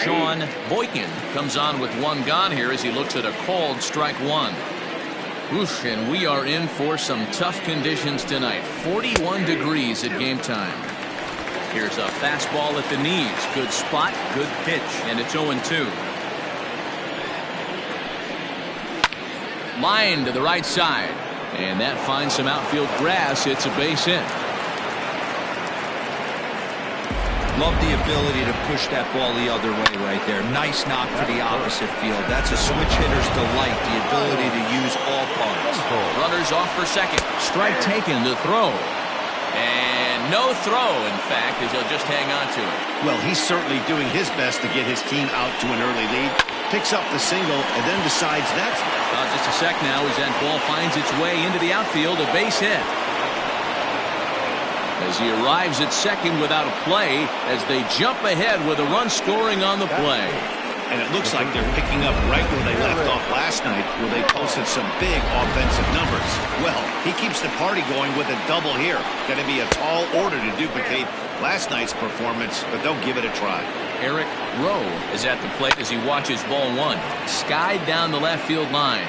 Sean Boykin comes on with one gone here as he looks at a called strike one. Oof, and we are in for some tough conditions tonight. 41 degrees at game time. Here's a fastball at the knees. Good spot, good pitch, and it's 0-2. Line to the right side, and that finds some outfield grass. It's a base hit. Love the ability to push that ball the other way right there. Nice knock to the opposite field. That's a switch hitter's delight, the ability to use all parts. Runners off for second. Strike taken to throw. And no throw, in fact, as he'll just hang on to it. Well, he's certainly doing his best to get his team out to an early lead. Picks up the single and then decides that's... just a sec now as that ball finds its way into the outfield. A base hit. As he arrives at second without a play as they jump ahead with a run scoring on the play. And it looks like they're picking up right where they left off last night, where they posted some big offensive numbers. Well, he keeps the party going with a double here. Going to be a tall order to duplicate last night's performance, but they'll give it a try. Eric Rowe is at the plate as he watches ball one. Skied down the left field line.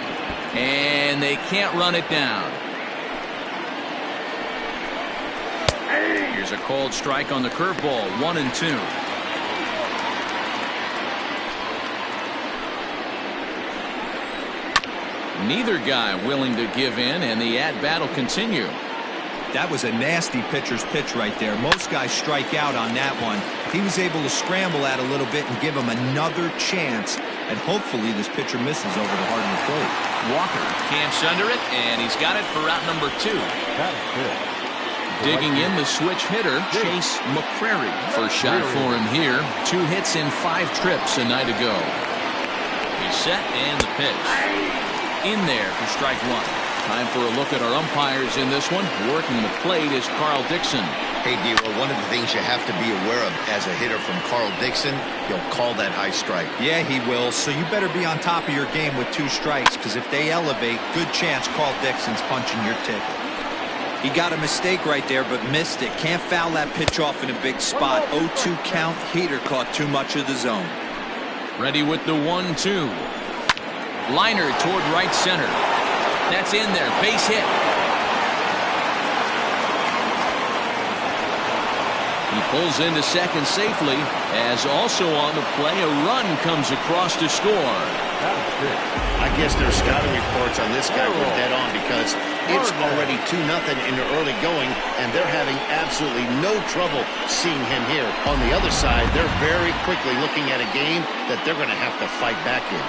And they can't run it down. Here's a called strike on the curveball. 1-2. Neither guy willing to give in, and the at-bat will continue. That was a nasty pitcher's pitch right there. Most guys strike out on that one. He was able to scramble at a little bit and give him another chance, and hopefully this pitcher misses over the heart of the plate. Walker camps under it, and he's got it for route number 2. Digging in the switch hitter, Chase McCrary. First shot for him here. 2 hits in 5 trips a night ago. He's set, and the pitch. In there for strike one. Time for a look at our umpires in this one. Working the plate is Carl Dixon. Hey, D-Roll, one of the things you have to be aware of as a hitter from Carl Dixon, he'll call that high strike. Yeah, he will. So you better be on top of your game with 2 strikes, because if they elevate, good chance Carl Dixon's punching your ticket. He got a mistake right there, but missed it. Can't foul that pitch off in a big spot. 0-2 count. Heater caught too much of the zone. Ready with the 1-2. Liner toward right center. That's in there. Base hit. He pulls into second safely, as also on the play a run comes across to score. I guess their scouting reports on this guy were dead on, because it's already 2-0 in the early going, and they're having absolutely no trouble seeing him here. On the other side, they're very quickly looking at a game that they're going to have to fight back in.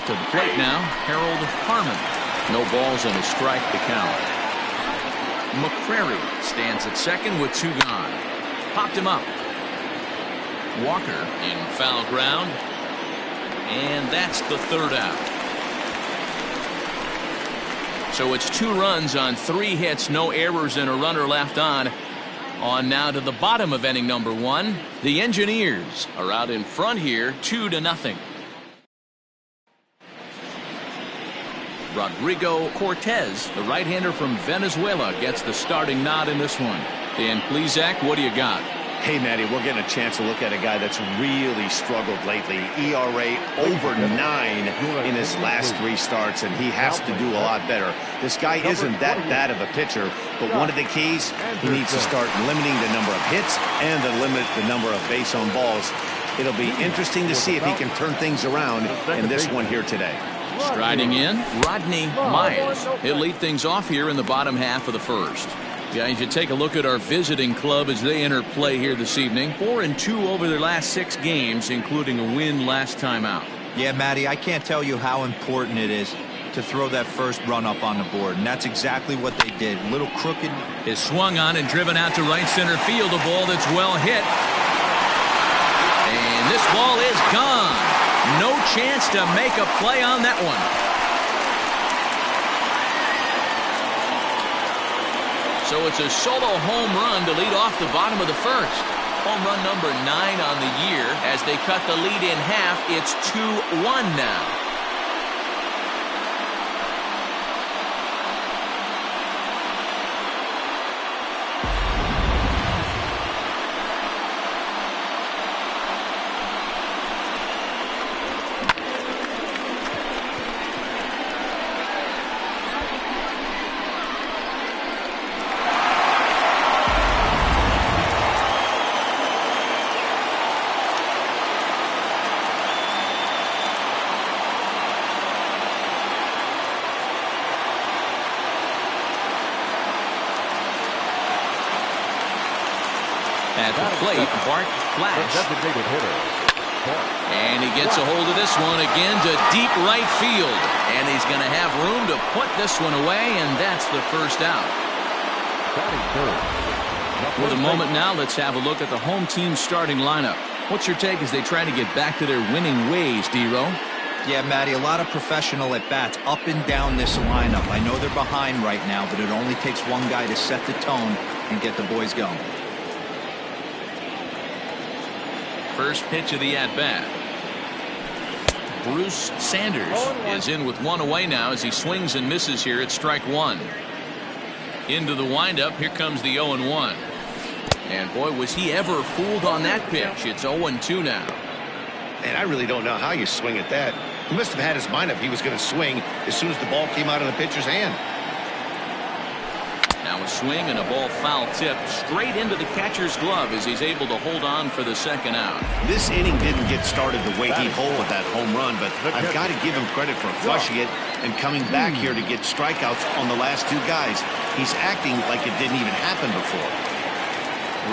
To the plate now, Harold Harmon. No balls and a strike to count. McCrary stands at second with 2 gone. Popped him up. Walker in foul ground. And that's the 3rd out. So it's 2 runs on 3 hits, no errors, and a runner left on. On now to the bottom of inning number 1. The Engineers are out in front here, 2-0. Rodrigo Cortez, the right-hander from Venezuela, gets the starting nod in this one. Dan Plesac, what do you got? Hey, Matty, we're getting a chance to look at a guy that's really struggled lately. ERA over 9 in his last 3 starts, and he has to do a lot better. This guy isn't that bad of a pitcher, but one of the keys, he needs to start limiting the number of hits and to limit the number of base on balls. It'll be interesting to see if he can turn things around in this one here today. Striding in, Rodney Myers. He'll lead things off here in the bottom half of the first. Guys, you take a look at our visiting club as they enter play here this evening. 4-2 over their last 6 games, including a win last time out. Yeah, Matty, I can't tell you how important it is to throw that first run up on the board, and that's exactly what they did. A little crooked. Is swung on and driven out to right center field. A ball that's well hit. And this ball is gone. No chance to make a play on that one. So it's a solo home run to lead off the bottom of the first. Home run number 9 on the year. As they cut the lead in half, it's 2-1 now. the plate. Bart Flash. And he gets a hold of this one again to deep right field. And he's going to have room to put this one away, and that's the first out. For the moment now, let's have a look at the home team starting lineup. What's your take as they try to get back to their winning ways, D-Row? Yeah, Matty, a lot of professional at-bats up and down this lineup. I know they're behind right now, but it only takes one guy to set the tone and get the boys going. First pitch of the at-bat. Bruce Sanders is in with one away now as he swings and misses here at strike one. Into the windup. Here comes the 0-1. And boy, was he ever fooled on that pitch. It's 0-2 now. And I really don't know how you swing at that. He must have had his mind up he was going to swing as soon as the ball came out of the pitcher's hand. Now a swing and a ball foul tip straight into the catcher's glove as he's able to hold on for the second out. This inning didn't get started the way he hole with that home run, but I've got to give him credit for flushing it and coming back here to get strikeouts on the last two guys. He's acting like it didn't even happen before.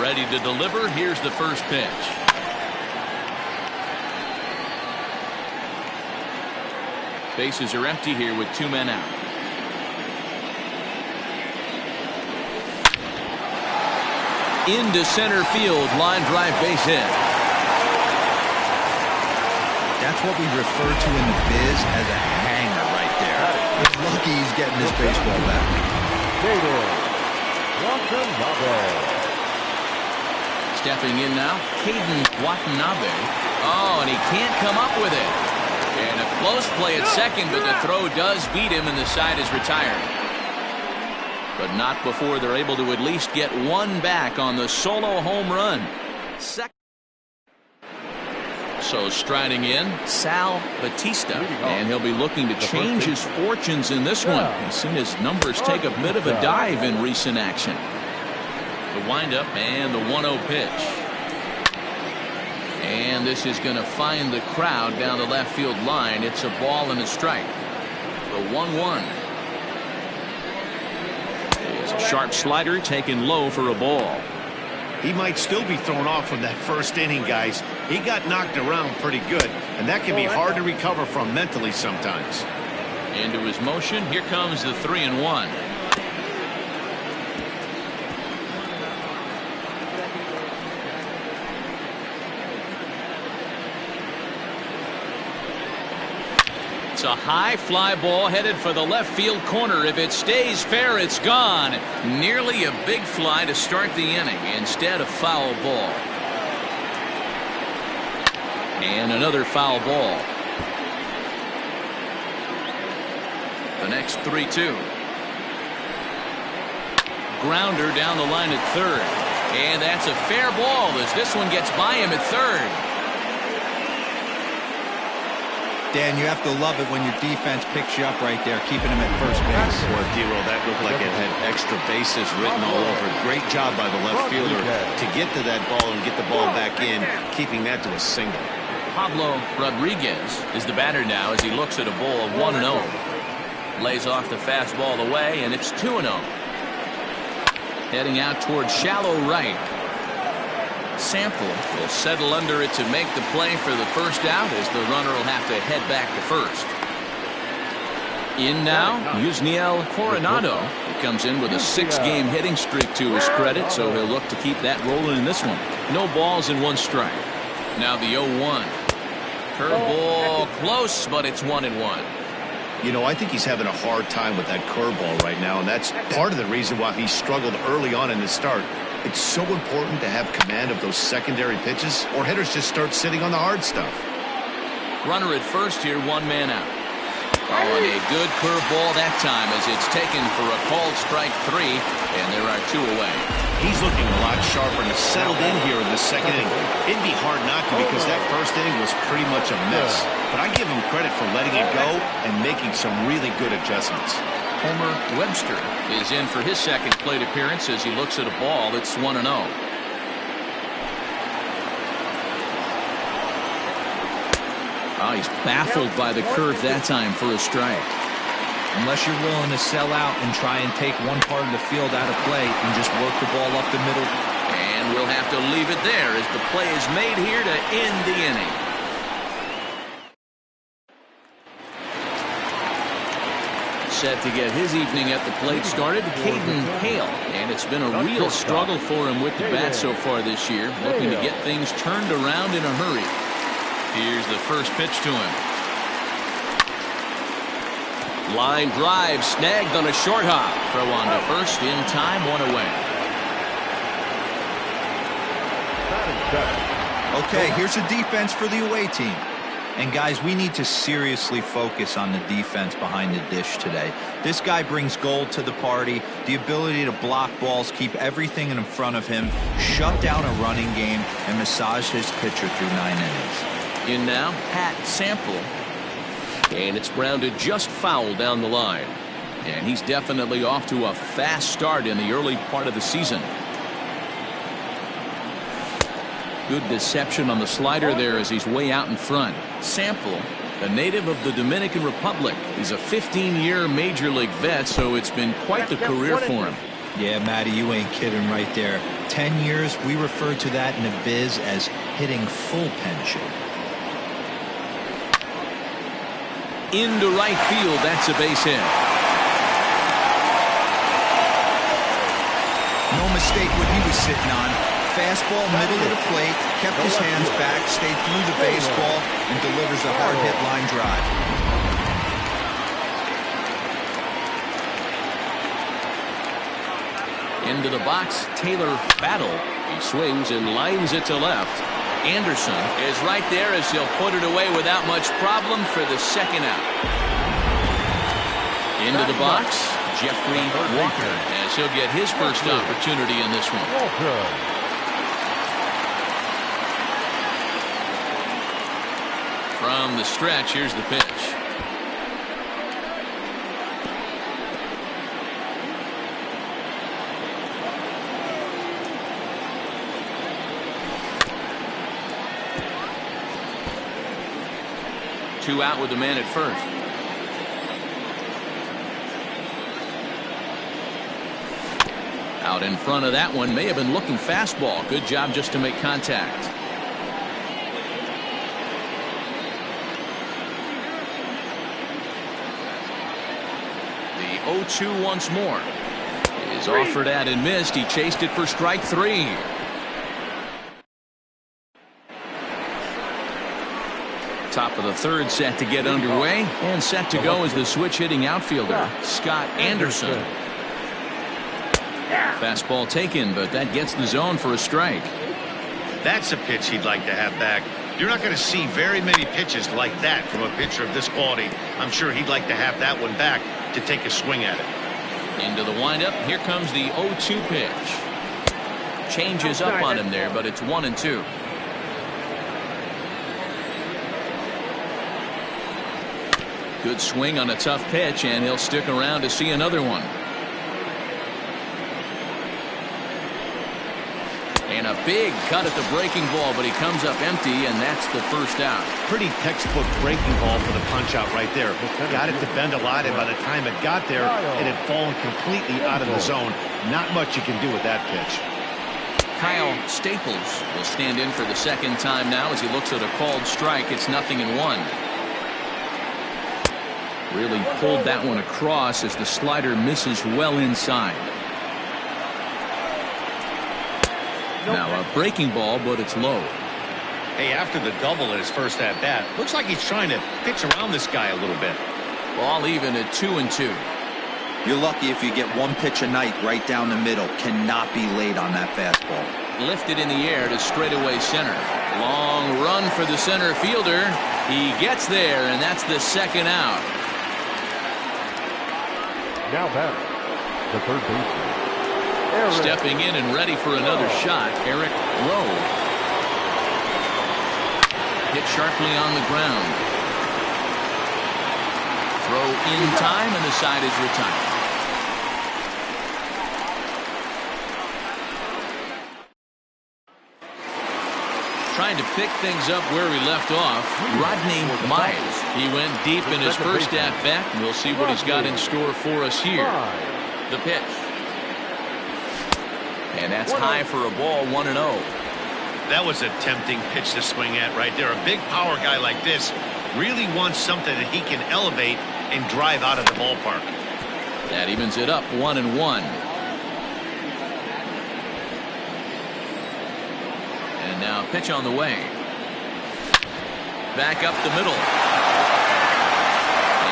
Ready to deliver. Here's the first pitch. Bases are empty here with two men out. Into center field, line drive base hit. That's what we refer to in the biz as a hanger right there. He's lucky he's getting this baseball back. Stepping in now, Caden Watanabe. Oh, and he can't come up with it. And a close play at second, but the throw does beat him, and the side is retired. But not before they're able to at least get one back on the solo home run. So striding in, Sal Batista, and he'll be looking to change his fortunes in this one. He's seen his numbers take a bit of a dive in recent action. The windup and the 1-0 pitch. And this is going to find the crowd down the left field line. It's a ball and a strike. The 1-1. It's a sharp slider taken low for a ball. He might still be thrown off from that first inning, guys. He got knocked around pretty good, and that can be hard to recover from mentally sometimes. Into his motion. Here comes the 3-1. It's a high fly ball headed for the left field corner. If it stays fair, it's gone. Nearly a big fly to start the inning. Instead, a foul ball. And another foul ball. The next 3-2. Grounder down the line at third. And that's a fair ball as this one gets by him at third. Dan, you have to love it when your defense picks you up right there, keeping him at first base. Boy, D-Row, that looked like it had extra bases written all over it. Great job by the left fielder to get to that ball and get the ball back in, keeping that to a single. Pablo Rodriguez is the batter now as he looks at a ball 1-0. Lays off the fastball away, and it's 2-0. Heading out towards shallow right. Sample will settle under it to make the play for the first out as the runner will have to head back to first. In now, Yusniel Coronado. He comes in with a 6-game hitting streak to his credit, so he'll look to keep that rolling in this one. No balls and 1 strike. Now the 0-1. Curveball close, but it's 1-1. You know, I think he's having a hard time with that curveball right now, and that's part of the reason why he struggled early on in the start. It's so important to have command of those secondary pitches, or hitters just start sitting on the hard stuff. Runner at first here, 1 man out. Oh, and a good curveball that time as it's taken for a called strike 3, and there are 2 away. He's looking a lot sharper and settled in here in the second inning. It'd be hard not to because that first inning was pretty much a mess. But I give him credit for letting it go and making some really good adjustments. Homer Webster is in for his second plate appearance as he looks at a ball that's 1-0. Oh, he's baffled by the curve that time for a strike. Unless you're willing to sell out and try and take one part of the field out of play and just work the ball up the middle. And And we'll have to leave it there as the play is made here to end the inning. Set to get his evening at the plate started, Caden Hale. And it's been a real struggle for him with the bat so far this year, looking to get things turned around in a hurry. Here's the first pitch to him. Line drive snagged on a short hop. Throw on to first in time, 1 away. Okay, here's a defense for the away team. And guys, we need to seriously focus on the defense behind the dish today. This guy brings gold to the party, the ability to block balls, keep everything in front of him, shut down a running game, and massage his pitcher through 9 innings. In now, Pat Sample. And it's grounded just foul down the line. And he's definitely off to a fast start in the early part of the season. Good deception on the slider there as he's way out in front. Sample, a native of the Dominican Republic. He's a 15-year major league vet, so it's been quite the career for him. Yeah, Matty, you ain't kidding right there. 10 years, we refer to that in the biz as hitting full pension. Into right field, that's a base hit. No mistake what he was sitting on. Fastball, middle of the plate, kept his hands back, stayed through the baseball, and delivers a hard-hit line drive. Into the box, Taylor Battle. He swings and lines it to left. Anderson is right there as he'll put it away without much problem for the second out. Into the box, Jeffrey Walker, as he'll get his first opportunity in this one. From the stretch, here's the pitch. Two out with the man at first. Out in front of that one, may have been looking fastball. Good job just to make contact. The 0-2 once more. Is offered at and missed. He chased it for strike 3. Top of the third set to get underway, and set to go is the switch hitting outfielder, Scott Anderson. Fastball taken, but that gets the zone for a strike. That's a pitch he'd like to have back. You're not going to see very many pitches like that from a pitcher of this quality. I'm sure he'd like to have that one back to take a swing at it. Into the windup, here comes the 0-2 pitch. Changes up on him there, but it's 1-2. Good swing on a tough pitch, and he'll stick around to see another one. And a big cut at the breaking ball, but he comes up empty, and that's the first out. Pretty textbook breaking ball for the punch out right there. Got it to bend a lot, and by the time it got there, it had fallen completely out of the zone. Not much you can do with that pitch. Kyle Staples will stand in for the second time now as he looks at a called strike. It's 0-1. Really pulled that one across as the slider misses well inside. Now a breaking ball, but it's low. Hey, after the double in his first at bat, looks like he's trying to pitch around this guy a little bit. Ball even at 2-2. You're lucky if you get one pitch a night right down the middle. Cannot be late on that fastball. Lifted in the air to straightaway center. Long run for the center fielder. He gets there, and that's the second out. Now back, the third baseman. Stepping in and ready for another shot, Eric Rowe. Hit sharply on the ground. Throw in time, and the side is retired. Trying to pick things up where we left off, Rodney Miles. He went deep in his first at-bat, and we'll see what he's got in store for us here. The pitch. And that's high for a ball, 1-0. That was a tempting pitch to swing at right there. A big power guy like this really wants something that he can elevate and drive out of the ballpark. That evens it up, 1-1. And now pitch on the way. Back up the middle.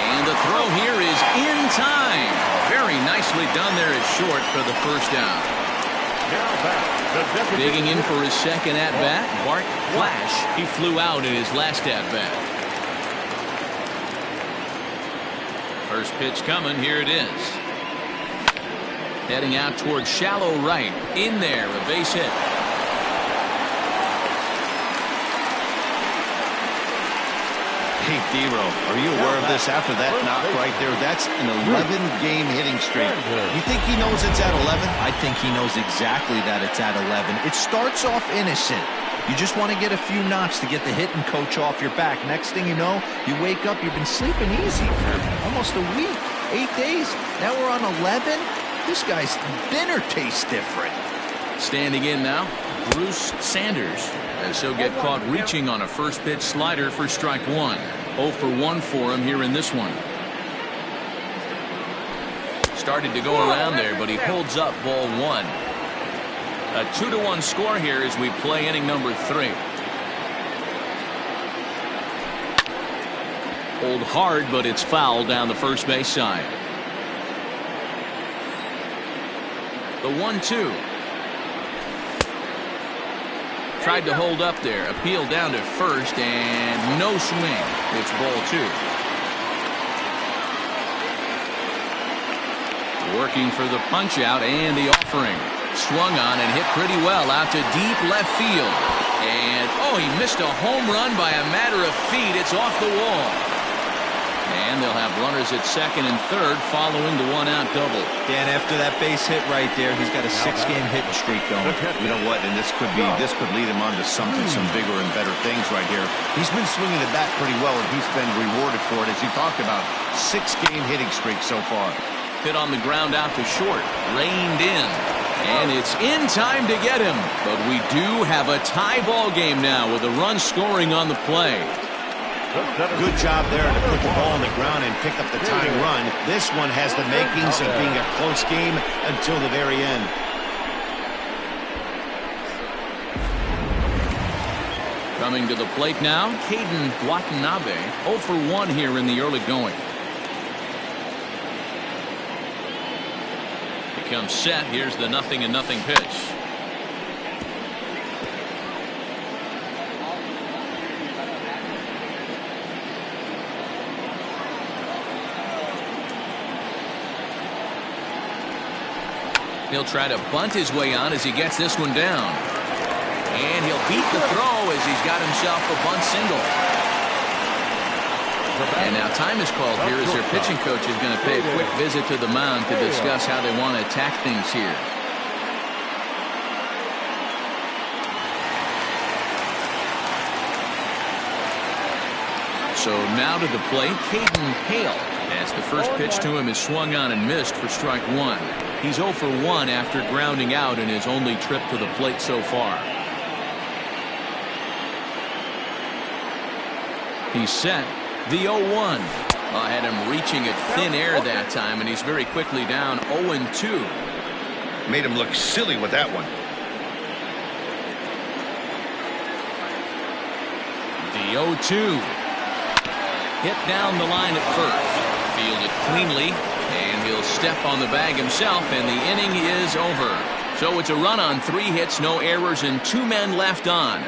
And the throw here is in time. Very nicely done there at short for the first out. Digging in for his second at-bat, Bart Flash. He flew out in his last at-bat. First pitch coming. Here it is. Heading out towards shallow right. In there, a base hit. Hey, D-Row, are you aware of this after that knock right there? That's an 11-game hitting streak. You think he knows it's at 11? I think he knows exactly that it's at 11. It starts off innocent. You just want to get a few knocks to get the hitting coach off your back. Next thing you know, you wake up, you've been sleeping easy for almost a week, 8 days. Now we're on 11. This guy's dinner tastes different. Standing in now, Bruce Sanders, as he'll get caught reaching on a first pitch slider for strike one. 0 for 1 for him here in this one. Started to go around there, but he holds up, ball 1. A 2-1 score here as we play inning number 3. Hold hard, but it's foul down the first base side. The 1-2. Tried to hold up there. Appeal down to first, and no swing. It's ball 2. Working for the punch out and the offering. Swung on and hit pretty well out to deep left field. And, oh, he missed a home run by a matter of feet. It's off the wall. And they'll have runners at second and third following the one-out double. Dan, after that base hit right there, he's got a 6-game hitting streak going. You know what? And this could lead him on to something, some bigger and better things right here. He's been swinging the bat pretty well, and he's been rewarded for it, as you talked about. 6-game hitting streak so far. Hit on the ground out to short. Reined in. And it's in time to get him. But we do have a tie ball game now with a run scoring on the play. Good job there to put the ball on the ground and pick up the tying run. This one has the makings of being a close game until the very end. Coming to the plate now, Caden Watanabe. 0 for 1 here in the early going. Becomes set. Here's the 0-0 pitch. He'll try to bunt his way on as he gets this one down. And he'll beat the throw as he's got himself a bunt single. And now time is called here as their pitching coach is going to pay a quick visit to the mound to discuss how they want to attack things here. So now to the plate, Caden Hale, as the first pitch to him is swung on and missed for strike 1. He's 0 for 1 after grounding out in his only trip to the plate so far. He's set. The 0-1. Had him reaching at thin air that time, and he's very quickly down 0-2. Made him look silly with that one. The 0-2. Hit down the line at first. Fielded cleanly, and he'll step on the bag himself, and the inning is over. So it's a run on 3 hits, no errors, and 2 men left on.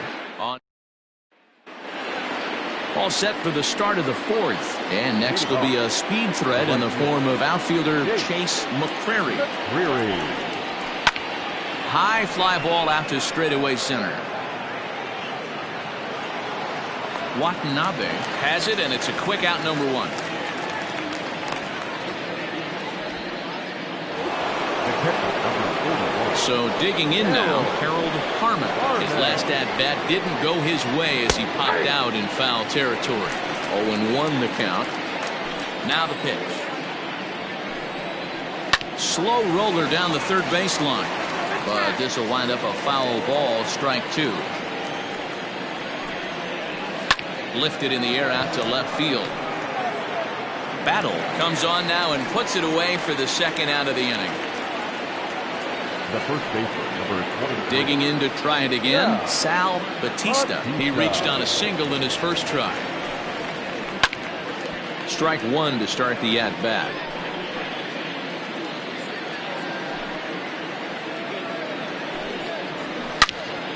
All set for the start of the 4th. And next will be a speed threat in the form of outfielder Chase McCrary. High fly ball out to straightaway center. Watanabe has it, and it's a quick out, number 1. So digging in now, Harold Harmon. His last at-bat didn't go his way as he popped out in foul territory. 0-1 the count. Now the pitch. Slow roller down the third baseline. but this will wind up a foul ball, strike 2. Lifted in the air out to left field. Battle comes on now and puts it away for the second out of the inning. The first baseman, number 20. Digging in to try it again, Sal Batista. He reached on a single in his first try. Strike 1 to start the at-bat.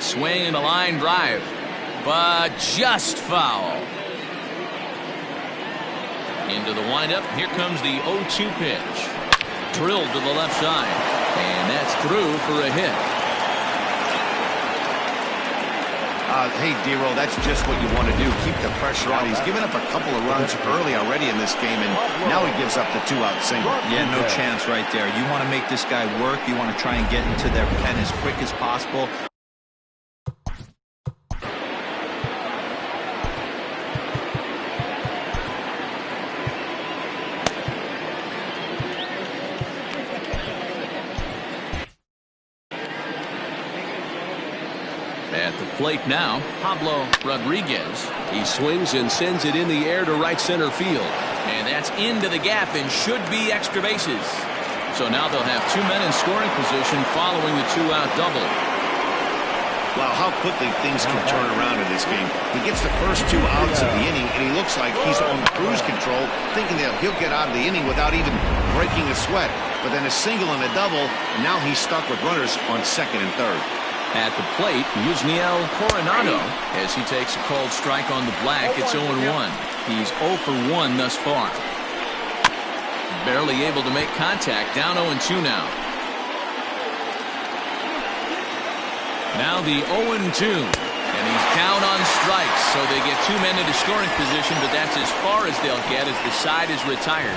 Swing and a line drive, but just foul. Into the windup. Here comes the 0-2 pitch. Drilled to the left side. And that's through for a hit. Hey, D-Roll, that's just what you want to do. Keep the pressure on. He's given up a couple of runs early already in this game, and now he gives up the 2-out single. Yeah, no chance right there. You want to make this guy work. You want to try and get into their pen as quick as possible. At the plate now, Pablo Rodriguez. He swings and sends it in the air to right center field. And that's into the gap and should be extra bases. So now they'll have 2 men in scoring position following the 2-out double. Wow, how quickly things can turn around in this game. He gets the first 2 outs of the inning, and he looks like he's on cruise control, thinking that he'll get out of the inning without even breaking a sweat. But then a single and a double, and now he's stuck with runners on second and third. At the plate, Yusniel Coronado as he takes a called strike on the black. It's 0-1. He's 0 for 1 thus far. Barely able to make contact. Down 0-2 now. Now the 0-2. And he's down on strikes. So they get 2 men into scoring position, but that's as far as they'll get as the side is retired.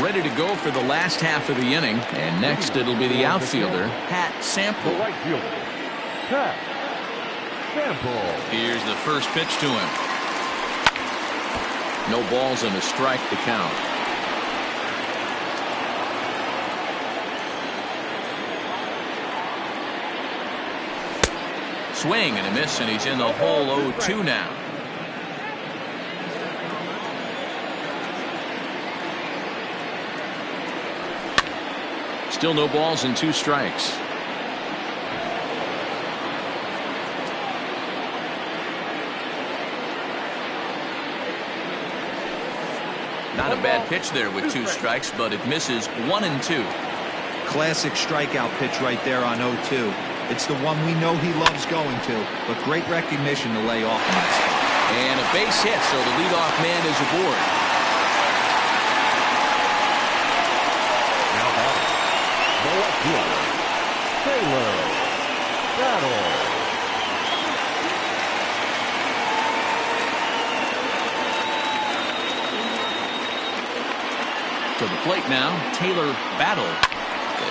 Ready to go for the last half of the inning. And next it'll be the outfielder, Pat Sample. The right fielder, Pat Sample. Here's the first pitch to him. No balls and a strike to count. Swing and a miss, and he's in the hole. 0-2 now. Still no balls and 2 strikes. Not a bad pitch there with 2 strikes, but it misses 1-2. Classic strikeout pitch right there on 0-2. It's the one we know he loves going to, but great recognition to lay off in that spot. And a base hit, so the leadoff man is aboard. Taylor Battle. To the plate now, Taylor Battle.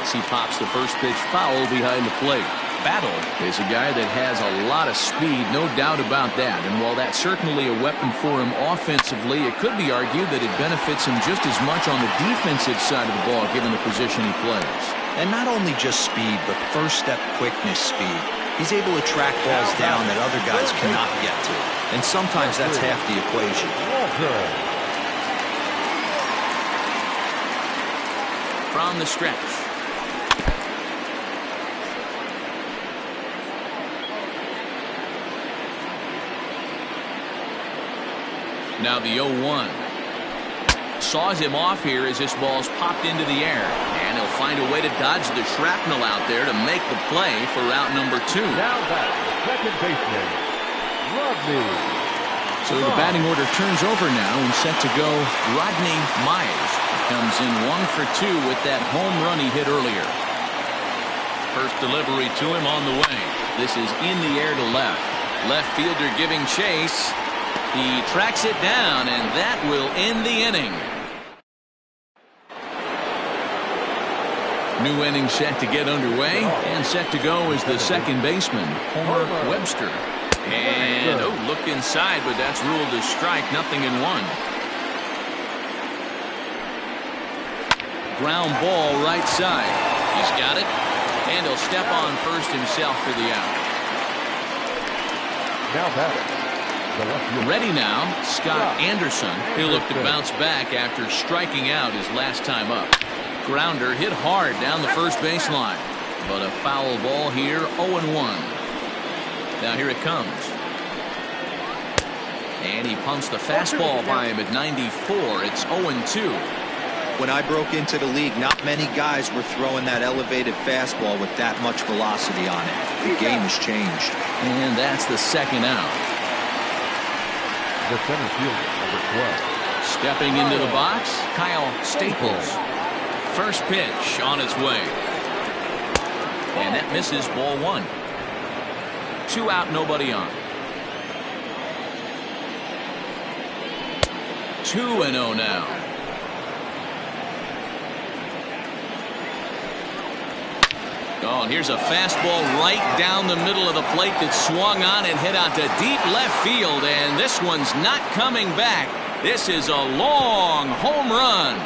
As he pops the first pitch foul behind the plate. Battle is a guy that has a lot of speed, no doubt about that. And while that's certainly a weapon for him offensively, it could be argued that it benefits him just as much on the defensive side of the ball, given the position he plays. And not only just speed, but first step quickness speed. He's able to track balls down that other guys cannot get to. And sometimes that's half the equation. From the stretch. Now the 0-1. Saws him off here as this ball's popped into the air. And he'll find a way to dodge the shrapnel out there to make the play for route number 2. Now back, second baseman, Rodney. So the batting order turns over now and set to go Rodney Myers. Comes in 1 for 2 with that home run he hit earlier. First delivery to him on the way. This is in the air to left. Left fielder giving chase. He tracks it down, and that will end the inning. New inning set to get underway, and set to go is the second baseman, Homer Webster. And, oh, looked inside, but that's ruled a strike. Nothing in one. Ground ball right side. He's got it. And he'll step on first himself for the out. Now batting. Ready now, Scott Anderson. He'll look to bounce back after striking out his last time up. Grounder hit hard down the first baseline. But a foul ball here, 0-1. Now here it comes. And he punts the fastball by him at 94. It's 0-2. When I broke into the league, not many guys were throwing that elevated fastball with that much velocity on it. The game has changed. And that's the second out. The center fielder, number 12. Stepping into the box, Kyle Staples. First pitch on its way. And that misses, ball one. 2 out, nobody on. 2-0 now. Oh, and here's a fastball right down the middle of the plate that swung on and hit out to deep left field. And this one's not coming back. This is a long home run.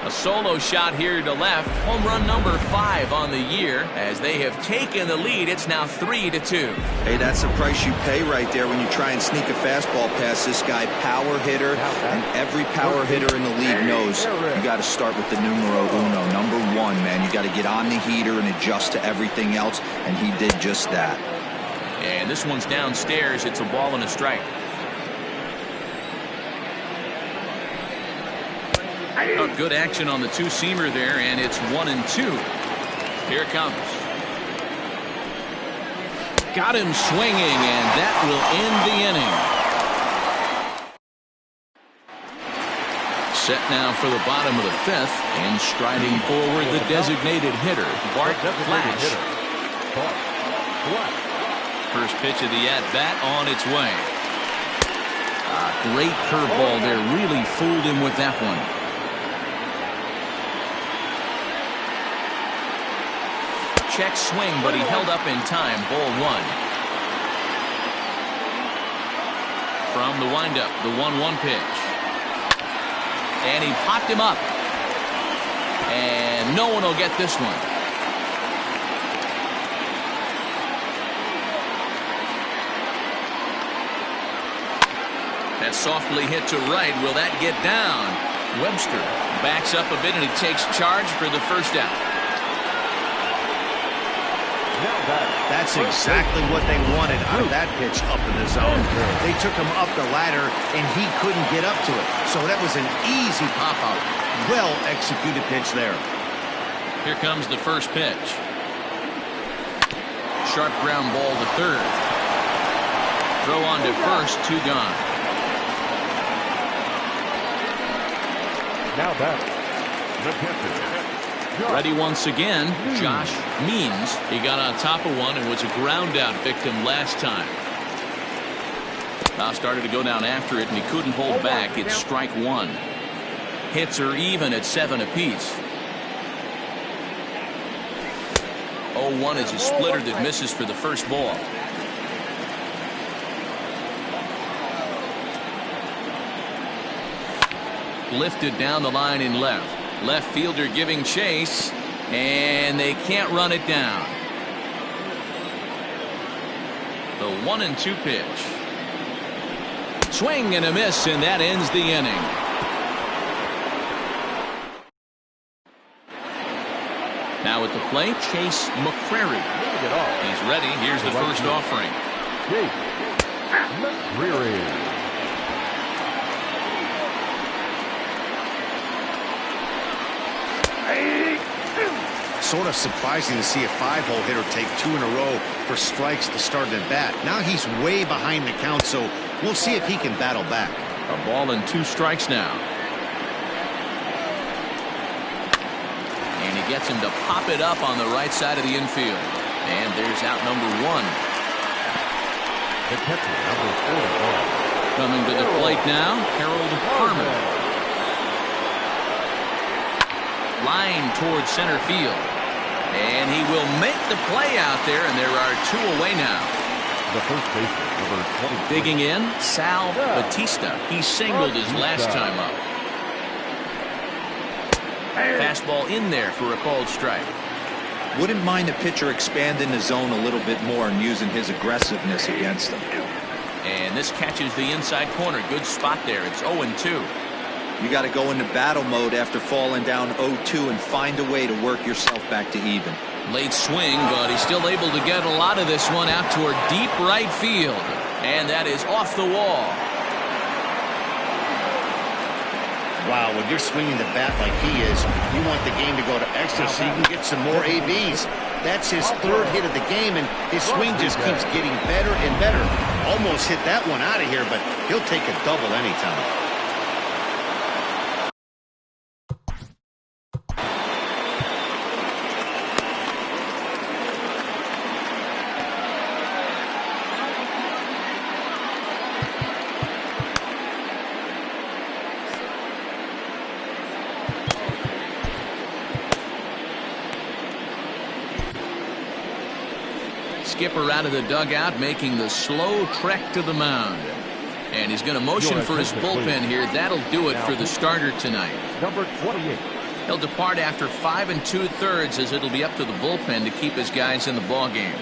A solo shot here to left. Home run number 5 on the year. As they have taken the lead, it's now 3-2. Hey, that's the price you pay right there when you try and sneak a fastball past this guy. Power hitter, and every power hitter in the league knows you got to start with the numero uno, number 1, man. You got to get on the heater and adjust to everything else, and he did just that. And this one's downstairs. It's a ball and a strike. Oh, good action on the two-seamer there, and it's 1-2. Here it comes. Got him swinging, and that will end the inning. Set now for the bottom of the 5th, and striding forward the designated hitter, Bart Flash. First pitch of the at-bat on its way. Great curveball there, really fooled him with that one. Check swing, but he held up in time. Ball 1. From the windup, the 1-1 pitch. And he popped him up. And no one will get this one. That's softly hit to right. Will that get down? Webster backs up a bit, and he takes charge for the first out. That's exactly what they wanted out of that pitch up in the zone. They took him up the ladder, and he couldn't get up to it. So that was an easy pop-out. Well-executed pitch there. Here comes the first pitch. Sharp ground ball to third. Throw on to first, 2 gone. Now batting. The pitcher. Ready once again, Josh Means. He got on top of one and was a ground out victim last time. Now started to go down after it, and he couldn't hold back. It's strike 1. Hits are even at 7 apiece. 0-1 is a splitter that misses for the first ball. Lifted down the line in left. Left fielder giving chase, and they can't run it down. The 1-2 pitch. Swing and a miss, and that ends the inning. Now at the plate, Chase McCrary. He's ready. Here's the first offering. McCrary. Sort of surprising to see a 5-hole hitter take 2 in a row for strikes to start an at-bat. Now he's way behind the count, so we'll see if he can battle back. A ball and 2 strikes now. And he gets him to pop it up on the right side of the infield. And there's out number 1. The pitcher, number 41. Coming to the plate now, Harold Harmon. Line towards center field. And he will make the play out there, and there are 2 away now. The first baseman, number 23. Digging in, Sal Batista. He singled his last time up. Fastball in there for a called strike. Wouldn't mind the pitcher expanding the zone a little bit more and using his aggressiveness against them. And this catches the inside corner. Good spot there. It's 0-2. You got to go into battle mode after falling down 0-2 and find a way to work yourself back to even. Late swing, but he's still able to get a lot of this one out toward deep right field. And that is off the wall. Wow, when you're swinging the bat like he is, you want the game to go to extra so you can get some more ABs. That's his 3rd hit of the game, and his swing just keeps getting better and better. Almost hit that one out of here, but he'll take a double anytime. Skipper out of the dugout making the slow trek to the mound. And he's going to motion for his bullpen here. That'll do it for the starter tonight. Number 28. He'll depart after 5 2/3 as it'll be up to the bullpen to keep his guys in the ballgame.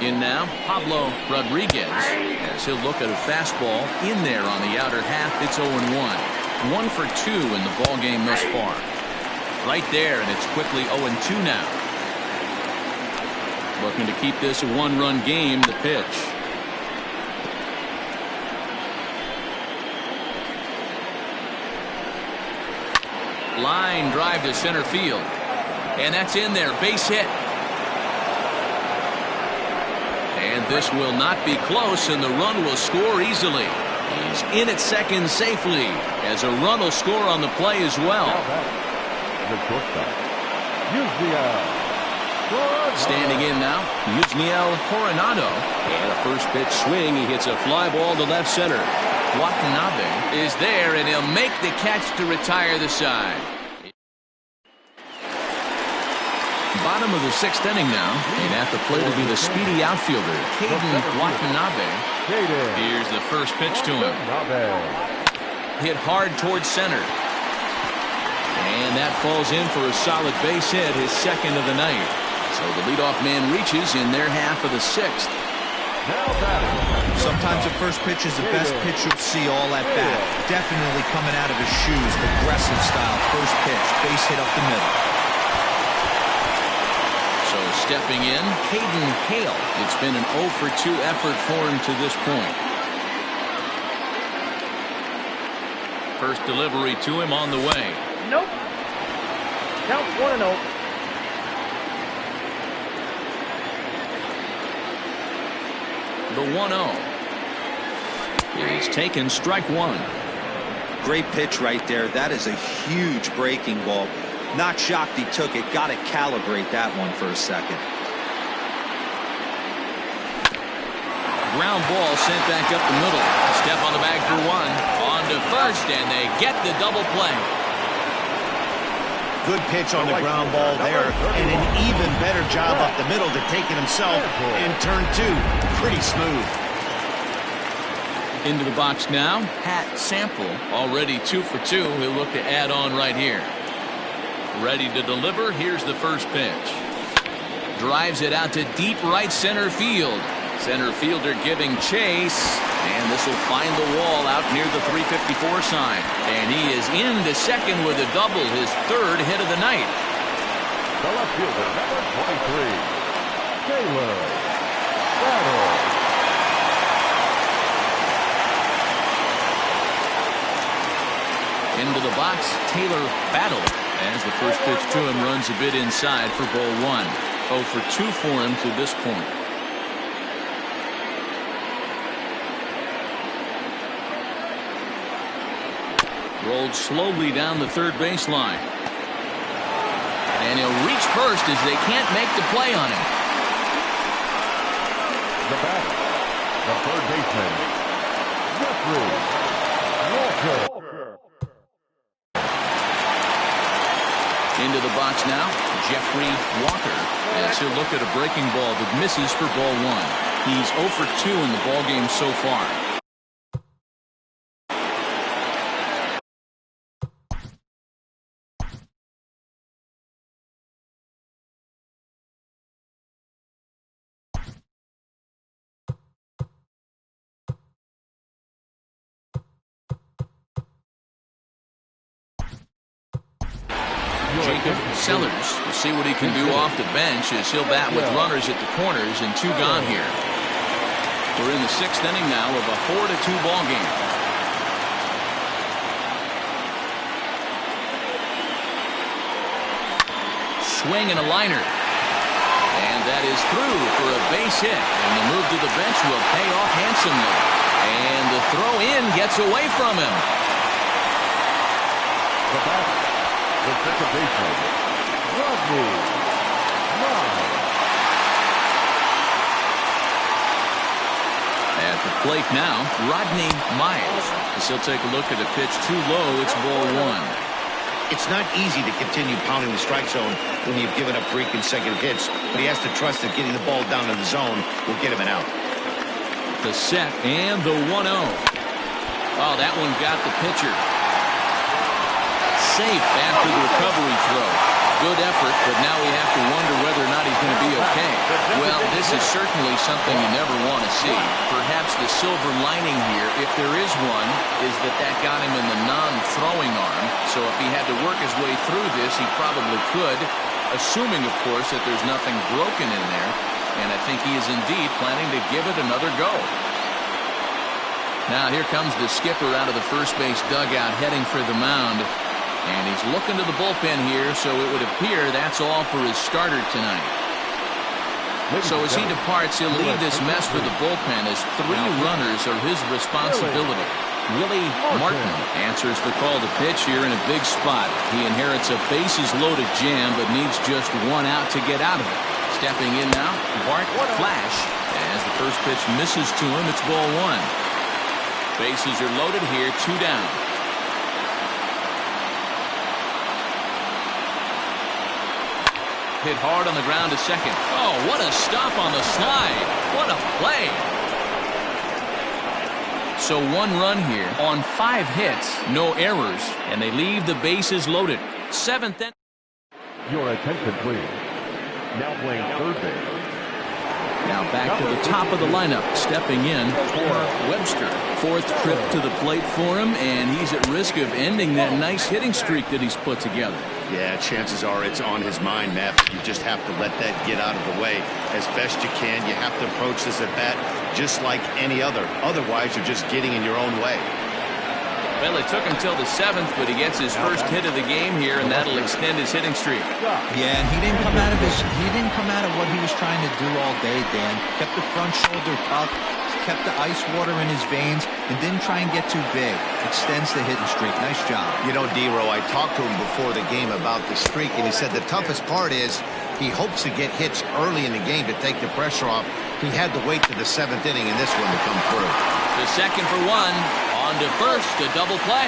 In now, Pablo Rodriguez, as he'll look at a fastball in there on the outer half. It's 0-1. 1 for 2 in the ballgame thus far. Right there, and it's quickly 0-2 now. Looking to keep this a 1-run game. The pitch. Line drive to center field. And that's in there. Base hit. And this will not be close, and the run will score easily. He's in at second safely, as a run will score on the play as well. The shortstop. Standing in now, Yusniel Coronado. And a first pitch swing. He hits a fly ball to left center. Watanabe is there, and he'll make the catch to retire the side. Bottom of the 6th inning now, and at the plate will be the speedy outfielder, Caden Watanabe. Here's the first pitch to him. Hit hard towards center. And that falls in for a solid base hit, his 2nd of the night. So the leadoff man reaches in their half of the 6th. Sometimes the first pitch is the best pitch you'll see all at bat. Definitely coming out of his shoes, aggressive style. First pitch, base hit up the middle. So stepping in, Caden Hale. It's been an 0 for 2 effort for him to this point. First delivery to him on the way. Nope. Count 1-0. The 1-0 is taken, strike 1. Great pitch right there. That is a huge breaking ball. Not shocked he took it. Got to calibrate that one for a second. Ground ball sent back up the middle. Step on the bag for 1. On to first, and they get the double play. Good pitch on the ground ball there, and an even better job up the middle to take it himself in turn 2. Pretty smooth. Into the box now, Pat Sample, already 2 for 2. He'll look to add on right here. Ready to deliver. Here's the first pitch. Drives it out to deep right center field. Center fielder giving chase, and this will find the wall out near the 354 sign. And he is into second with a double, his 3rd hit of the night. The left fielder, number 23, Taylor Battle. Into the box, Taylor Battle, as the first pitch to him runs a bit inside for ball 1. 0 for 2 for him to this point. Rolled slowly down the third baseline. And he'll reach first as they can't make the play on him. The batter, the third baseman, Jeffrey Walker. Into the box now, Jeffrey Walker, as he'll look at a breaking ball that misses for ball one. He's 0 for 2 in the ball game so far. Jacob Sellers will see what he can do off the bench as he'll bat with runners at the corners and 2 gone here. We're in the 6th inning now of a 4-2 ball game. Swing and a liner. And that is through for a base hit. And the move to the bench will pay off handsomely. And the throw in gets away from him. The second baseman, Rodney Miles. At the plate now, Rodney Miles. As he'll take a look at a pitch too low, it's ball one. It's not easy to continue pounding the strike zone when you've given up 3 consecutive hits, but he has to trust that getting the ball down in the zone will get him an out. The set and the 1-0. Oh, that one got the pitcher. Safe after the recovery throw. Good effort, but now we have to wonder whether or not he's going to be okay. Well, this is certainly something you never want to see. Perhaps the silver lining here, if there is one, is that got him in the non-throwing arm. So if he had to work his way through this, he probably could, assuming, of course, that there's nothing broken in there. And I think he is indeed planning to give it another go. Now here comes the skipper out of the first base dugout heading for the mound. And he's looking to the bullpen here, so it would appear that's all for his starter tonight. So as he departs, he'll leave this mess for the bullpen as 3 runners are his responsibility. Willie Martin answers the call to pitch here in a big spot. He inherits a bases-loaded jam, but needs just 1 out to get out of it. Stepping in now, Bart Flash. As the first pitch misses to him, it's ball 1. Bases are loaded here, 2 down. Hit hard on the ground to second. Oh, what a stop on the slide. What a play. So 1 run here on 5 hits, no errors, and they leave the bases loaded. 7th inning. Your attention, please. Now playing third base. Now back to the top of the lineup, stepping in for Webster. 4th trip to the plate for him, and he's at risk of ending that nice hitting streak that he's put together. Yeah, chances are it's on his mind, Matt. You just have to let that get out of the way as best you can. You have to approach this at bat just like any other. Otherwise, you're just getting in your own way. Well, it took him till the 7th, but he gets his first hit of the game here, and that'll extend his hitting streak. Yeah, and he didn't come out of what he was trying to do all day, Dan. Kept the front shoulder up, kept the ice water in his veins, and didn't try and get too big. Extends the hitting streak. Nice job. You know, D-Row, I talked to him before the game about the streak, and he said the toughest part is he hopes to get hits early in the game to take the pressure off. He had to wait to the 7th inning in this one to come through. The second for 1. On to first, a double play.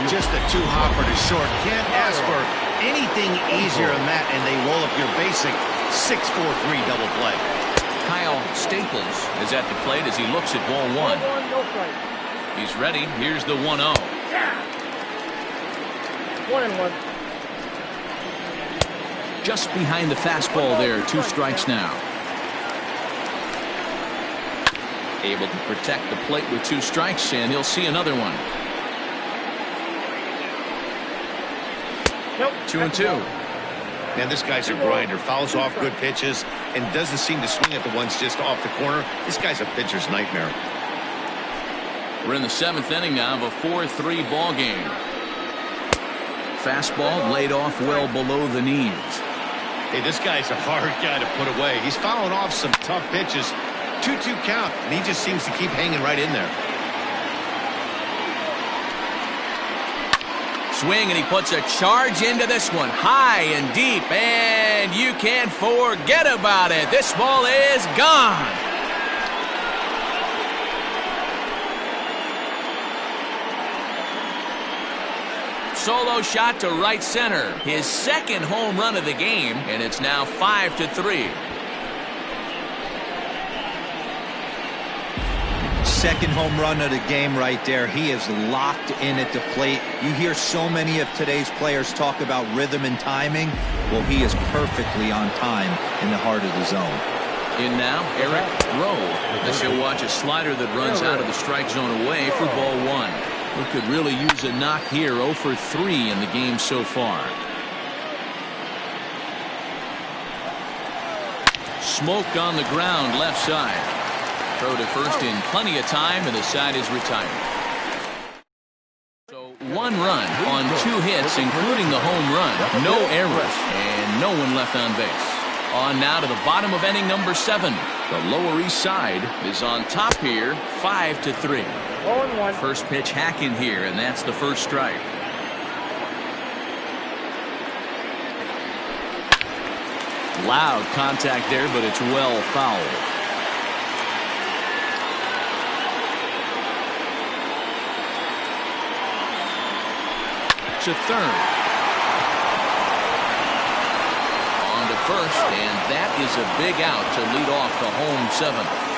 Just a 2-hopper to short. Can't ask for anything easier than that, and they roll up your basic 6-4-3 double play. Kyle Staples is at the plate as he looks at ball 1. He's ready. Here's the 1-0. 1-1. Just behind the fastball there. 2 strikes now. Able to protect the plate with 2 strikes, and he'll see another one. 2-2. Man, this guy's a grinder. Fouls off good pitches and doesn't seem to swing at the ones just off the corner. This guy's a pitcher's nightmare. We're in the 7th inning now of a 4-3 ball game. Fastball laid off well below the knees. Hey, this guy's a hard guy to put away. He's fouling off some tough pitches. 2-2 count, and he just seems to keep hanging right in there. Swing, and he puts a charge into this one. High and deep, and you can't forget about it. This ball is gone. Solo shot to right center. His second home run of the game, and it's now 5-3. Second home run of the game right there. He is locked in at the plate. You hear so many of today's players talk about rhythm and timing. Well, he is perfectly on time in the heart of the zone. In now, Eric Rowe. As he'll watch a slider that runs out of the strike zone away for ball one. We could really use a knock here. 0 for 3 in the game so far. Smoke on the ground left side. Throw to first in plenty of time, and the side is retired. So 1 run on 2 hits, including the home run. No errors, and no one left on base. On now to the bottom of inning number 7. The Lower East Side is on top here, 5-3. 0-1. First pitch hacking here, and that's the first strike. Loud contact there, but it's well fouled. To third. On to first, and that is a big out to lead off the home 7th.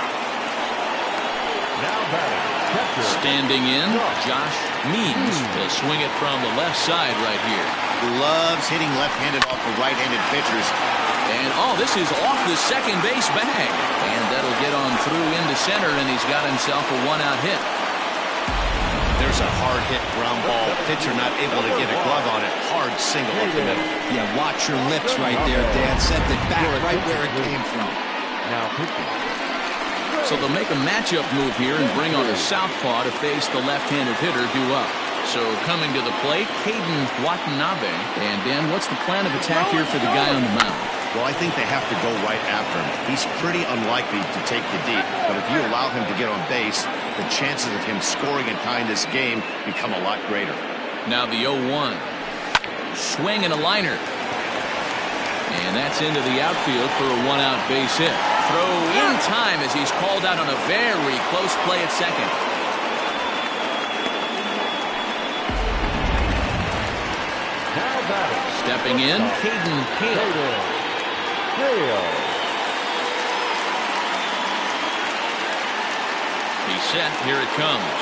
Now batting, catcher. Standing in, Josh Means to swing it from the left side right here. Loves hitting left-handed off of right-handed pitchers. And this is off the second base bag. And that'll get on through into center, and he's got himself a 1-out hit. There's a hard hit ground ball. Pitcher not able to get a glove on it. Hard single up the middle. Yeah, watch your lips right there, Dan. Sent it back right where it came from. Now pitching. So they'll make a matchup move here and bring on a southpaw to face the left-handed hitter due up. So coming to the plate, Caden Watanabe. And Dan, what's the plan of attack here for the guy on the mound? Well, I think they have to go right after him. He's pretty unlikely to take you deep, but if you allow him to get on base, the chances of him scoring and tying this game become a lot greater. Now the 0-1. Swing and a liner. And that's into the outfield for a 1-out base hit. Throw in time as he's called out on a very close play at second. Now batting. Stepping in, Caden Hale. He's set. Here it comes.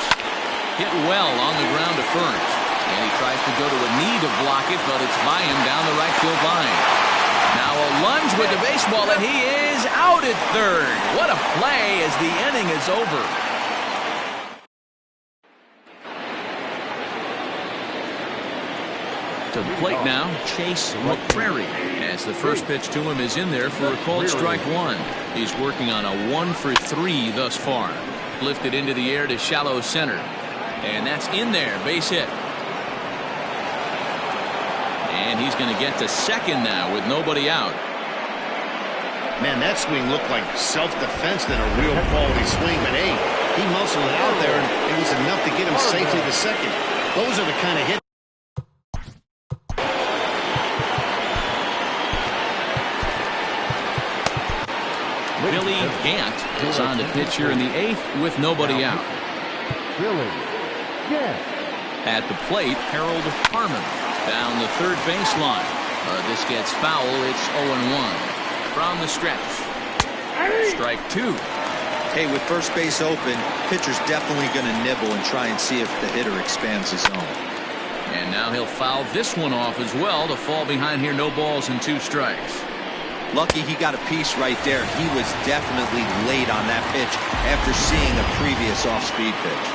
Hit well on the ground to first. And he tries to go to a knee to block it, but it's by him down the right field line. Now a lunge with the baseball, and he is out at third. What a play as the inning is over. To the plate now, Chase McCrary, as the first pitch to him is in there for a called strike 1. He's working on a 1 for 3 thus far. Lifted into the air to shallow center. And that's in there, base hit. And he's going to get to second now with nobody out. Man, that swing looked like self-defense than a real quality swing, but hey, he muscled it out there, and it was enough to get him safely to second. Those are the kind of hits. Billy Gant is on the pitch here in the 8th with nobody out. Billy Gant. At the plate, Harold Harmon down the third baseline. This gets foul. It's 0-1 from the stretch. Strike 2. Hey, with first base open, pitcher's definitely going to nibble and try and see if the hitter expands his zone. And now he'll foul this one off as well to fall behind here. No balls and 2 strikes. Lucky he got a piece right there. He was definitely late on that pitch after seeing a previous off-speed pitch.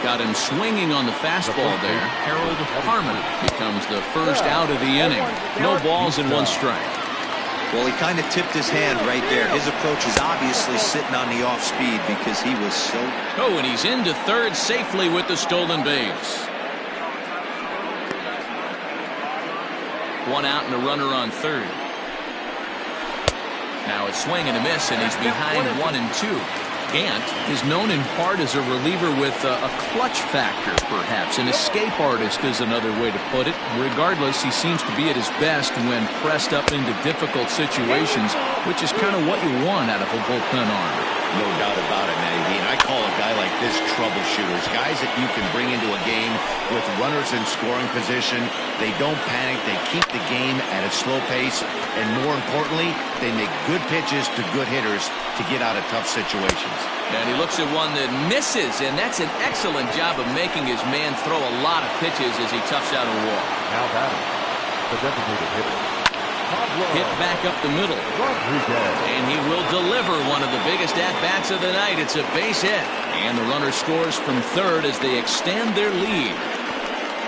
Got him swinging on the fastball there. Harold Harmon becomes the first out of the inning. No balls and 1 strike. Well, he kind of tipped his hand right there. His approach is obviously sitting on the off-speed because he was so... Oh, and he's into third safely with the stolen base. 1 out and a runner on third. Now it's swing and a miss, and he's behind 1 and 2. Gant is known in part as a reliever with a clutch factor, perhaps. An escape artist is another way to put it. Regardless, he seems to be at his best when pressed up into difficult situations, which is kind of what you want out of a bullpen arm. No doubt about it, Matty. And I call a guy like this troubleshooters, guys that you can bring into a game with runners in scoring position. They don't panic. They keep the game at a slow pace. And more importantly, they make good pitches to good hitters to get out of tough situations. And he looks at one that misses, and that's an excellent job of making his man throw a lot of pitches as he toughs out a walk. Now batting, the designated hitter. Hit back up the middle. And he will deliver one of the biggest at-bats of the night. It's a base hit. And the runner scores from third as they extend their lead.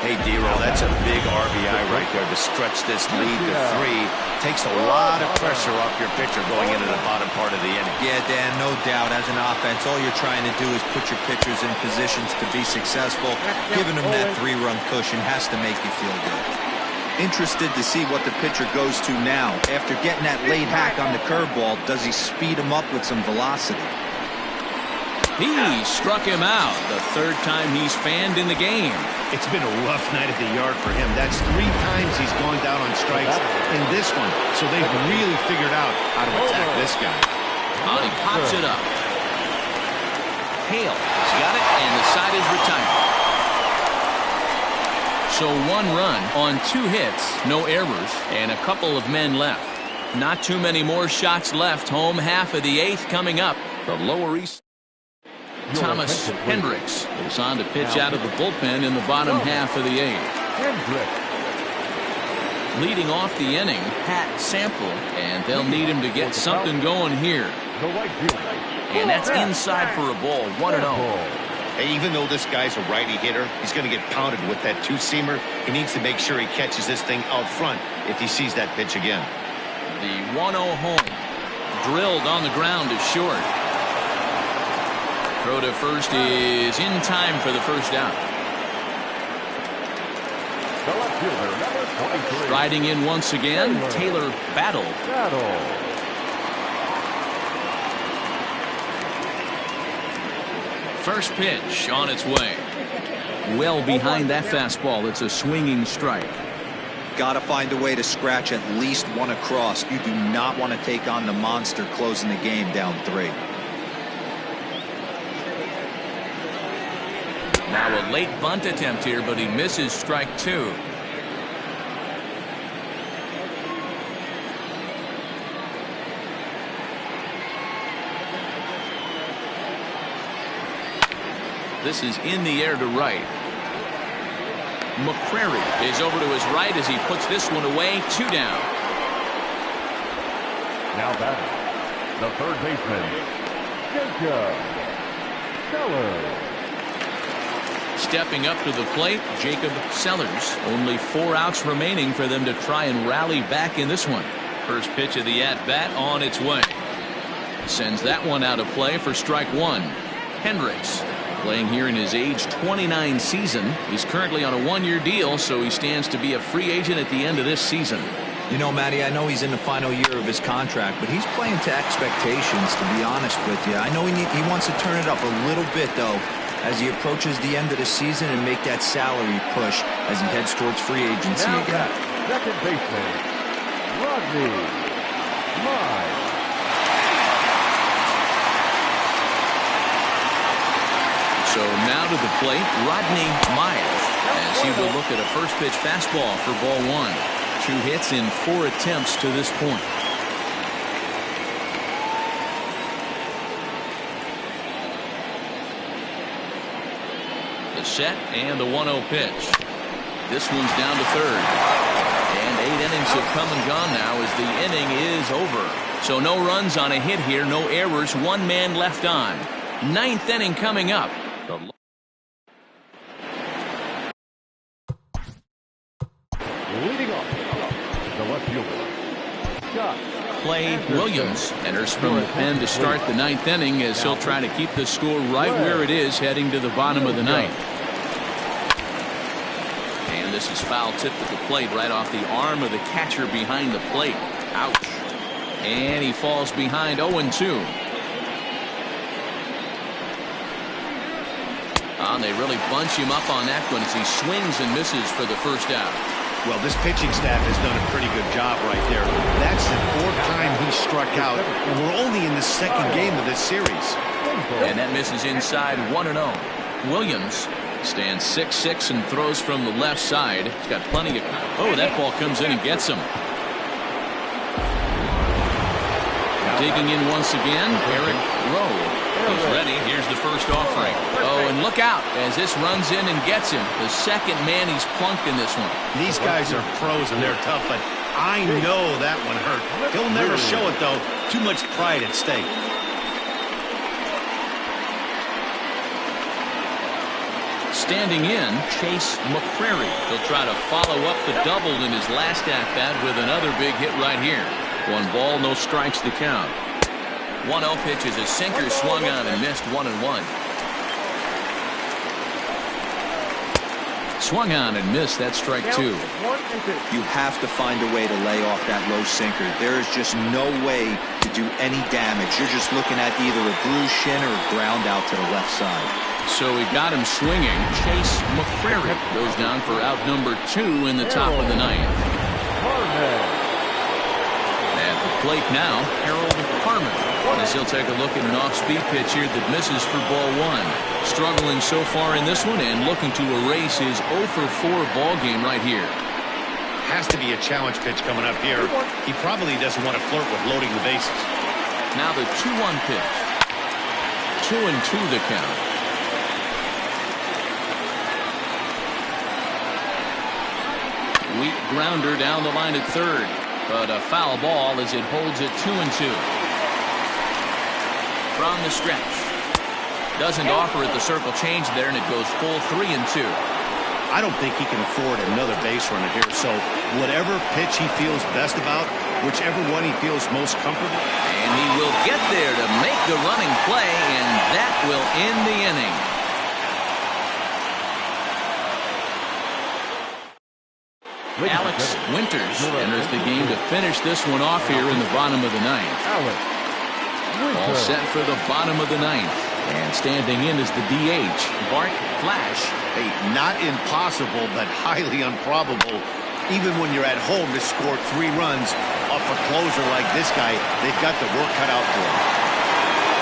Hey, D-Roll, that's a big RBI right there to stretch this lead to 3. Takes a lot of pressure off your pitcher going into the bottom part of the inning. Yeah, Dan, no doubt. As an offense, all you're trying to do is put your pitchers in positions to be successful. Giving them that 3-run cushion has to make you feel good. Interested to see what the pitcher goes to now. After getting that late hack on the curveball, does he speed him up with some velocity? He struck him out the third time he's fanned in the game. It's been a rough night at the yard for him. That's 3 times he's gone down on strikes in this one. So they've really figured out how to attack this guy. Oh, he pops it up. Hale has got it, and the side is retired. So 1 run on 2 hits, no errors, and a couple of men left. Not too many more shots left. Home half of the 8th coming up. The Lower East. Thomas Hendricks goes on to pitch out of the bullpen in the bottom half of the 8th. Leading off the inning, Pat Sample, and they'll need him to get something going here. And that's inside for a ball, 1-0. Hey, even though this guy's a righty hitter, he's going to get pounded with that 2-seamer. He needs to make sure he catches this thing out front if he sees that pitch again. The 1-0 home. Drilled on the ground to short. Throw to first is in time for the first out. Riding in once again, Taylor Battle. First pitch on its way. Well behind that fastball. It's a swinging strike. Got to find a way to scratch at least 1 across. You do not want to take on the monster closing the game down 3. Now a late bunt attempt here, but he misses strike 2. This is in the air to right. McCrary is over to his right as he puts this one away. 2 down. Now batting, the third baseman, Jacob Sellers. Stepping up to the plate, Jacob Sellers. Only 4 outs remaining for them to try and rally back in this one. First pitch of the at-bat on its way. Sends that one out of play for strike 1. Hendricks playing here in his age 29 season. He's currently on a 1-year deal, so he stands to be a free agent at the end of this season. You know, Matty, I know he's in the final year of his contract, but he's playing to expectations, to be honest with you. I know he wants to turn it up a little bit, though, as he approaches the end of the season and make that salary push as he heads towards free agency again. Second baseman, Rodney Miles. So now to the plate, Rodney Miles, as he will look at a first pitch fastball for ball 1. 2 hits in 4 attempts to this point. The set and the 1-0 pitch. This one's down to third. And 8 innings have come and gone now as the inning is over. So no runs on a hit here, no errors, 1 man left on. 9th inning coming up. Leading off, the left fielder, Clay Williams enters from the pen to start the 9th inning as he'll try to keep the score right where it is heading to the bottom of the 9th. And this is foul tipped at the plate right off the arm of the catcher behind the plate. Ouch. And he falls behind 0-2. And they really bunch him up on that one as he swings and misses for the first out. Well, this pitching staff has done a pretty good job right there. That's the 4th time he struck out, and we're only in the 2nd game of this series. And that misses inside 1-0. Williams stands 6'6" and throws from the left side. He's got plenty of... Oh, that ball comes in and gets him. Digging in once again, Eric Rowe. He's ready. Here's the first offering. Oh, and look out as this runs in and gets him. The second man he's plunked in this one. These guys are pros and they're tough, but I know that one hurt. He'll never show it, though. Too much pride at stake. Standing in, Chase McCrary. He'll try to follow up the double in his last at-bat with another big hit right here. 1 ball, no strikes to count. 1-0 pitch is a sinker swung on and missed 1-1. Swung on and missed. That strike 2. You have to find a way to lay off that low sinker. There is just no way to do any damage. You're just looking at either a bruised shin or a ground out to the left side. So he got him swinging. Chase McCrary goes down for out number 2 in the top of the 9th. At the plate now, Harold Harmon, as he'll take a look at an off-speed pitch here that misses for ball 1. Struggling so far in this one and looking to erase his 0 for 4 ball game right here. Has to be a challenge pitch coming up here. He probably doesn't want to flirt with loading the bases. Now the 2-1 pitch. 2-2 the count. Weak grounder down the line at third, but a foul ball as it holds it 2-2. From the stretch, doesn't offer it the circle change there, and it goes full 3-2. I don't think he can afford another base runner here, so whatever pitch he feels best about, whichever one he feels most comfortable. And he will get there to make the running play, and that will end the inning. Alex Winters enters the game to finish this one off here in the bottom of the 9th. All set for the bottom of the 9th. And standing in is the DH, Bart Flash. Hey, not impossible, but highly improbable. Even when you're at home to score 3 runs off a closer like this guy, they've got the work cut out for him.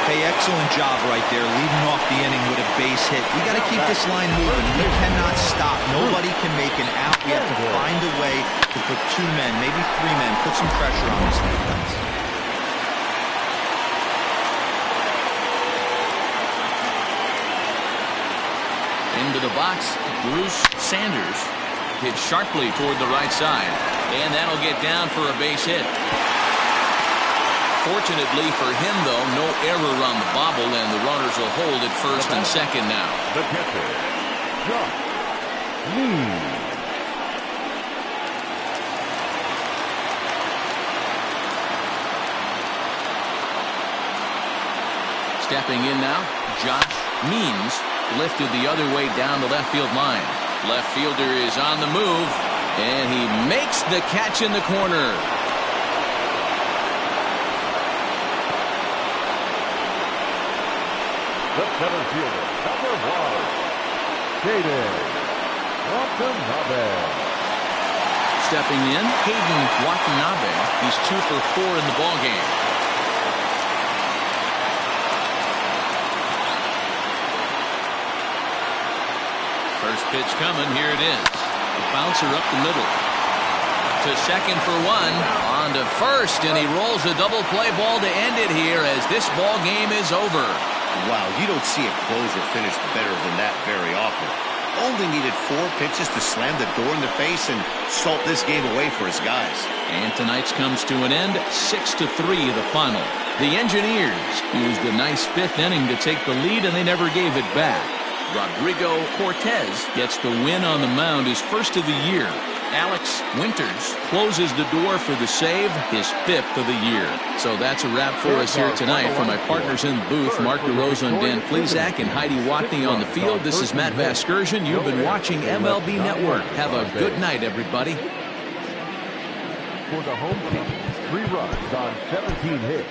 Hey, excellent job right there, leading off the inning with a base hit. We got to keep this line moving. We cannot stop. Nobody can make an out. We have to find a way to put 2 men, maybe 3 men, put some pressure on this defense. Into the box, Bruce Sanders hit sharply toward the right side, and that'll get down for a base hit. Fortunately for him, though, no error on the bobble, and the runners will hold at first and second now. The catcher, Josh Lee. Stepping in now, Josh Means lifted the other way down the left field line. Left fielder is on the move, and he makes the catch in the corner. The center fielder, number 1, Jaden Watanabe. Stepping in, Hayden Watanabe. He's 2 for 4 in the ballgame. First pitch coming, here it is. A bouncer up the middle. To second for 1, on to first, and he rolls a double play ball to end it here as this ball game is over. Wow, you don't see a closer finish better than that very often. Only needed 4 pitches to slam the door in the face and salt this game away for his guys. And tonight's comes to an end, 6-3 the final. The Engineers used a nice 5th inning to take the lead, and they never gave it back. Rodrigo Cortez gets the win on the mound, his first of the year. Alex Winters closes the door for the save, his 5th of the year. So that's a wrap for us here tonight. For my partners in the booth, Mark DeRosa and Dan Plesac and Heidi Watney on the field, this is Matt Vasgersian. You've been watching MLB Network. Have a good night, everybody. For the home team, 3 runs on 17 hits.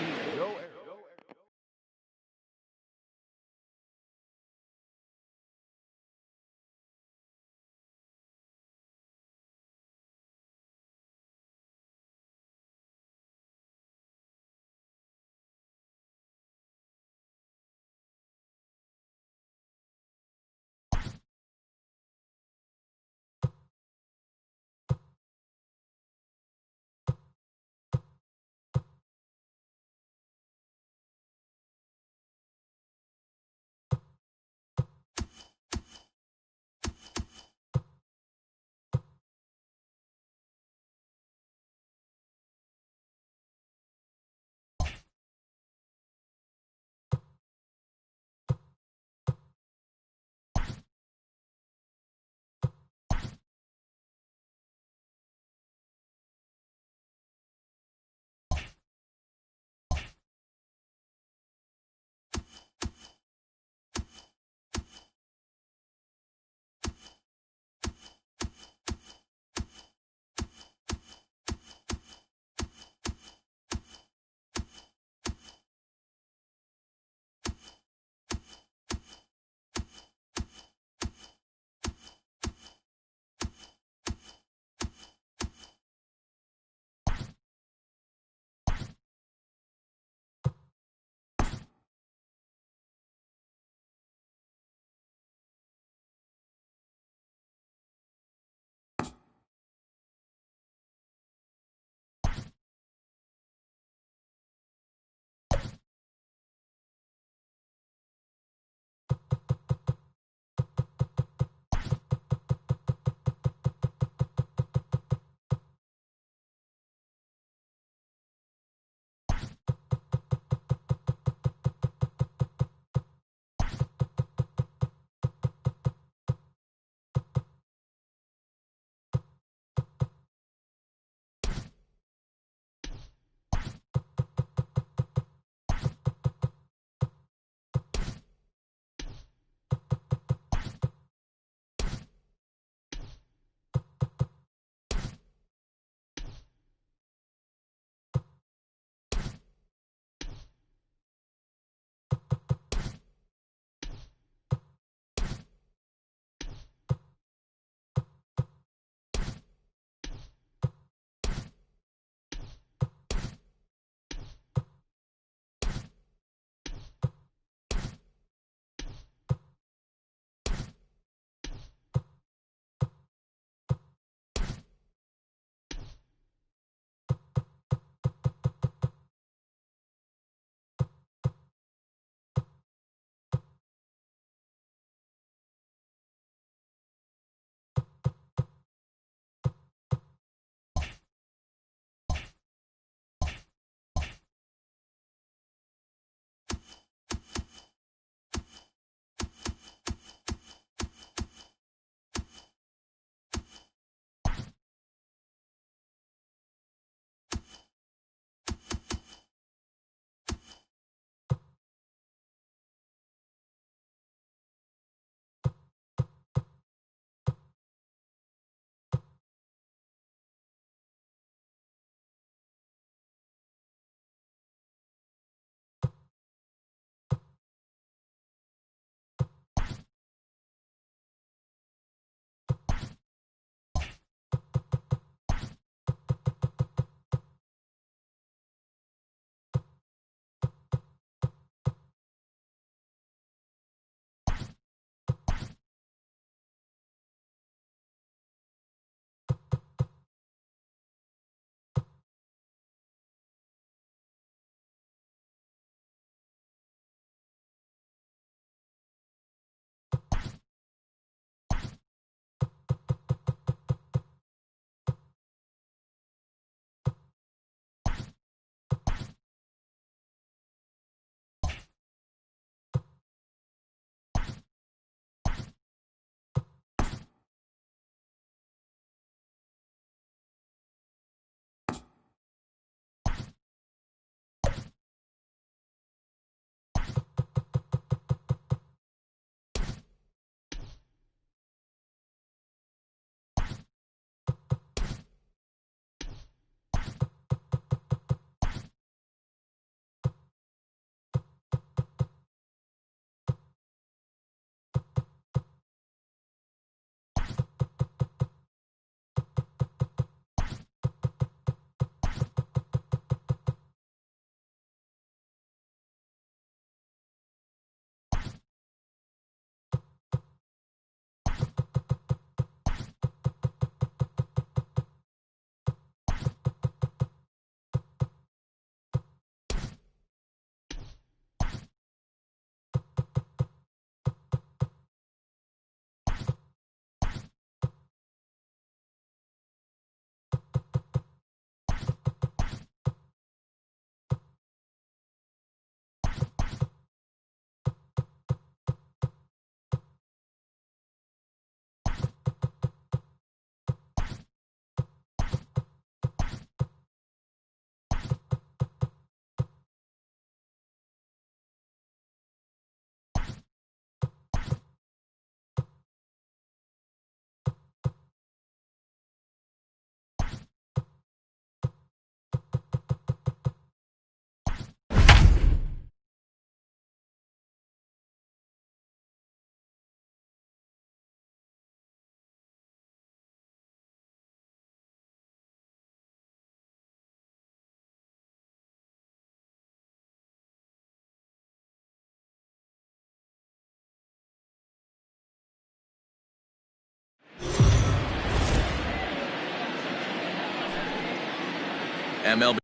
MLB.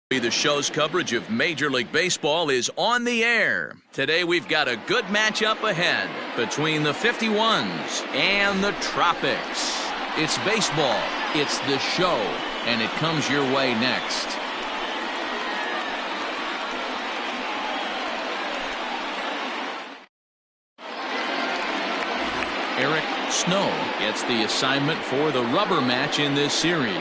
The show's coverage of Major League Baseball is on the air. Today we've got a good matchup ahead between the 51s and the Tropics. It's baseball, it's the show, and it comes your way next. Eric Snow gets the assignment for the rubber match in this series.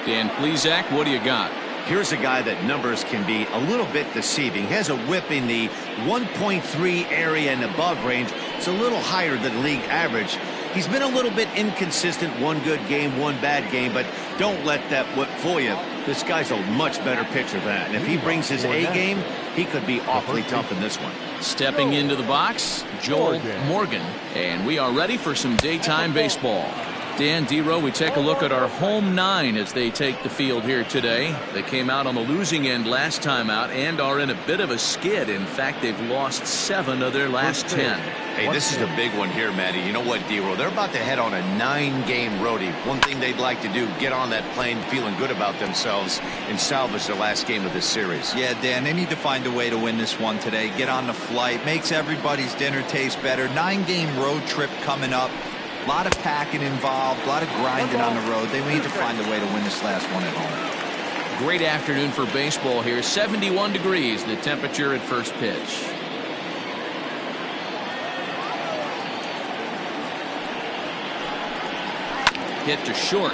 Dan Plesac, what do you got? Here's a guy that numbers can be a little bit deceiving. He has a whip in the 1.3 area and above range. It's a little higher than league average. He's been a little bit inconsistent. One good game, one bad game, but don't let that whip fool you. This guy's a much better pitcher than that. And if he brings his A game, he could be awfully tough in this one. Stepping into the box, Joel Morgan. And we are ready for some daytime baseball. Dan, D-Row, we take a look at our home 9 as they take the field here today. They came out on the losing end last time out and are in a bit of a skid. In fact, they've lost 7 of their last 10. Hey, this is a big one here, Matty. You know what, D-Row? They're about to head on a 9-game roadie. One thing they'd like to do, get on that plane feeling good about themselves and salvage their last game of this series. Yeah, Dan, they need to find a way to win this one today. Get on the flight. Makes everybody's dinner taste better. 9-game road trip coming up. A lot of packing involved, a lot of grinding on the road. They need to find a way to win this last one at home. Great afternoon for baseball here. 71 degrees, the temperature at first pitch. Hit to short.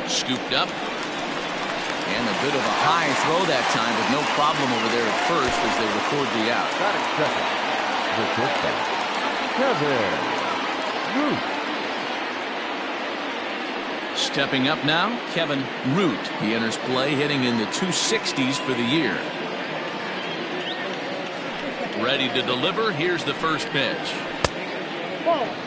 Scooped up. And a bit of a high throw that time, but no problem over there at first as they record the out. Kevin. Stepping up now, Kevin Root. He enters play hitting in the 260s for the year. Ready to deliver. Here's the first pitch.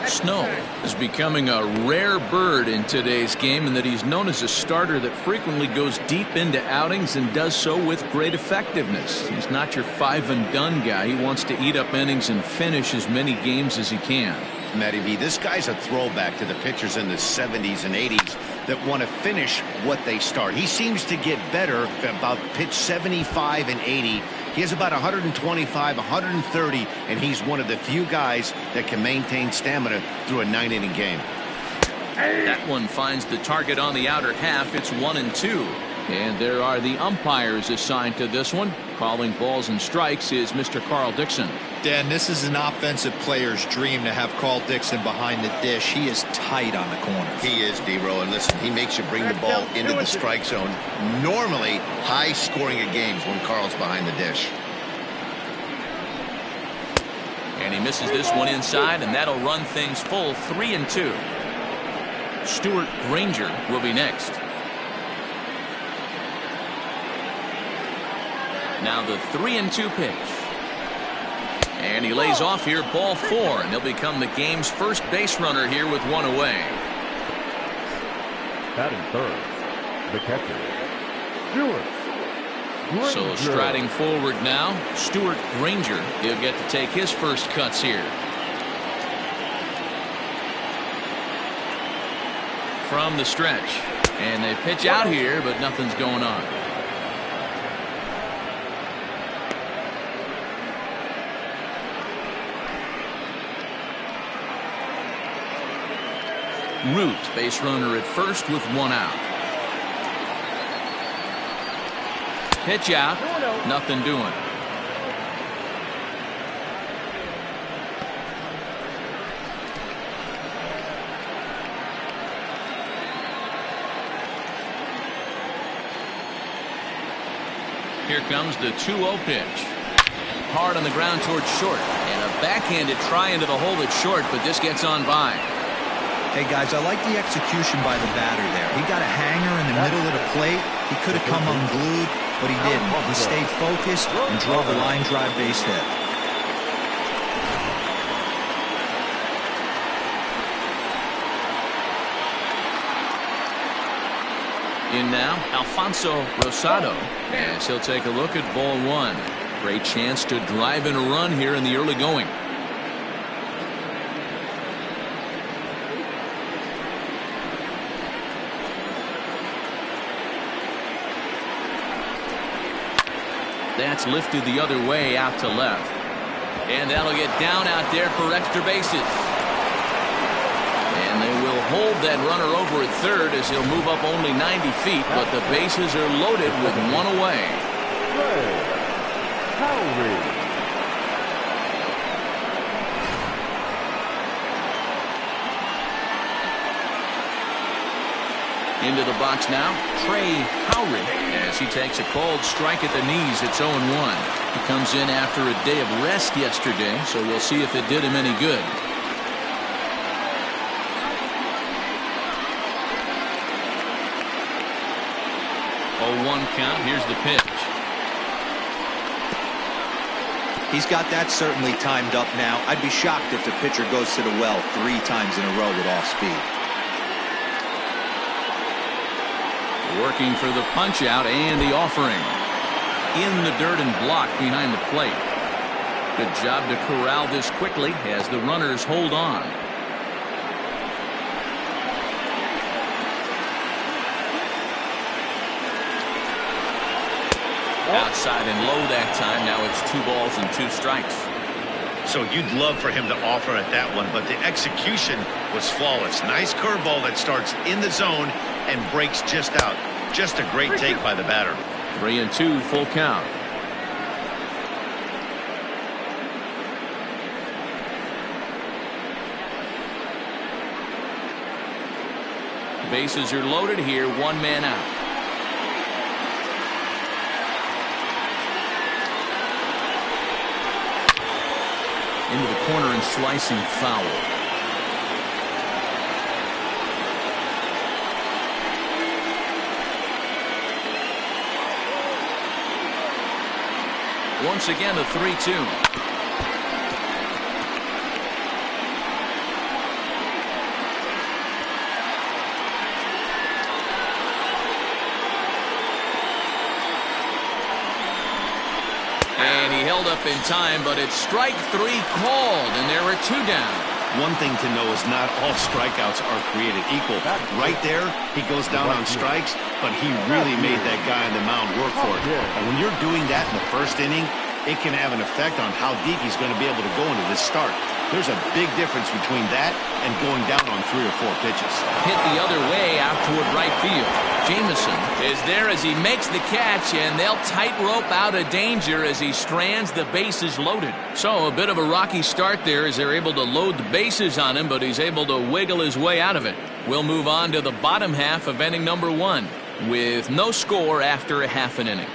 Snow is becoming a rare bird in today's game in that he's known as a starter that frequently goes deep into outings and does so with great effectiveness. He's not your 5-and-done guy. He wants to eat up innings and finish as many games as he can. Matty V, this guy's a throwback to the pitchers in the 70s and 80s that want to finish what they start. He seems to get better about pitch 75 and 80. He has about 125, 130, and he's one of the few guys that can maintain stamina through a 9-inning game. That one finds the target on the outer half. It's 1-2. And there are the umpires assigned to this one. Calling balls and strikes is Mr. Carl Dixon. Dan, this is an offensive player's dream to have Carl Dixon behind the dish. He is tight on the corners. He is, D-Row, and listen, he makes you bring the ball into the strike zone. Normally, high scoring of games when Carl's behind the dish. And he misses this one inside, and that'll run things full 3-2. Stuart Granger will be next. Now the 3-2 pitch. And he lays off here, ball 4, and he'll become the game's first base runner here with 1 away. Batting third, the catcher, Stuart. So striding forward now, Stuart Granger. He'll get to take his first cuts here. From the stretch. And they pitch out here, but nothing's going on. Root, base runner at first with 1 out. Pitch out, nothing doing. Here comes the 2-0 pitch. Hard on the ground towards short. And a backhanded try into the hole that's short, but this gets on by. Hey, guys, I like the execution by the batter there. He got a hanger in the middle of the plate. He could have come unglued, but he didn't. He stayed focused and drove a line drive base hit. In now, Alfonso Rosado, as he'll take a look at ball 1. Great chance to drive in a run here in the early going. That's lifted the other way out to left. And that'll get down out there for extra bases. And they will hold that runner over at third as he'll move up only 90 feet, but the bases are loaded with one away. Into the box now, Trey Howry, as he takes a called strike at the knees. It's 0-1. He comes in after a day of rest yesterday, so we'll see if it did him any good. 0-1 count. Here's the pitch. He's got that certainly timed up now. I'd be shocked if the pitcher goes to the well 3 times in a row with off speed. Working for the punch out and the offering. In the dirt and blocked behind the plate. Good job to corral this quickly as the runners hold on. Outside and low that time. Now it's 2 balls and 2 strikes. So you'd love for him to offer at that one, but the execution was flawless. Nice curveball that starts in the zone and breaks just out. Just a great take by the batter. 3-2, full count. Bases are loaded here, 1 man out. Into the corner and slicing foul. Once again, a 3-2. And he held up in time, but it's strike 3 called, and there are 2 down. One thing to know is not all strikeouts are created equal. Right there, he goes down on strikes, but he really made that guy on the mound work for it. And when you're doing that in the first inning, it can have an effect on how deep he's going to be able to go into this start. There's a big difference between that and going down on 3 or 4 pitches. Hit the other way out toward right field. Jameson is there as he makes the catch, and they'll tightrope out of danger as he strands the bases loaded. So a bit of a rocky start there as they're able to load the bases on him, but he's able to wiggle his way out of it. We'll move on to the bottom half of inning number 1 with no score after a half an inning.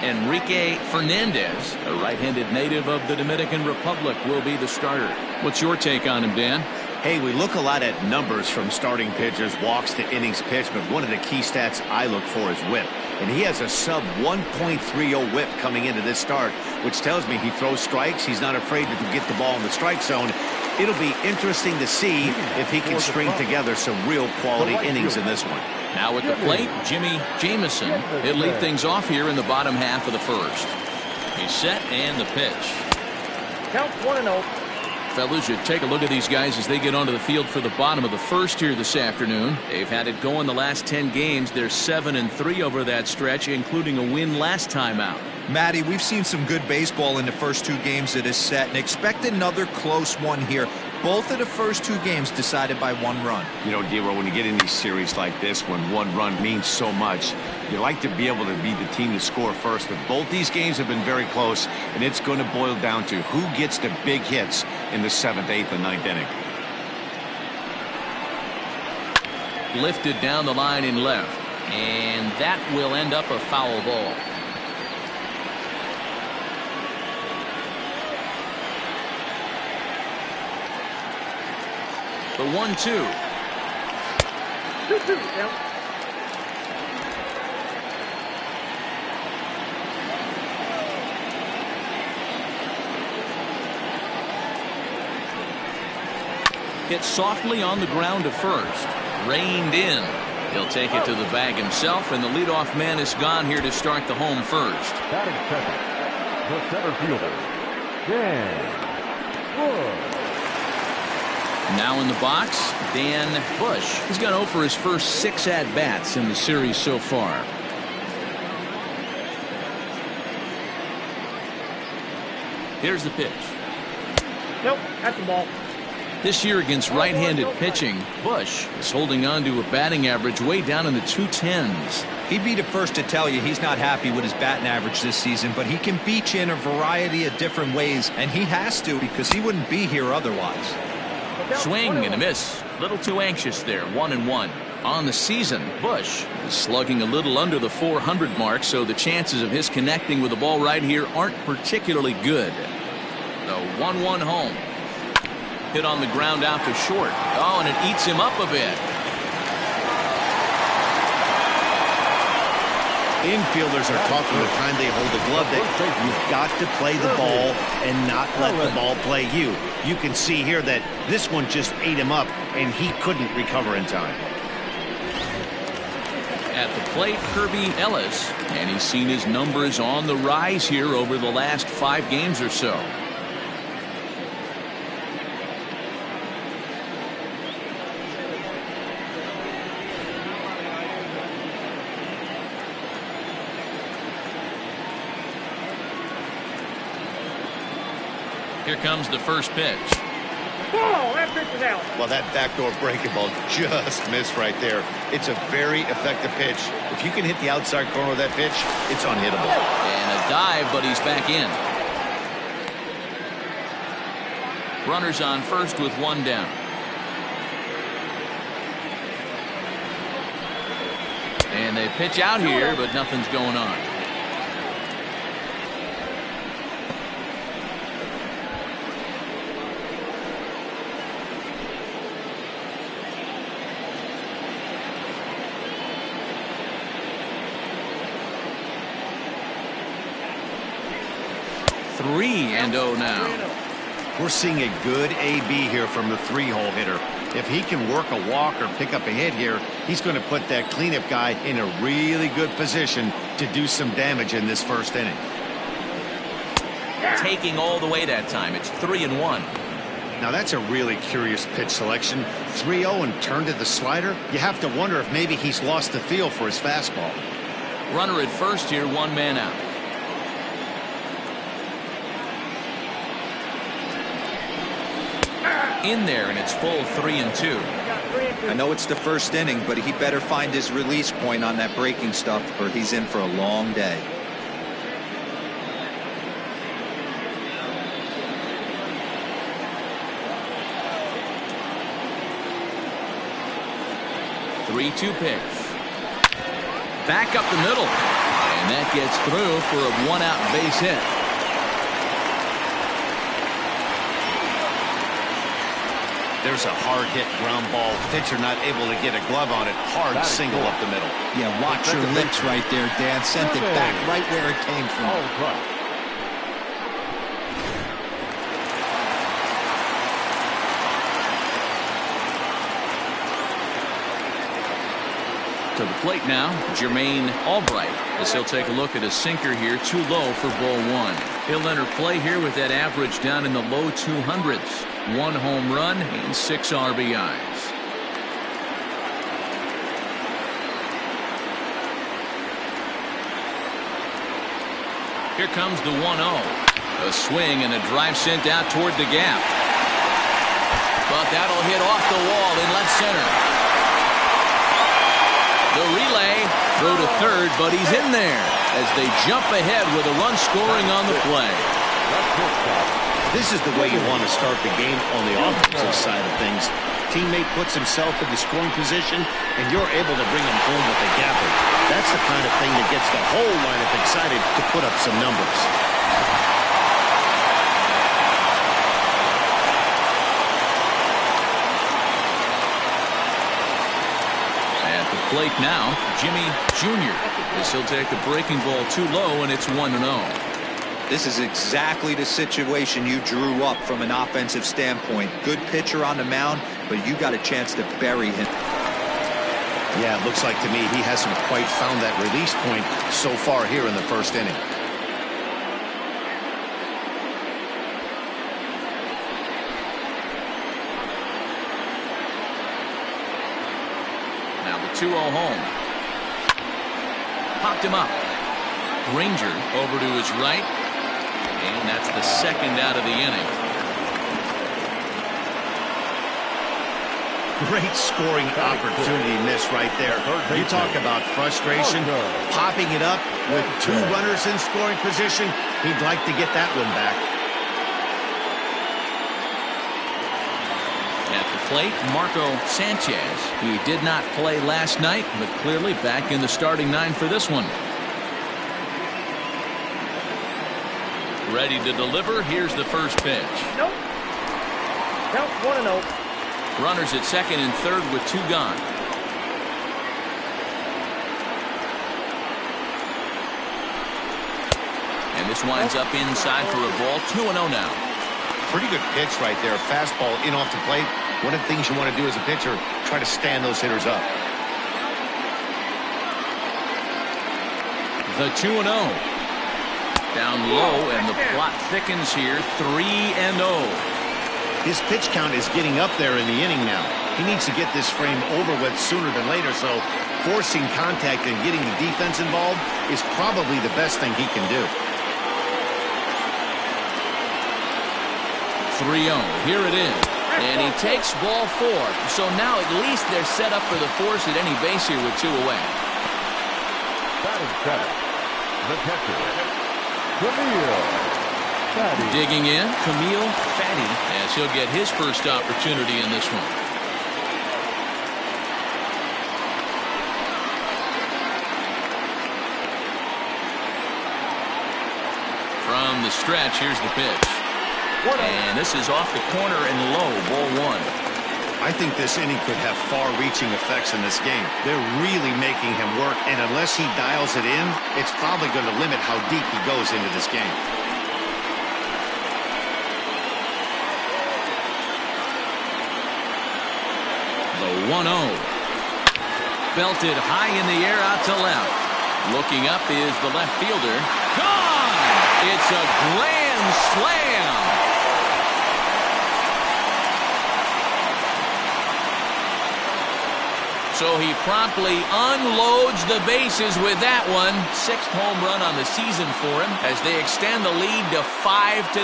Enrique Fernandez, a right-handed native of the Dominican Republic, will be the starter. What's your take on him, Dan? Hey, we look a lot at numbers from starting pitchers, walks to innings pitched, but one of the key stats I look for is whip. And he has a sub 1.30 whip coming into this start, which tells me he throws strikes. He's not afraid to get the ball in the strike zone. It'll be interesting to see if he can string together some real quality innings in this one. Now at the plate, Jimmy Jameson. He'll lead things off here in the bottom half of the first. He's set and the pitch. Count 1-0. Fellas, you take a look at these guys as they get onto the field for the bottom of the first here this afternoon. They've had it going the last 10 games. They're 7-3 over that stretch, including a win last time out. Matty, we've seen some good baseball in the first 2 games of this set, and expect another close one here. Both of the first 2 games decided by 1 run. You know, D-Row, when you get in these series like this, when 1 run means so much, you like to be able to be the team to score first. But both these games have been very close, and it's going to boil down to who gets the big hits in the 7th, 8th, and 9th inning. Lifted down the line in left, and that will end up a foul ball. The 1-2. 2-2. Count. Hit softly on the ground to first. Reined in. He'll take it to the bag himself, and the leadoff man is gone here to start the home first. Batting second, the center fielder, Dan Wood. Now in the box, Dan Bush. He's gone over his first 6 at-bats in the series so far. Here's the pitch. Nope, that's the ball. This year against right-handed pitching, Bush is holding on to a batting average way down in the 210s. He'd be the first to tell you he's not happy with his batting average this season, but he can beat you in a variety of different ways, and he has to because he wouldn't be here otherwise. Swing and a miss. A little too anxious there. 1-1. On the season, Bush is slugging a little under the 400 mark, so the chances of his connecting with the ball right here aren't particularly good. The 1-1 home. Hit on the ground out to short. Oh, and it eats him up a bit. Infielders are taught from the time they hold the glove that you've got to play the ball and not let the ball play you. You can see here that this one just ate him up, and he couldn't recover in time. At the plate, Kirby Ellis, and he's seen his numbers on the rise here over the last 5 games or so. Here comes the first pitch. Oh, that pitch is out. Well, that backdoor breaking ball just missed right there. It's a very effective pitch. If you can hit the outside corner of that pitch, it's unhittable. And a dive, but he's back in. Runners on first with 1 down. And they pitch out here, but nothing's going on. Three and 0 now. We're seeing a good AB here from the 3-hole hitter. If he can work a walk or pick up a hit here, he's going to put that cleanup guy in a really good position to do some damage in this first inning. Taking all the way that time. It's 3-1. Now that's a really curious pitch selection. 3-0 and turned to the slider. You have to wonder if maybe he's lost the feel for his fastball. Runner at first here, 1 man out. In there, and it's full 3-2. I know it's the first inning, but he better find his release point on that breaking stuff, or he's in for a long day. Three-two pitch. Back up the middle, and that gets through for a 1-out base hit. There's a hard hit ground ball. Pitcher not able to get a glove on it. Hard single up the middle. Yeah, watch your lips right there, Dan. Sent it back right where it came from. To the plate now, Jermaine Albright, as he'll take a look at a sinker here, too low for ball 1. He'll enter play here with that average down in the low 200s. 1 home run and 6 RBIs. Here comes the 1-0. A swing and a drive sent out toward the gap. But that'll hit off the wall in left center. The relay throw to third, but he's in there as they jump ahead with a run scoring on the play. This is the way you want to start the game on the offensive side of things. Teammate puts himself in the scoring position, and you're able to bring him home with a gapper. That's the kind of thing that gets the whole lineup excited to put up some numbers. At the plate now, Jimmy Jr. as he'll take the breaking ball too low, and it's 1-0. This is exactly the situation you drew up from an offensive standpoint. Good pitcher on the mound, but you got a chance to bury him. Yeah, it looks like to me he hasn't quite found that release point so far here in the first inning. 2-0 home. Popped him up. Granger over to his right. And that's the second out of the inning. Great scoring opportunity miss right there. You talk about frustration. Popping it up with 2 runners in scoring position. He'd like to get that one back. At the plate, Marco Sanchez. He did not play last night, but clearly back in the starting 9 for this one. Ready to deliver. Here's the first pitch. Nope. Count 1-0. Runners at second and third with 2 gone. And this winds up inside for a ball. 2-0 now. Pretty good pitch right there. Fastball in off the plate. One of the things you want to do as a pitcher, try to stand those hitters up. The 2-0. Down low, and the plot thickens here. 3-0. His pitch count is getting up there in the inning now. He needs to get this frame over with sooner than later, so forcing contact and getting the defense involved is probably the best thing he can do. 3-0. Here it is. And he takes ball 4. So now at least they're set up for the force at any base here with 2 away. Batting center, the catcher, Camille. Digging in, Camille Fatty, as he'll get his first opportunity in this one. From the stretch, here's the pitch. And this is off the corner and low, ball 1. I think this inning could have far-reaching effects in this game. They're really making him work, and unless he dials it in, it's probably going to limit how deep he goes into this game. The 1-0. Belted high in the air out to left. Looking up is the left fielder. Gone! It's a grand slam. So he promptly unloads the bases with that one. 6th home run on the season for him as they extend the lead to 5-0.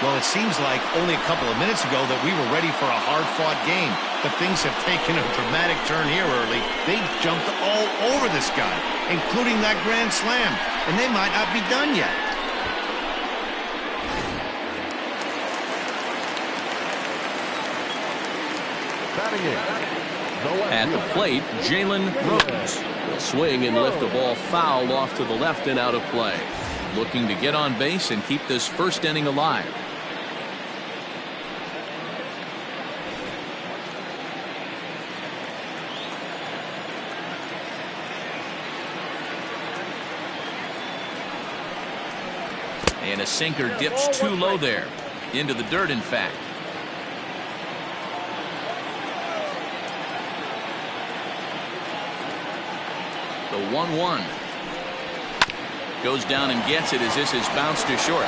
Well, it seems like only a couple of minutes ago that we were ready for a hard-fought game. But things have taken a dramatic turn here early. They jumped all over this guy, including that grand slam. And they might not be done yet. At the plate, Jalen Rhodes will swing and lift the ball foul off to the left and out of play. Looking to get on base and keep this first inning alive. And a sinker dips too low there. Into the dirt, in fact. The 1-1. Goes down and gets it as this is bounced to short.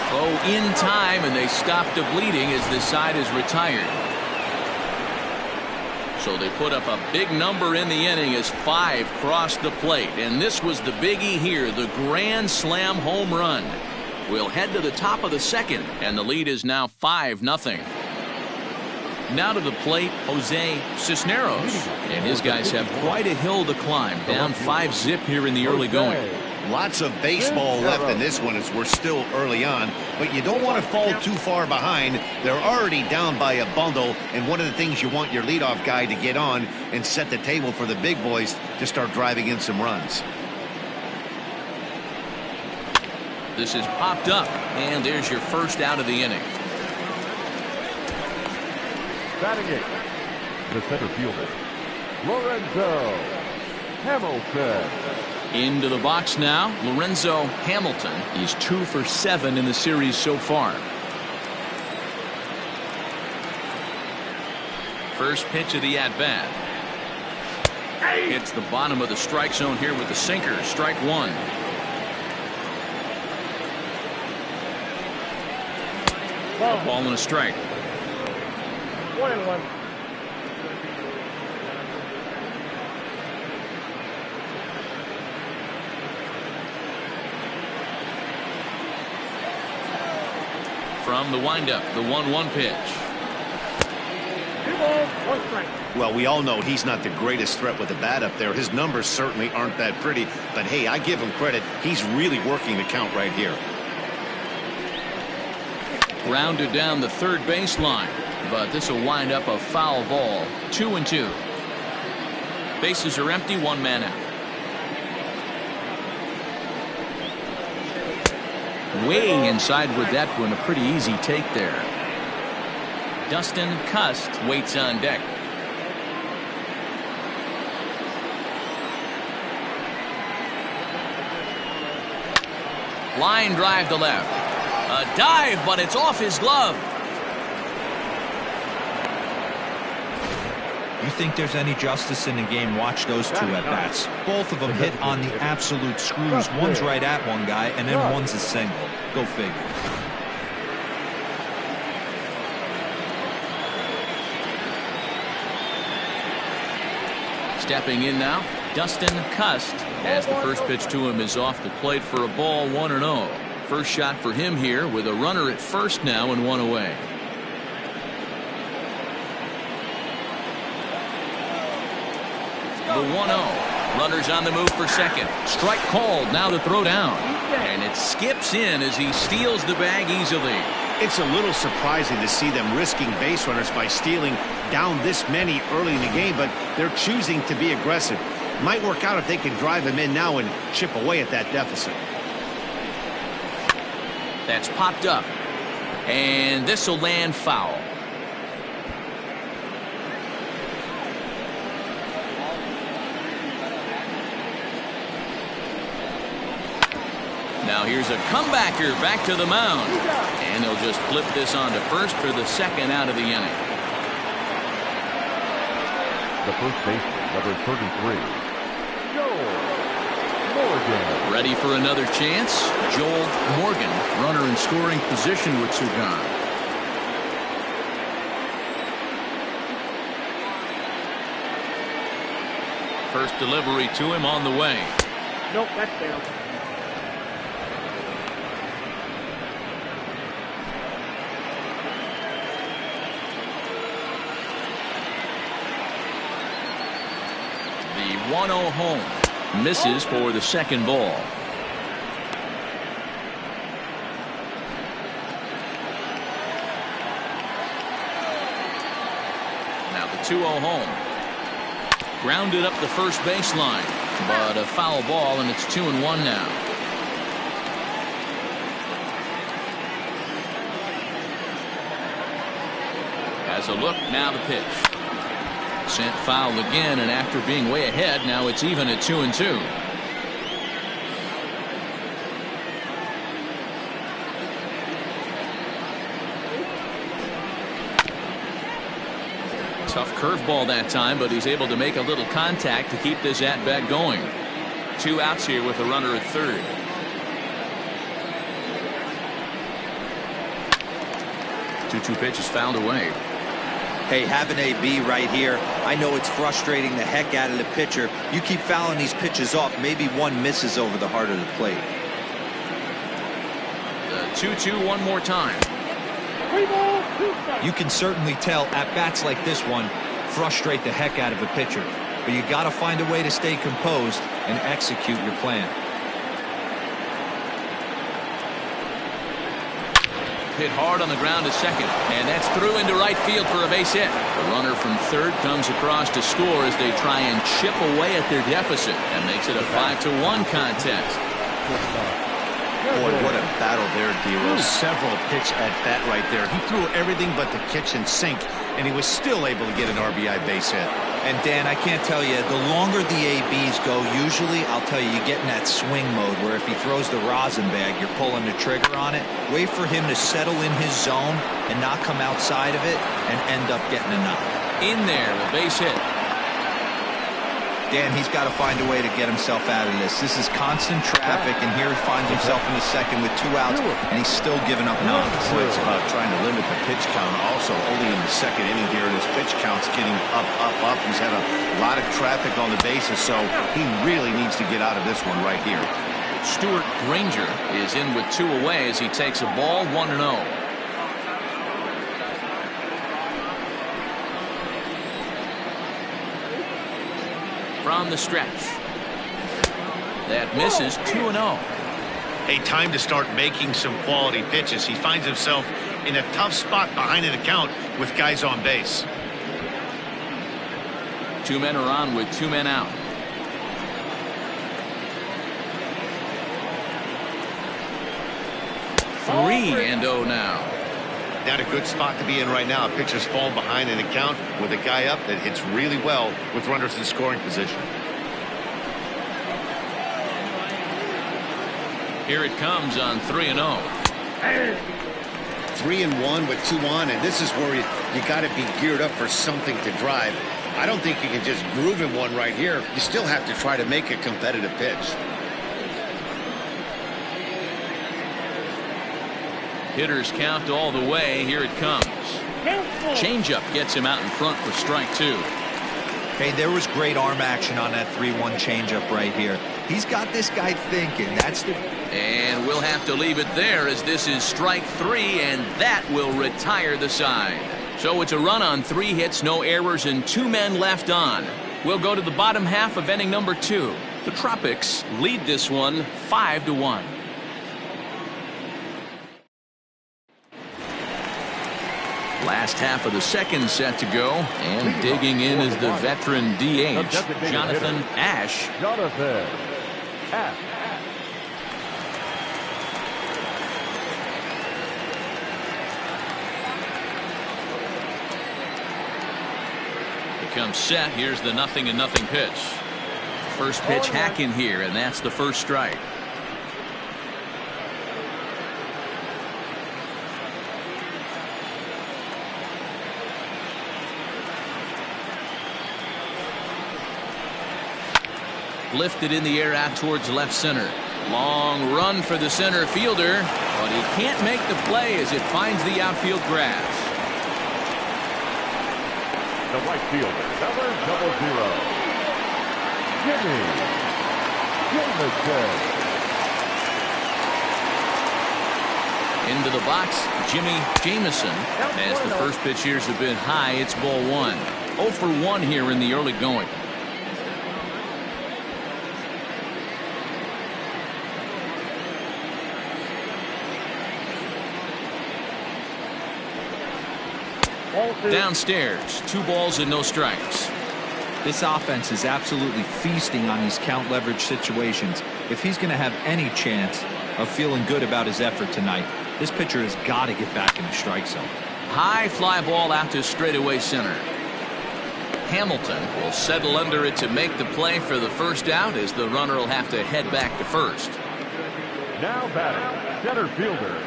Throw in time, and they stop the bleeding as this side is retired. So they put up a big number in the inning as 5 crossed the plate. And this was the biggie here, the grand slam home run. We'll head to the top of the second, and the lead is now 5-0. Now to the plate, Jose Cisneros. And his guys have quite a hill to climb. Down 5-0 here in the early going. Lots of baseball left in this one as we're still early on, but you don't want to fall too far behind. They're already down by a bundle, and one of the things you want your leadoff guy to get on and set the table for the big boys to start driving in some runs. This is popped up, and there's your first out of the inning. Batting it, the center fielder, Lorenzo Hamilton. Into the box now, Lorenzo Hamilton. He's 2 for 7 in the series so far. First pitch of the at-bat. Hits the bottom of the strike zone here with the sinker. Strike 1. Ball and a strike. 1-1. From the windup, the 1-1 pitch. 2 balls, 1 strike. Well, we all know he's not the greatest threat with the bat up there. His numbers certainly aren't that pretty. But, hey, I give him credit. He's really working the count right here. Rounded down the third baseline. But this will wind up a foul ball. 2-2. Bases are empty. 1 man out. Way inside with that one. A pretty easy take there. Dustin Cust waits on deck. Line drive to left. A dive, but it's off his glove. You think there's any justice in the game? Watch those two at bats. Both of them hit on the absolute screws. One's right at one guy, and then one's a single. Go figure. Stepping in now, Dustin Cust, as the first pitch to him is off the plate for a ball. 1-0. First shot for him here with a runner at first now and 1 away. The 1-0. Runners on the move for second. Strike called. Now to throw down. And it skips in as he steals the bag easily. It's a little surprising to see them risking base runners by stealing down this many early in the game, but they're choosing to be aggressive. Might work out if they can drive him in now and chip away at that deficit. That's popped up. And this will land foul. Now here's a comebacker back to the mound. And they'll just flip this on to first for the second out of the inning. The first baseman, number 33, Joel Morgan. Ready for another chance? Joel Morgan, runner in scoring position with two gone. First delivery to him on the way. Nope, that's down. The 1-0 home misses for the second ball. Now the 2-0 home. Grounded up the first baseline, but a foul ball, and it's 2-1 now. Has a look, now the pitch. Sent foul again, and after being way ahead, now it's even at 2-2. Tough curveball that time, but he's able to make a little contact to keep this at-bat going. 2 outs here with a runner at third. Two pitch is fouled away. Hey, having AB right here, I know it's frustrating the heck out of the pitcher. You keep fouling these pitches off, maybe one misses over the heart of the plate. The 2-2 one more time. 3 balls, 2 strikes. You can certainly tell at bats like this one frustrate the heck out of a pitcher, but you got to find a way to stay composed and execute your plan. Hit hard on the ground to second, and that's through into right field for a base hit. The runner from third comes across to score as they try and chip away at their deficit. That makes it a 5-1 contest. Boy, what a battle there, D-Rose. Several pitch at bat right there. He threw everything but the kitchen sink, and he was still able to get an RBI base hit. And Dan, I can't tell you, the longer the ABs go, usually, I'll tell you, you get in that swing mode where if he throws the rosin bag, you're pulling the trigger on it. Wait for him to settle in his zone and not come outside of it and end up getting a knock. In there, a base hit. Yeah, and he's got to find a way to get himself out of this. This is constant traffic, and here he finds himself in the second with 2 outs, and he's still giving up runs. So it's about trying to limit the pitch count. Also, only in the second inning here, and his pitch count's getting up. He's had a lot of traffic on the bases, so he really needs to get out of this one right here. Stuart Granger is in with 2 away as he takes a ball 1-0. From the stretch. That misses 2-0. A time to start making some quality pitches. He finds himself in a tough spot behind an account with guys on base. 2 men are on with 2 men out. Three and 0 now. Not a good spot to be in right now. Pitchers fall behind an account with a guy up that hits really well with runners in scoring position. Here it comes on 3-0. 3-1 with 2 on, and this is where you got to be geared up for something to drive. I don't think you can just groove in one right here. You still have to try to make a competitive pitch. Hitters count all the way. Here it comes. Changeup gets him out in front for strike 2. Hey, there was great arm action on that 3-1 changeup right here. He's got this guy thinking. And we'll have to leave it there as this is strike 3, and that will retire the side. So it's a run on 3 hits, no errors, and 2 men left on. We'll go to the bottom half of inning number 2. The Tropics lead this one 5-1. Last half of the second set to go, and digging in is the veteran DH, Jonathan Ash. Jonathan Ash. Becomes set. Here's the 0-0 pitch. First pitch hack in here, and that's the first strike. Lifted in the air out towards left center. Long run for the center fielder, but he can't make the play as it finds the outfield grass. The right fielder, number 00, Jimmy Jamison. Into the box, Jimmy Jamison. As the first pitch here's a bit high, it's ball 1. 0 for 1 here in the early going. Downstairs, 2 balls and no strikes. This offense is absolutely feasting on these count leverage situations. If he's going to have any chance of feeling good about his effort tonight, this pitcher has got to get back in the strike zone. High fly ball out to straightaway center. Hamilton will settle under it to make the play for the first out as the runner will have to head back to first. Now batting, center fielder,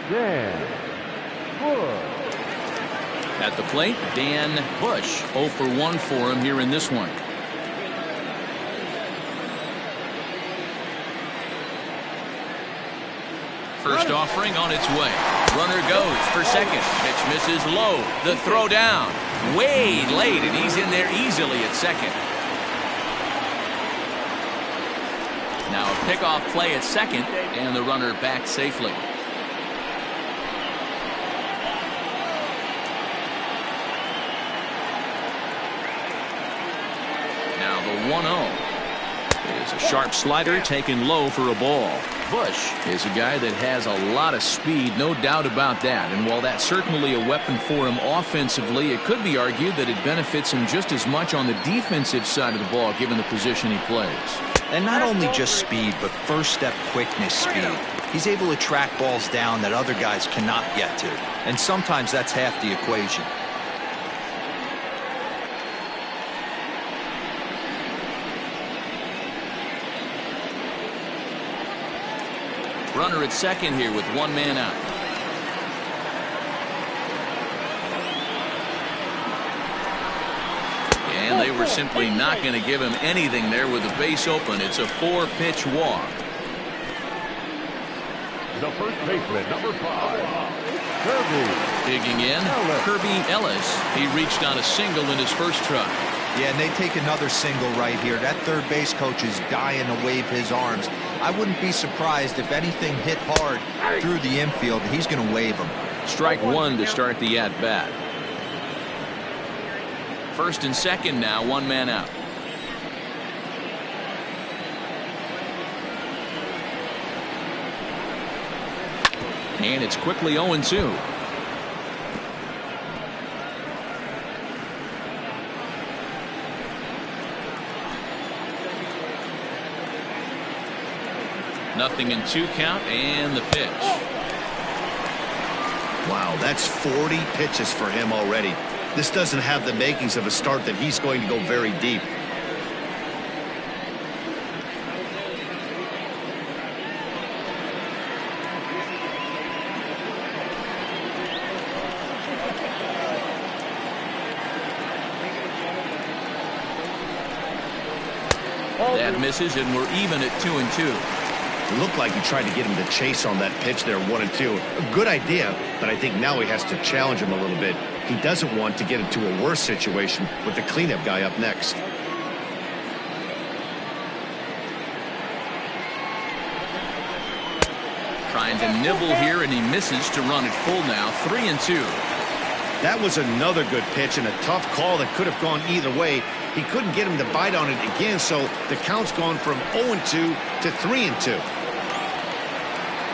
Dan Bush. At the plate, Dan Bush. 0 for 1 for him here in this one. First offering on its way. Runner goes for second. Pitch misses low. The throw down. Way late, and he's in there easily at second. Now a pickoff play at second, and the runner back safely. Now the 1-0 is a sharp slider taken low for a ball. Bush is a guy that has a lot of speed, no doubt about that. And while that's certainly a weapon for him offensively, it could be argued that it benefits him just as much on the defensive side of the ball, given the position he plays. And not only just speed, but first step quickness speed. He's able to track balls down that other guys cannot get to. And sometimes that's half the equation. Runner at second here with 1 man out. And they were simply not going to give him anything there with the base open. It's a 4-pitch walk. The first baseman, number 5, Kirby. Digging in, Kirby Ellis. He reached on a single in his first try. Yeah, and they take another single right here. That third base coach is dying to wave his arms. I wouldn't be surprised if anything hit hard through the infield. He's going to wave them. Strike one to start the at-bat. First and second now, one man out. And it's quickly 0-2. Nothing in 2 count, and the pitch. Wow, that's 40 pitches for him already. This doesn't have the makings of a start that he's going to go very deep. That misses, and we're even at 2-2. It looked like he tried to get him to chase on that pitch there, 1-2. A good idea, but I think now he has to challenge him a little bit. He doesn't want to get into a worse situation with the cleanup guy up next. Trying to nibble here, and he misses to run it full now. 3-2. That was another good pitch and a tough call that could have gone either way. He couldn't get him to bite on it again, so the count's gone from 0-2 to 3-2.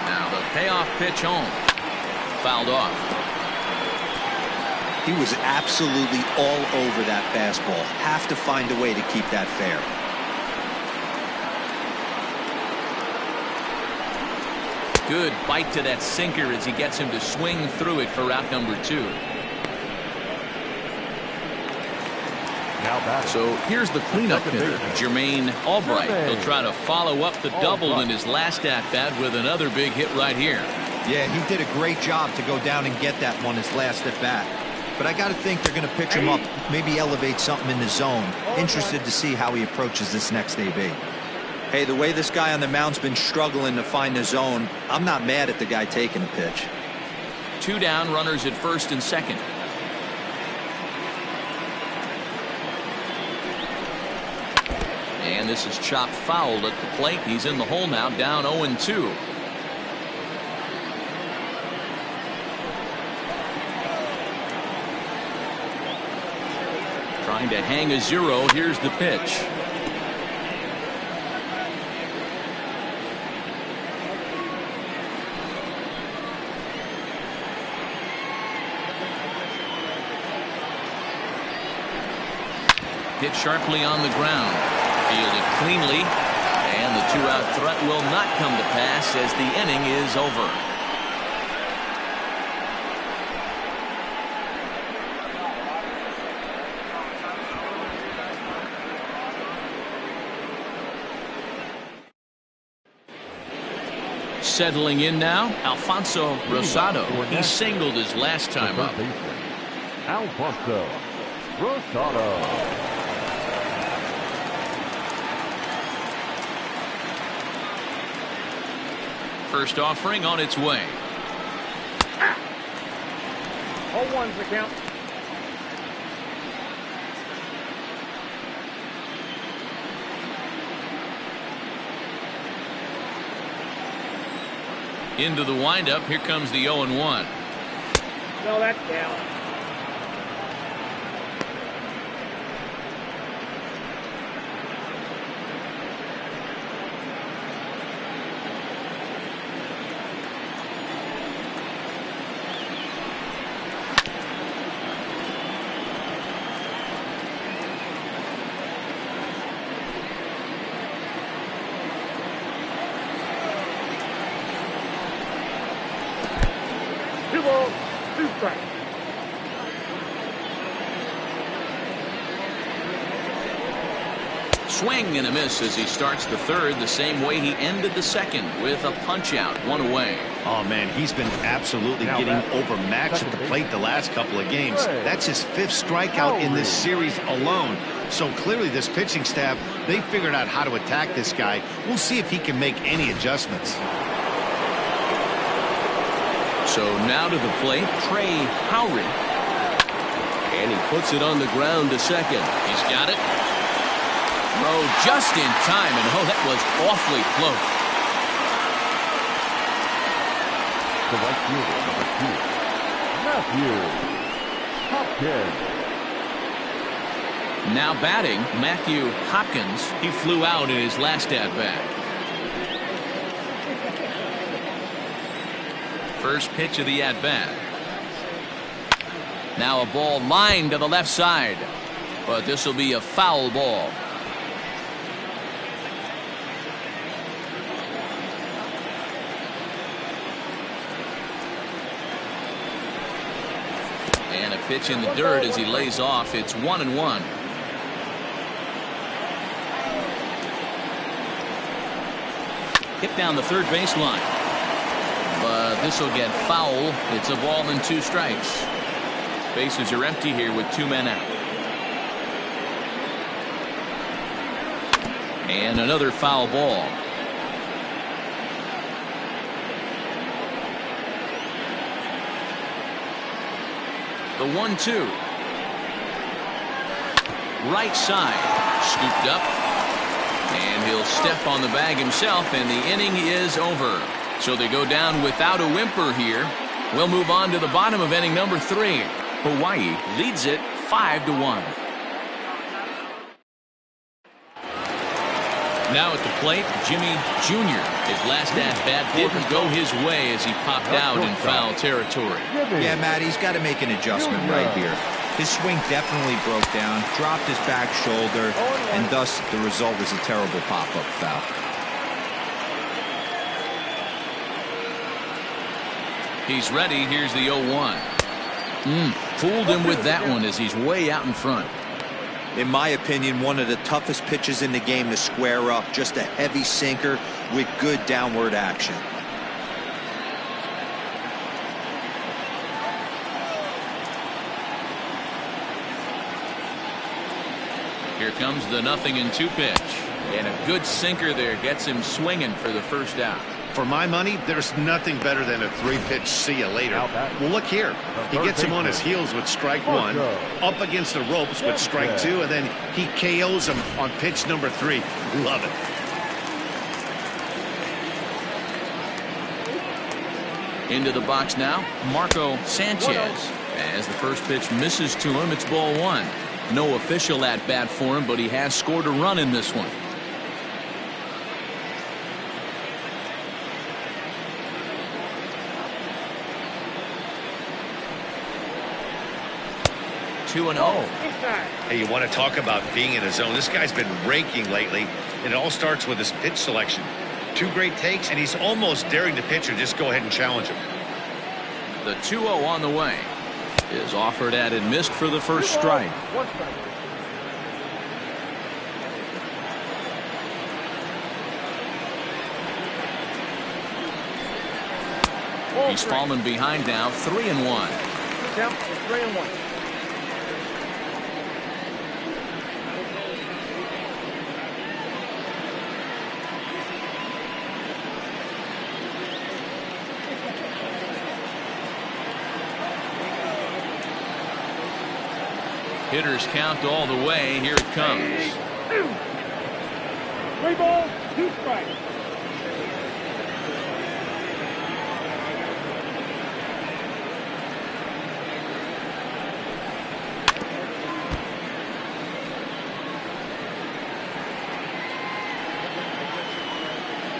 Now the payoff pitch home. Fouled off. He was absolutely all over that fastball. Have to find a way to keep that fair. Good bite to that sinker as he gets him to swing through it for out number 2. So here's the cleanup hitter, Jermaine Albright. He'll try to follow up the double in his last at-bat with another big hit right here. Yeah, he did a great job to go down and get that one his last at-bat. But I got to think they're going to pitch him up, maybe elevate something in the zone. Interested to see how he approaches this next AB. Hey, the way this guy on the mound's been struggling to find the zone, I'm not mad at the guy taking a pitch. 2 down, runners at first and second. And this is chopped foul at the plate. He's in the hole now, down 0-2. Trying to hang a 0. Here's the pitch. Hit sharply on the ground. Fielded cleanly, and the 2-out threat will not come to pass as the inning is over. Settling in now, Alfonso Rosado. He singled his last time up. Alfonso Rosado. First offering on its way. 0-1's the count. Into the windup. Here comes the 0-1. No, that's down. Swing and a miss as he starts the third the same way he ended the second with a punch out, one away. Oh, man, he's been absolutely getting overmatched at the plate the last couple of games. That's his 5th strikeout in this series alone. So clearly this pitching staff, they figured out how to attack this guy. We'll see if he can make any adjustments. So now to the plate, Trey Howry. And he puts it on the ground to second. He's got it. Throw just in time, and oh, that was awfully close. The right fielder, number 2, Matthew Hopkins. Now batting, Matthew Hopkins. He flew out in his last at-bat. First pitch of the at-bat. Now a ball lined to the left side, but this will be a foul ball. And a pitch in the dirt as he lays off. It's 1-1. Hit down the third baseline. But this will get foul. It's a ball and 2 strikes. Bases are empty here with 2 men out. And another foul ball. The 1-2. Right side. Scooped up. And he'll step on the bag himself, and the inning is over. So they go down without a whimper here. We'll move on to the bottom of inning number 3. Hawaii leads it 5-1. Now at the plate, Jimmy Jr. His last at-bat didn't go his way as he popped out in foul territory. Yeah, Matt, he's got to make an adjustment right here. His swing definitely broke down, dropped his back shoulder, and thus the result was a terrible pop-up foul. He's ready. Here's the 0-1. Fooled him with that one as he's way out in front. In my opinion, one of the toughest pitches in the game to square up. Just a heavy sinker with good downward action. Here comes the 0-2 pitch. And a good sinker there gets him swinging for the first out. For my money, there's nothing better than a 3-pitch see you later. Well, look here. He gets him on his heels with strike 1, up against the ropes with strike 2, and then he KOs him on pitch number 3. Love it. Into the box now, Marco Sanchez. As the first pitch misses to him, it's ball 1. No official at-bat for him, but he has scored a run in this one. Hey, you want to talk about being in a zone? This guy's been raking lately, and it all starts with his pitch selection. 2 great takes, and he's almost daring the pitcher just go ahead and challenge him. The 2-0 on the way is offered at and missed for the first strike. He's fallen behind now, 3-1. Count 3-1. Hitters count all the way. Here it comes. 3 balls, 2 strikes.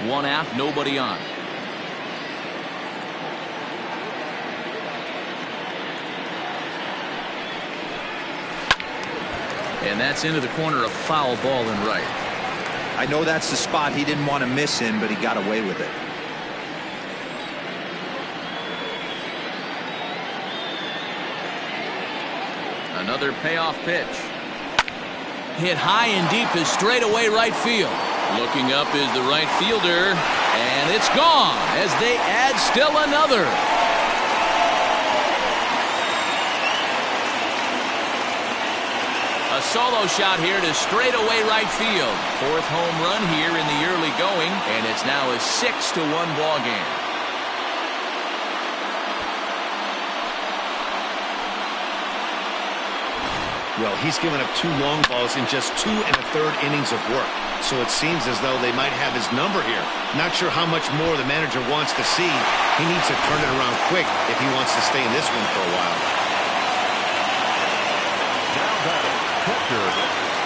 One out, nobody on. And that's into the corner, a foul ball and right. I know that's the spot he didn't want to miss in, but he got away with it. Another payoff pitch. Hit high and deep to straightaway right field. Looking up is the right fielder, and it's gone as they add still another. A solo shot here to straightaway right field. Fourth home run here in the early going, and it's now a 6-1 ball game. Well, he's given up 2 long balls in just 2 1/3 innings of work. So it seems as though they might have his number here. Not sure how much more the manager wants to see. He needs to turn it around quick if he wants to stay in this one for a while.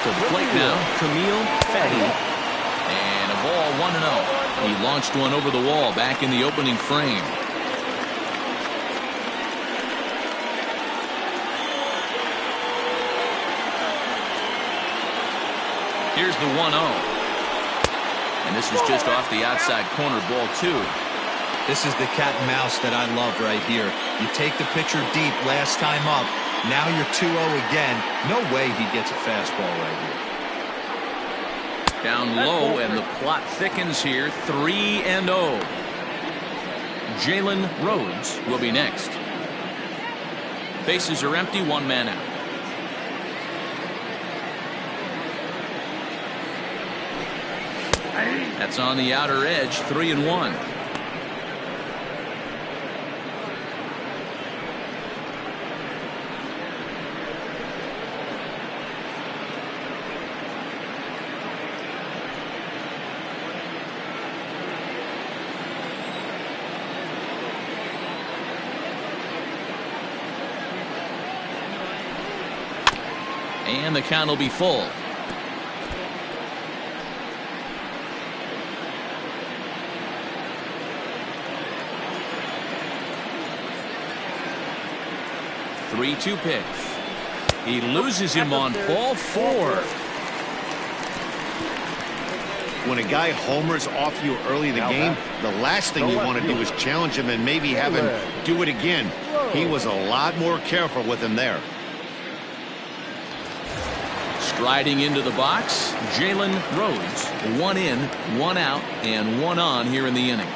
To the plate now, Camille Fetty. And a ball 1-0. He launched one over the wall back in the opening frame. Here's the 1-0. And this is just off the outside corner, ball 2. This is the cat and mouse that I love right here. You take the pitcher deep last time up. Now you're 2-0 again. No way he gets a fastball right here. Down low, and the plot thickens here. 3-0. Jalen Rhodes will be next. Bases are empty, 1 man out. That's on the outer edge, 3-1. And the count will be full. Three-two pitch. He loses him on ball 4. When a guy homers off you early in the game, the last thing you want to do is challenge him and maybe have him do it again. He was a lot more careful with him there. Striding into the box, Jalen Rhodes. 1 in, 1 out, and 1 on here in the inning.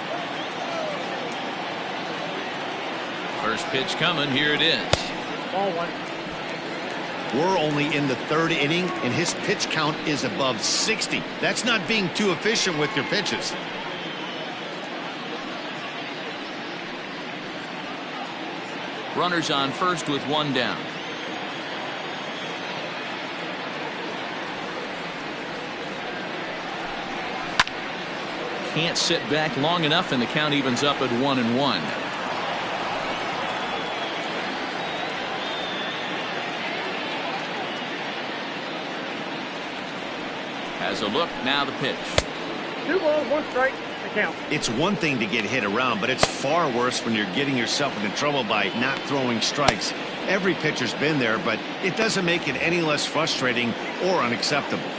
First pitch coming. Here it is. Ball 1. We're only in the 3rd inning, and his pitch count is above 60. That's not being too efficient with your pitches. Runners on first with 1 down. Can't sit back long enough, and the count evens up at 1-1. Has a look, now the pitch. 2 balls, 1 strike, the count. It's one thing to get hit around, but it's far worse when you're getting yourself into trouble by not throwing strikes. Every pitcher's been there, but it doesn't make it any less frustrating or unacceptable.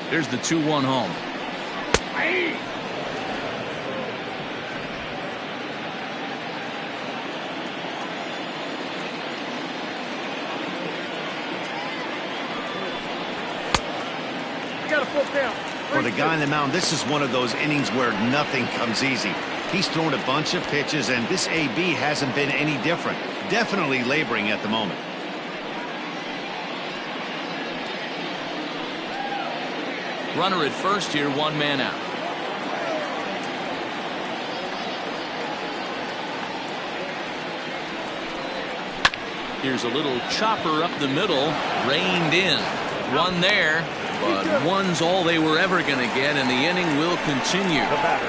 Here's the 2-1 home. Aye. Got a foot down. For the guy on the mound, this is one of those innings where nothing comes easy. He's thrown a bunch of pitches, and this AB hasn't been any different. Definitely laboring at the moment. Runner at first here, 1 man out. Here's a little chopper up the middle, reined in. 1 there, but 1's all they were ever going to get, and the inning will continue.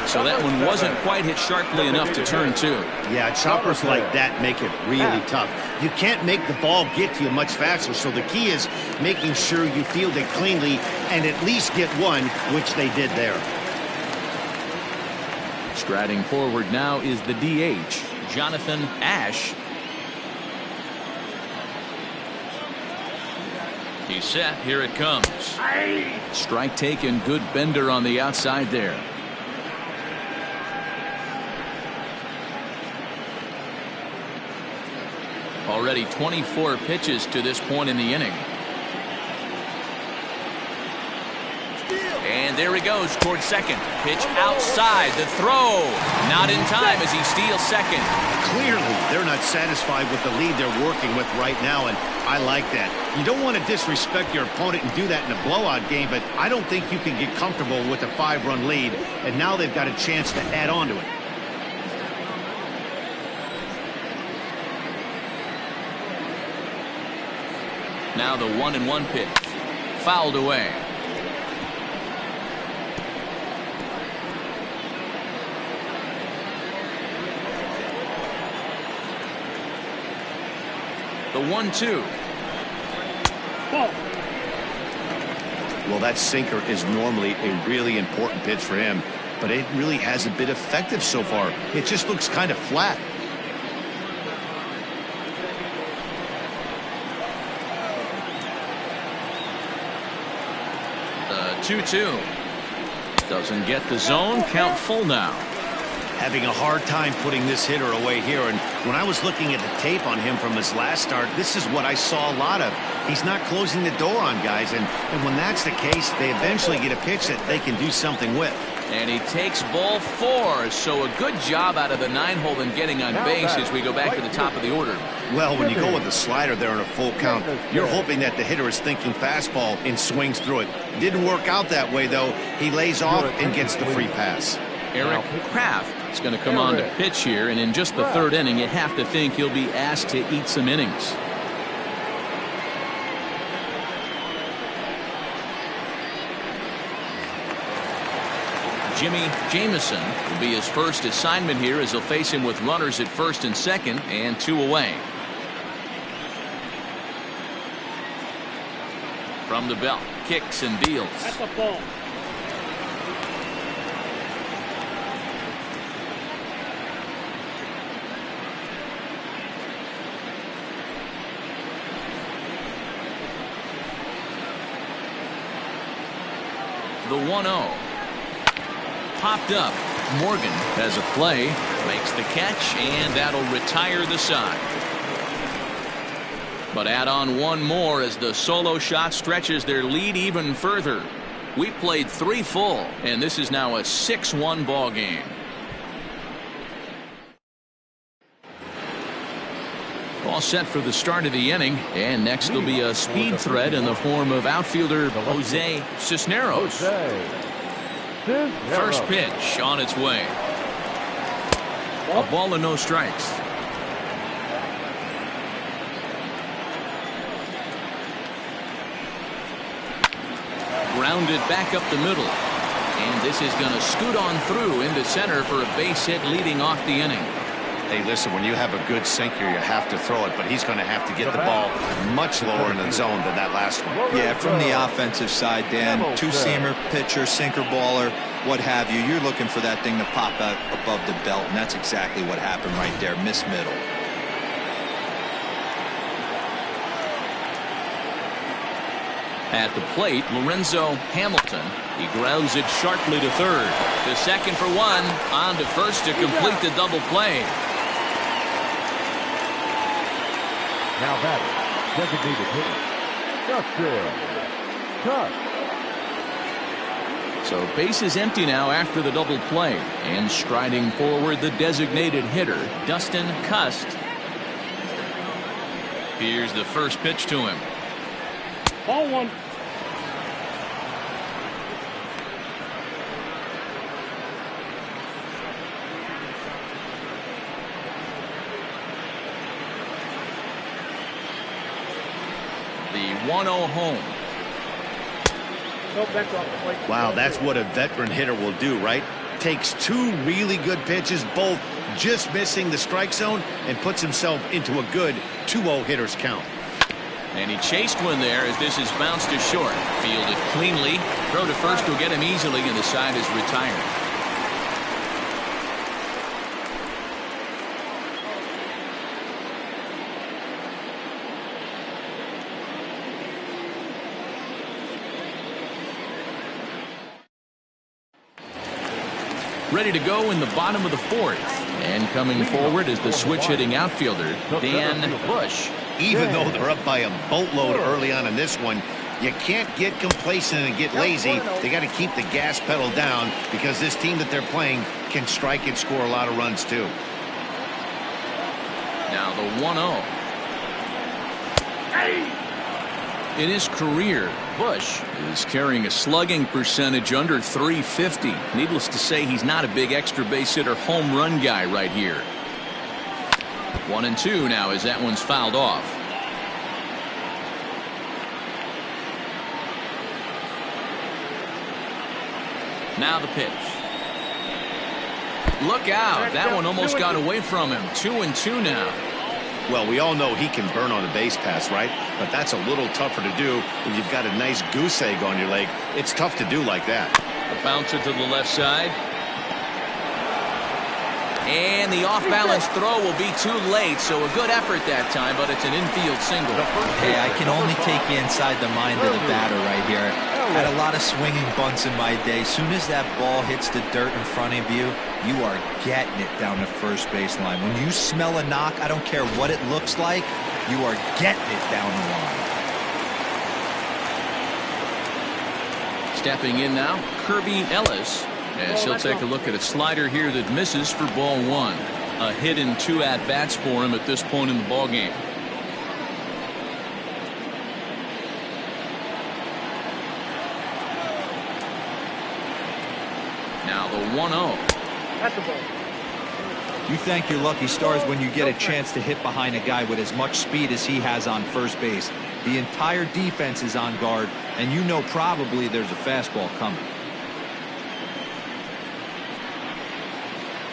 So that one wasn't quite hit sharply enough to turn 2. Yeah, choppers like that make it really tough. You can't make the ball get to you much faster, so the key is making sure you field it cleanly and at least get 1, which they did there. Striding forward now is the DH, Jonathan Ash. He's set. Here it comes. Strike taken. Good bender on the outside there. Already 24 pitches to this point in the inning. And there he goes towards second. Pitch outside. The throw. Not in time as he steals second. Clearly, they're not satisfied with the lead they're working with right now, and I like that. You don't want to disrespect your opponent and do that in a blowout game, but I don't think you can get comfortable with a 5-run lead, and now they've got a chance to add on to it. Now the 1-1 pitch. Fouled away. The 1-2. Well, that sinker is normally a really important pitch for him, but it really hasn't been effective so far. It just looks kind of flat. The 2-2. Doesn't get the zone. Count full now. Having a hard time putting this hitter away here, and when I was looking at the tape on him from his last start, this is what I saw a lot of. He's not closing the door on guys, and when that's the case, they eventually get a pitch that they can do something with. And he takes ball 4, so a good job out of the 9-hole in getting on base as we go back to the top of the order. Well, when you go with the slider there in a full count, you're hoping that the hitter is thinking fastball and swings through it. Didn't work out that way, though. He lays off and gets the free pass. Eric Kraft is going to come on to pitch here, and in just the 3rd inning, you have to think he'll be asked to eat some innings. Jimmy Jamison will be his first assignment here as they'll face him with runners at first and second and 2 away. From the belt, kicks and deals. That's a ball. The 1-0. Popped up. Morgan has a play, makes the catch, and that'll retire the side. But add on one more as the solo shot stretches their lead even further. We played 3 full, and this is now a 6-1 ball game. All set for the start of the inning, and next will be a speed threat in the form of outfielder Jose Cisneros. First pitch on its way. A ball and no strikes. Grounded back up the middle. And this is going to scoot on through into center for a base hit leading off the inning. Hey, listen, when you have a good sinker, you have to throw it, but he's going to have to get the ball much lower in the zone than that last one. Yeah, from the offensive side, Dan, 2-seamer, pitcher, sinker baller, what have you. You're looking for that thing to pop out above the belt, and that's exactly what happened right there. Miss middle. At the plate, Lorenzo Hamilton. He grounds it sharply to third. To second for 1. On to first to complete the double play. Now batter, designated hitter, Dustin Cust. So base is empty now after the double play. And striding forward, the designated hitter, Dustin Cust. Here's the first pitch to him. Ball 1. The 1-0 home. Nope, that's off the plate. Wow, that's what a veteran hitter will do, right? Takes 2 really good pitches, both just missing the strike zone, and puts himself into a good 2-0 hitter's count. And he chased one there as this is bounced to short. Fielded cleanly. Throw to first will get him easily, and the side is retired. Ready to go in the bottom of the 4th. And coming forward is the switch-hitting outfielder, Dan Bush. Even though they're up by a boatload early on in this one, you can't get complacent and get lazy. They got to keep the gas pedal down because this team that they're playing can strike and score a lot of runs too. Now the 1-0. In his career, Bush is carrying a slugging percentage under .350. Needless to say, he's not a big extra base hitter home run guy right here. 1-2 now as that one's fouled off. Now the pitch. Look out. That one almost got away from him. 2-2 now. Well, we all know he can burn on a base pass, right? But that's a little tougher to do when you've got a nice goose egg on your leg. It's tough to do like that. A bouncer to the left side. And the off-balance throw will be too late, so a good effort that time, but it's an infield single. Hey, I can only take you inside the mind of the batter right here. Had a lot of swinging bunts in my day. Soon as that ball hits the dirt in front of you, you are getting it down the first baseline. When you smell a knock, I don't care what it looks like, you are getting it down the line. Stepping in now, Kirby Ellis, as he'll take a look at a slider here that misses for ball one. A hit and 2 at-bats for him at this point in the ballgame. Now the 1-0. That's the ball. You thank your lucky stars when you get a chance to hit behind a guy with as much speed as he has on first base. The entire defense is on guard, and you know probably there's a fastball coming.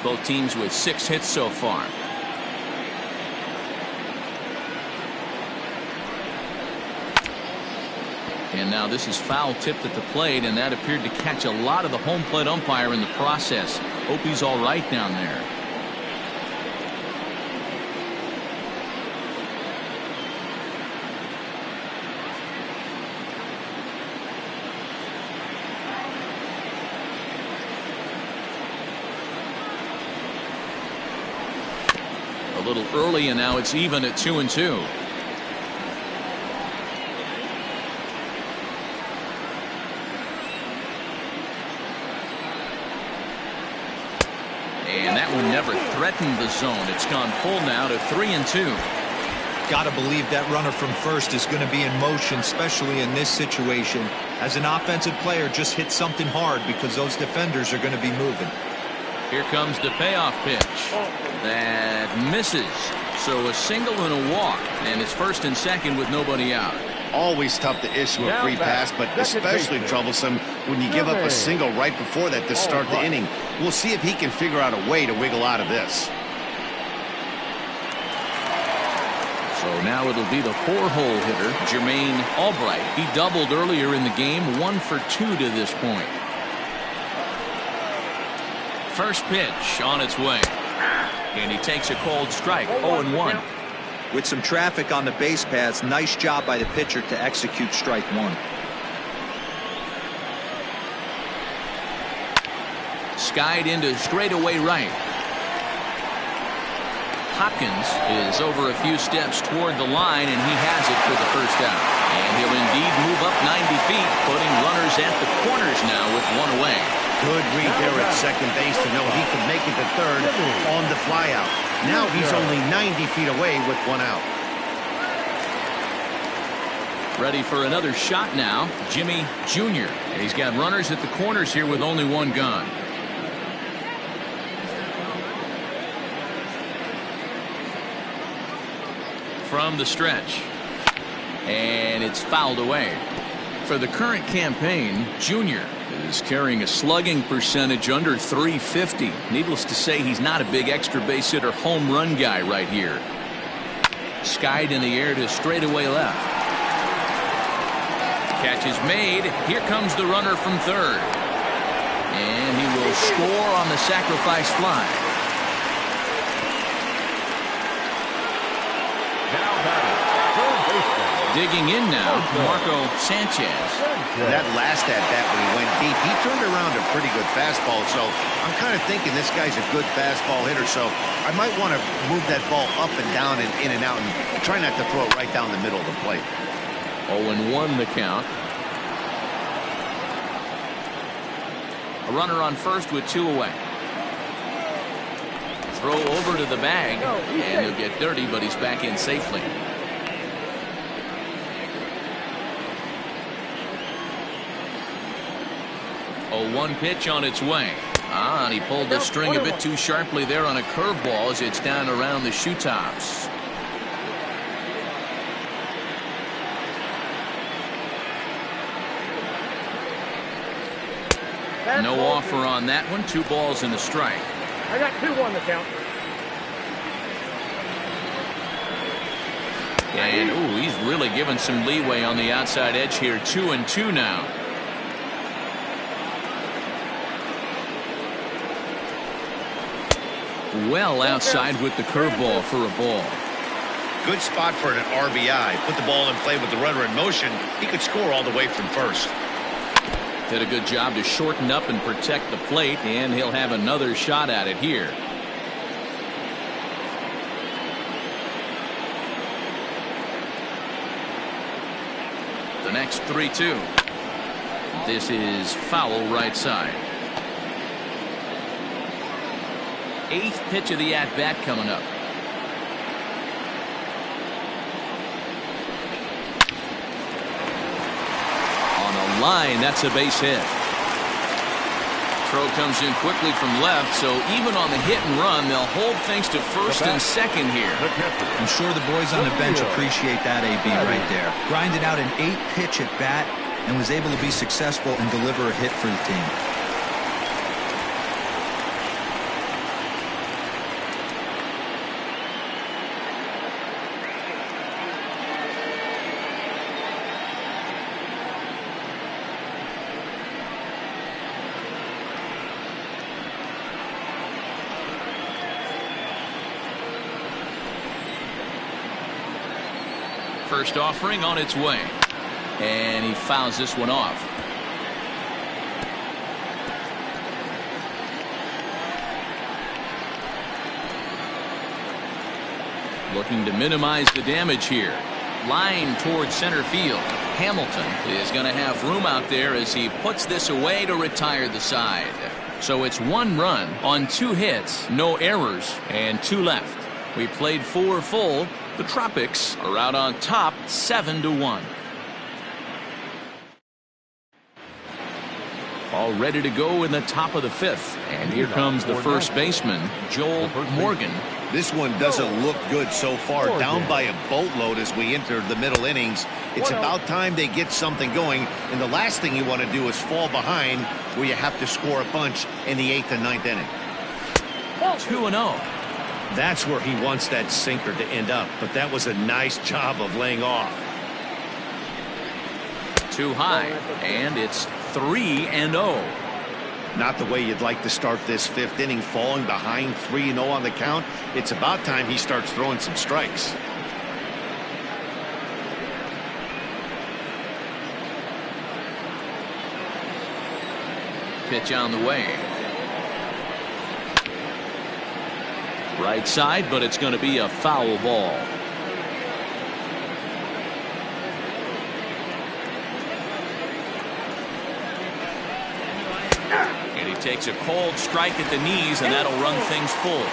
Both teams with 6 hits so far. And now this is foul tipped at the plate, and that appeared to catch a lot of the home plate umpire in the process. Hope he's all right down there. A little early, and now it's even at 2-2. And that one never threatened the zone. It's gone full now to 3-2. Gotta believe that runner from first is going to be in motion, especially in this situation. As an offensive player, just hit something hard because those defenders are going to be moving. Here comes the payoff pitch. That misses. So a single and a walk, and it's first and second with nobody out. Always tough to issue a free pass, but especially troublesome when you give up a single right before that to start the inning. We'll see if he can figure out a way to wiggle out of this. So now it'll be the 4-hole hitter, Jermaine Albright. He doubled earlier in the game, 1 for 2 to this point. First pitch on its way. And he takes a cold strike, 0-1. With some traffic on the base paths, nice job by the pitcher to execute strike one. Skied into straightaway right. Hopkins is over a few steps toward the line, and he has it for the first out. And he'll indeed move up 90 feet, putting runners at the corners now with 1 away. Good read there at second base to know he could make it to third on the flyout. Now he's only 90 feet away with 1 out. Ready for another shot now, Jimmy Jr. And he's got runners at the corners here with only 1 gone. From the stretch. And it's fouled away. For the current campaign, Jr. is carrying a slugging percentage under .350. Needless to say, he's not a big extra base hitter home run guy right here. Skied in the air to straightaway left. Catch is made. Here comes the runner from third. And he will score on the sacrifice fly. Digging in now, Marco Sanchez. That last at-bat when he went deep, he turned around a pretty good fastball, so I'm kind of thinking this guy's a good fastball hitter, so I might want to move that ball up and down and in and out and try not to throw it right down the middle of the plate. 0-1 the count. A runner on first with 2 away. Throw over to the bag, and he'll get dirty, but he's back in safely. 0-1 pitch on its way. And he pulled the string a bit too sharply there on a curveball as it's down around the shoe tops. No offer on that one. 2 balls and a strike. I got 2-1 the count. And ooh, he's really given some leeway on the outside edge here. 2-2 now. Well outside with the curveball for a ball. Good spot for an RBI. Put the ball in play with the runner in motion. He could score all the way from first. Did a good job to shorten up and protect the plate, and he'll have another shot at it here. The next 3-2. This is foul right side. 8th pitch of the at-bat coming up. On a line, that's a base hit. Throw comes in quickly from left, so even on the hit and run, they'll hold things to first and second here. I'm sure the boys on the bench appreciate that, AB, right there. Grinded out an 8-pitch at bat and was able to be successful and deliver a hit for the team. First offering on its way, and he fouls this one off. Looking to minimize the damage here. Line towards center field. Hamilton is going to have room out there as he puts this away to retire the side. So it's 1 run on 2 hits, no errors, and 2 left. We played 4 full. The Tropics are out on top 7-1. All ready to go in the top of the 5th. And here comes the first baseman, Joel Morgan. This one doesn't look good so far. Down by a boatload as we enter the middle innings. It's about time they get something going. And the last thing you want to do is fall behind where you have to score a bunch in the 8th and 9th inning. 2-0. That's where he wants that sinker to end up, but that was a nice job of laying off. Too high, and it's 3-0. Not the way you'd like to start this 5th inning, falling behind 3-0 on the count. It's about time he starts throwing some strikes. Pitch on the way. Right side, but it's going to be a foul ball. And he takes a cold strike at the knees, and that'll run things full.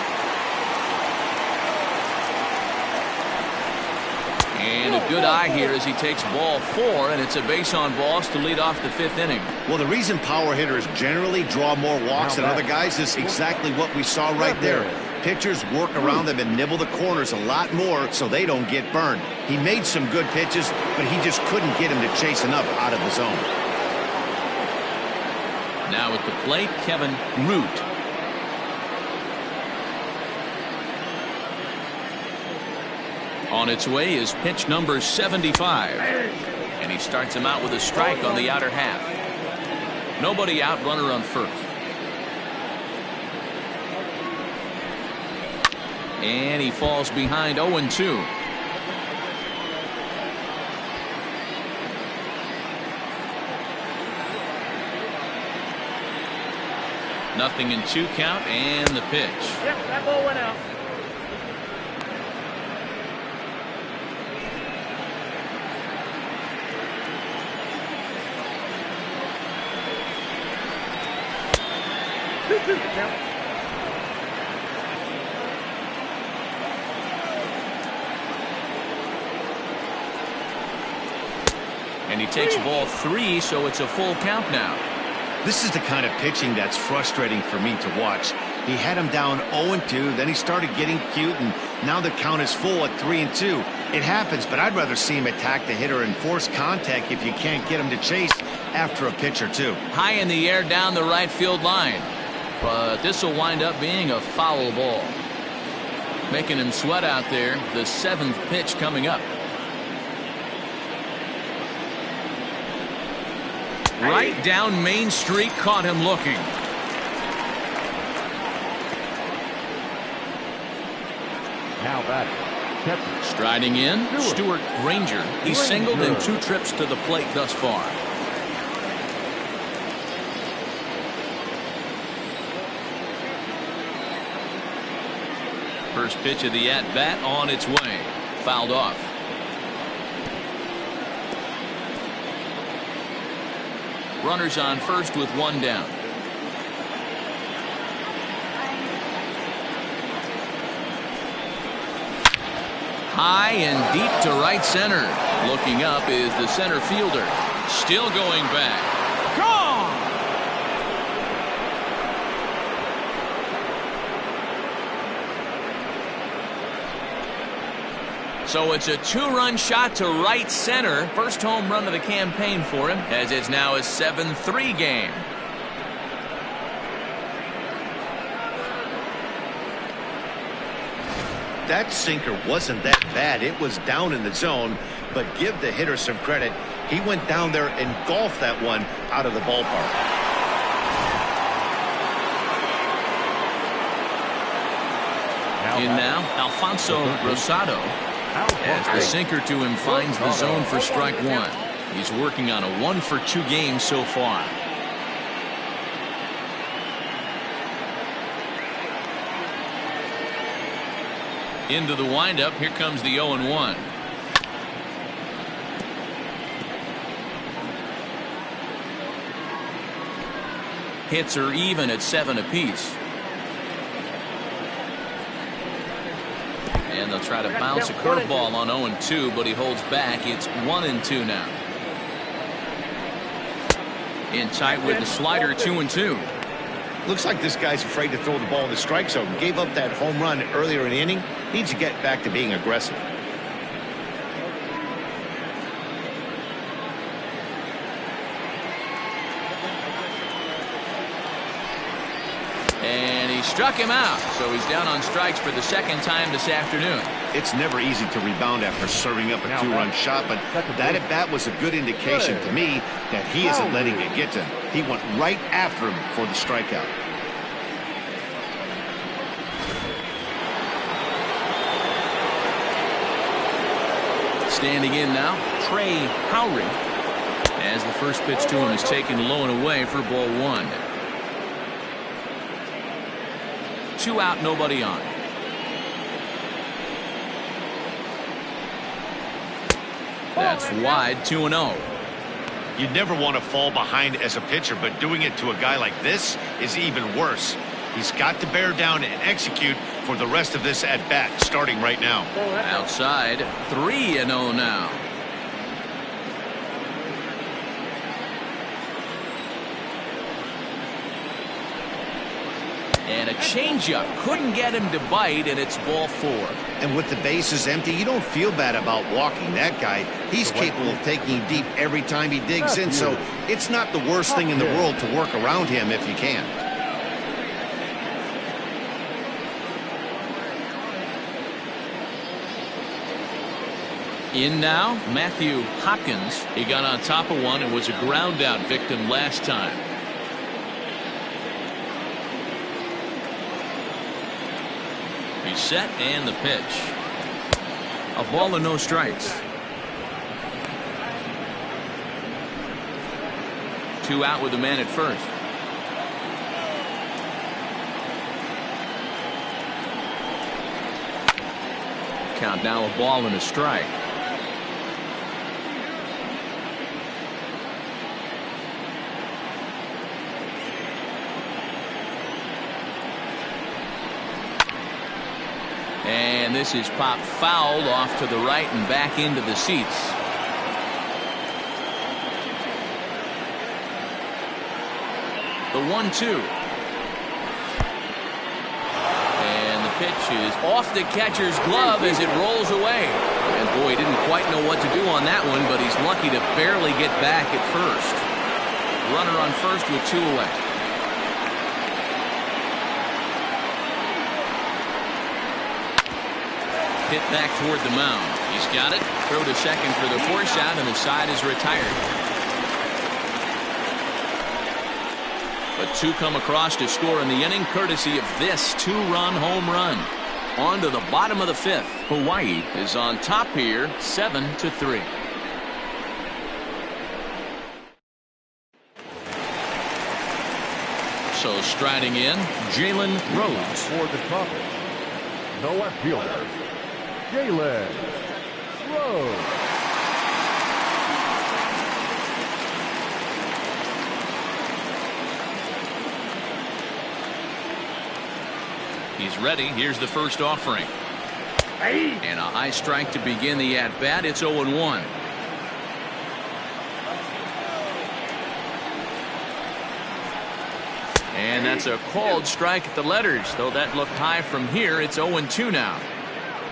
And a good eye here as he takes ball 4, and it's a base on balls to lead off the 5th inning. Well, the reason power hitters generally draw more walks than other guys is exactly what we saw right there. Pitchers work around them and nibble the corners a lot more so they don't get burned. He made some good pitches, but he just couldn't get him to chase enough out of the zone. Now at the plate, Kevin Root. On its way is pitch number 75. And he starts him out with a strike on the outer half. Nobody out, runner on first. And he falls behind 0-2. Nothing in 2 count and the pitch. Yep, that ball went out. Two count. And he takes ball 3, so it's a full count now. This is the kind of pitching that's frustrating for me to watch. He had him down 0-2, then he started getting cute, and now the count is full at 3-2. It happens, but I'd rather see him attack the hitter and force contact if you can't get him to chase after a pitch or two. High in the air down the right field line. But this will wind up being a foul ball. Making him sweat out there. The 7th pitch coming up. Right down Main Street, caught him looking. Now batting. Striding in, Stuart Granger. He's singled in 2 trips to the plate thus far. First pitch of the at-bat on its way. Fouled off. Runners on first with 1 down. High and deep to right center. Looking up is the center fielder. Still going back. Gone! So it's a 2-run shot to right center. First home run of the campaign for him, as it's now a 7-3 game. That sinker wasn't that bad. It was down in the zone, but give the hitter some credit. He went down there and golfed that one out of the ballpark. In now, Alfonso Rosado, as the sinker to him finds the zone for strike 1. He's working on a 1-for-2 game so far. Into the windup. Here comes the 0-1. Hits are even at 7 apiece. And they'll try to bounce a curveball on 0-2, but he holds back. It's 1-2 now. In tight with the slider, 2-2. Looks like this guy's afraid to throw the ball in the strike zone. Gave up that home run earlier in the inning. Needs to get back to being aggressive. And he struck him out, so he's down on strikes for the 2nd time this afternoon. It's never easy to rebound after serving up a 2-run shot, but that at-bat was a good indication to me that he isn't letting it get to him. He went right after him for the strikeout. Standing in now, Trey Howry, as the first pitch to him is taken low and away for ball 1. 2 out, nobody on. That's wide, 2-0. You'd never want to fall behind as a pitcher, but doing it to a guy like this is even worse. He's got to bear down and execute for the rest of this at-bat, starting right now. Outside, 3-0 now. And a changeup couldn't get him to bite, and it's ball 4. And with the bases empty, you don't feel bad about walking that guy. He's capable of taking deep every time he digs in, so it's not the worst thing in the world to work around him if you can. In now, Matthew Hopkins. He got on top of one and was a ground out victim last time. He's set and the pitch. A ball and no strikes. 2 out with the man at first. count now, a ball and a strike. And this is popped foul off to the right and back into the seats. The 1-2. And the pitch is off the catcher's glove as it rolls away. And boy, he didn't quite know what to do on that one, but he's lucky to barely get back at first. Runner on first with 2 away. Hit back toward the mound. He's got it. Throw to second for the force out, and the side is retired. But 2 come across to score in the inning, courtesy of this 2-run home run. On to the bottom of the 5th. Hawaii is on top here, 7-3. So striding in, Jalen Rose. For the Tropics, the left fielder, Jalen Rose. He's ready. Here's the first offering. And a high strike to begin the at-bat. It's 0-1. And that's a called strike at the letters. Though that looked high from here, it's 0-2 now.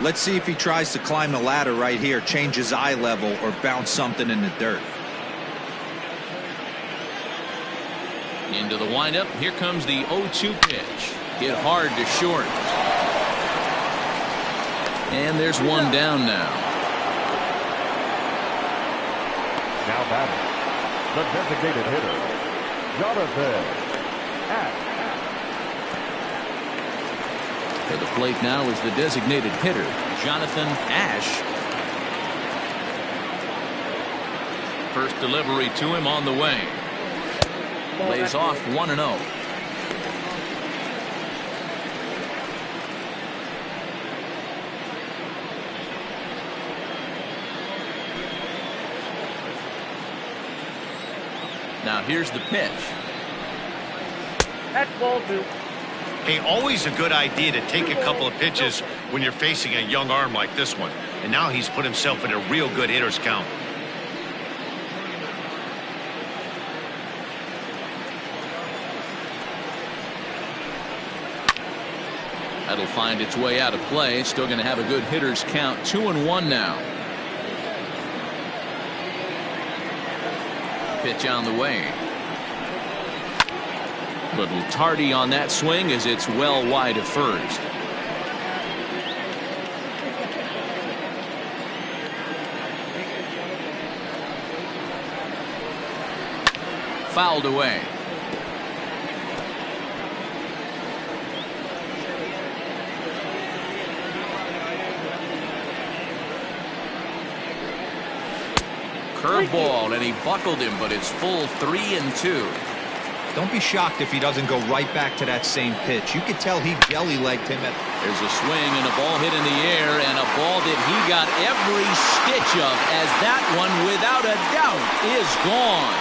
Let's see if he tries to climb the ladder right here, change his eye level, or bounce something in the dirt. Into the windup. Here comes the 0-2 pitch. Hit hard to short. And there's one down now. Now batting, the designated hitter, Jonathan Ash. For the plate now is the designated hitter, Jonathan Ash. First delivery to him on the way. Lays off 1-0. Now here's the pitch. That's ball 2. Hey, always a good idea to take a couple of pitches when you're facing a young arm like this one. And now he's put himself in a real good hitter's count. That'll find its way out of play. Still going to have a good hitter's count. 2-1 now. Pitch on the way. Little tardy on that swing as it's well wide of first. Fouled away. Curveball, and he buckled him, but it's full 3-2. Don't be shocked if he doesn't go right back to that same pitch. You could tell he jelly-legged him. There's a swing and a ball hit in the air, and a ball that he got every stitch of, as that one, without a doubt, is gone.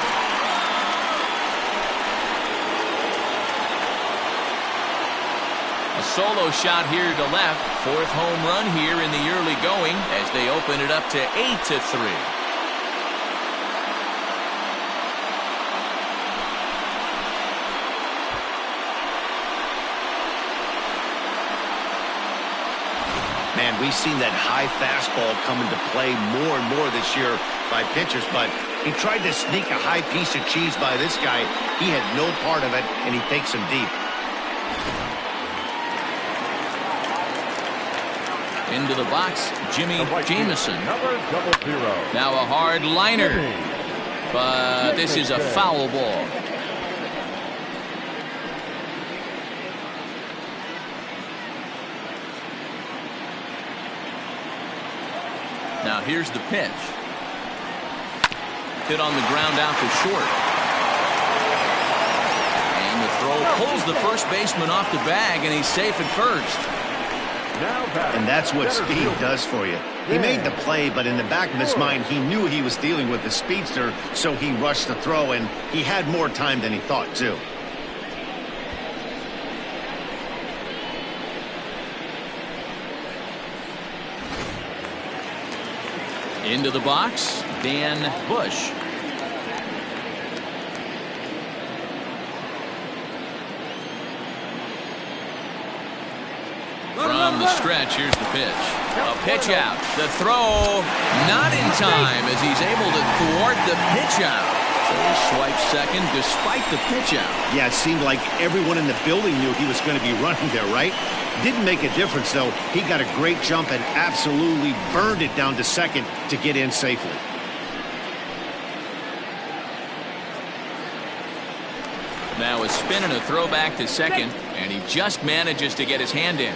A solo shot here to left. 4th home run here in the early going as they open it up to 8-3. Man, we've seen that high fastball come into play more and more this year by pitchers, but he tried to sneak a high piece of cheese by this guy. He had no part of it, and he takes him deep. Into the box, Jimmy Jamison. Number 00. Now a hard liner, but this is a foul ball. Now here's the pitch. Hit on the ground out to short. And the throw pulls the first baseman off the bag, and he's safe at first. And that's what speed does for you. He made the play, but in the back of his mind, he knew he was dealing with the speedster, so he rushed the throw, and he had more time than he thought, too. Into the box, Dan Bush. From the stretch, here's the pitch. A pitch out. The throw not in time as he's able to thwart the pitch out. So he swipes second despite the pitch out. Yeah, it seemed like everyone in the building knew he was going to be running there, right? Didn't make a difference, though. He got a great jump and absolutely burned it down to second to get in safely. Now a spin and a throw back to second, and he just manages to get his hand in.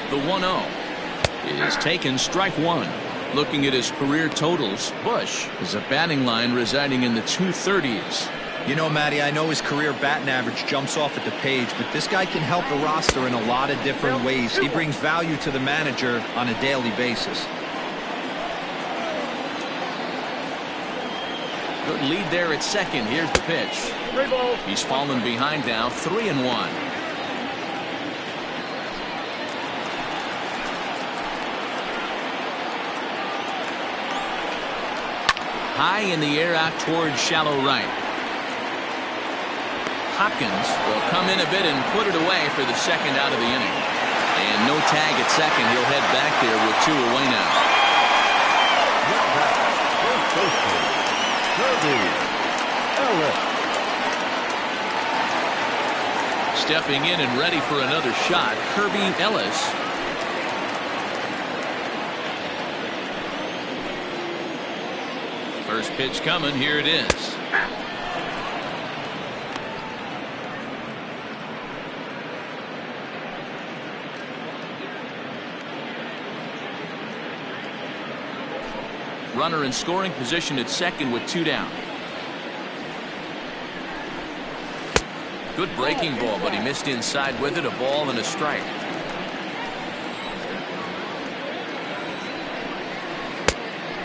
The 1-0 is taken, strike one. Looking at his career totals, Bush is a batting line residing in the 230s. You know, Matty, I know his career batting average jumps off at the page, but this guy can help the roster in a lot of different ways. He brings value to the manager on a daily basis. Good lead there at second. Here's the pitch. He's fallen behind now, 3-1. High in the air out towards shallow right. Hopkins will come in a bit and put it away for the second out of the inning. And no tag at second. He'll head back there with two away now. Stepping in and ready for another shot, Kirby Ellis. First pitch coming. Here it is. Runner in scoring position at second with two down. Good breaking ball, but he missed inside with it. A ball and a strike.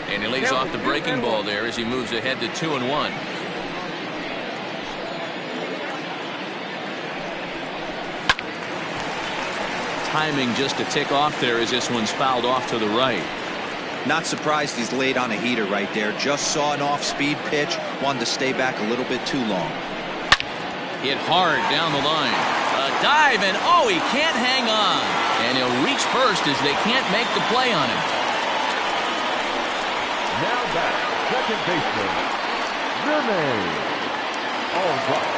And he lays off the breaking ball there as he moves ahead to 2-1. Timing just a tick off there as this one's fouled off to the right. Not surprised he's laid on a heater right there. Just saw an off-speed pitch. Wanted to stay back a little bit too long. Hit hard down the line. A dive, and oh, he can't hang on. And he'll reach first as they can't make the play on him. Now back, second baseman, Jermaine. All right.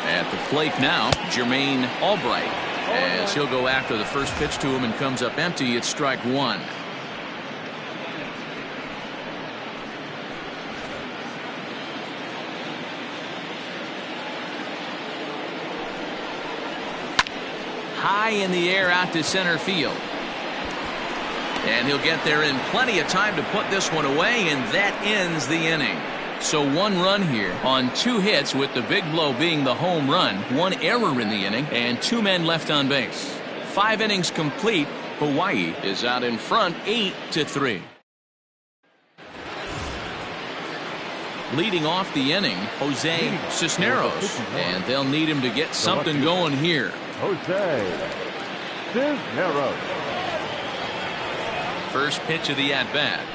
At the plate now, Jermaine Albright, as he'll go after the first pitch to him and comes up empty. It's strike one. High in the air out to center field. And he'll get there in plenty of time to put this one away, and that ends the inning. So one run here on two hits, with the big blow being the home run. One error in the inning and two men left on base. 5 innings complete. Hawaii is out in front 8-3. Leading off the inning, Jose Cisneros, and they'll need him to get something going here. Jose Cisneros. First pitch of the at-bat.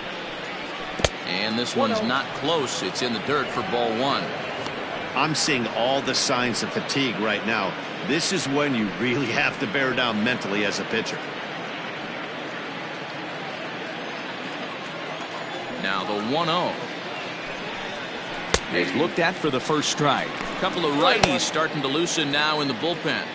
And this one's not close. It's in the dirt for ball one. I'm seeing all the signs of fatigue right now. This is when you really have to bear down mentally as a pitcher. Now the 1-0. He's looked at for the first strike. A couple of righties starting to loosen now in the bullpen.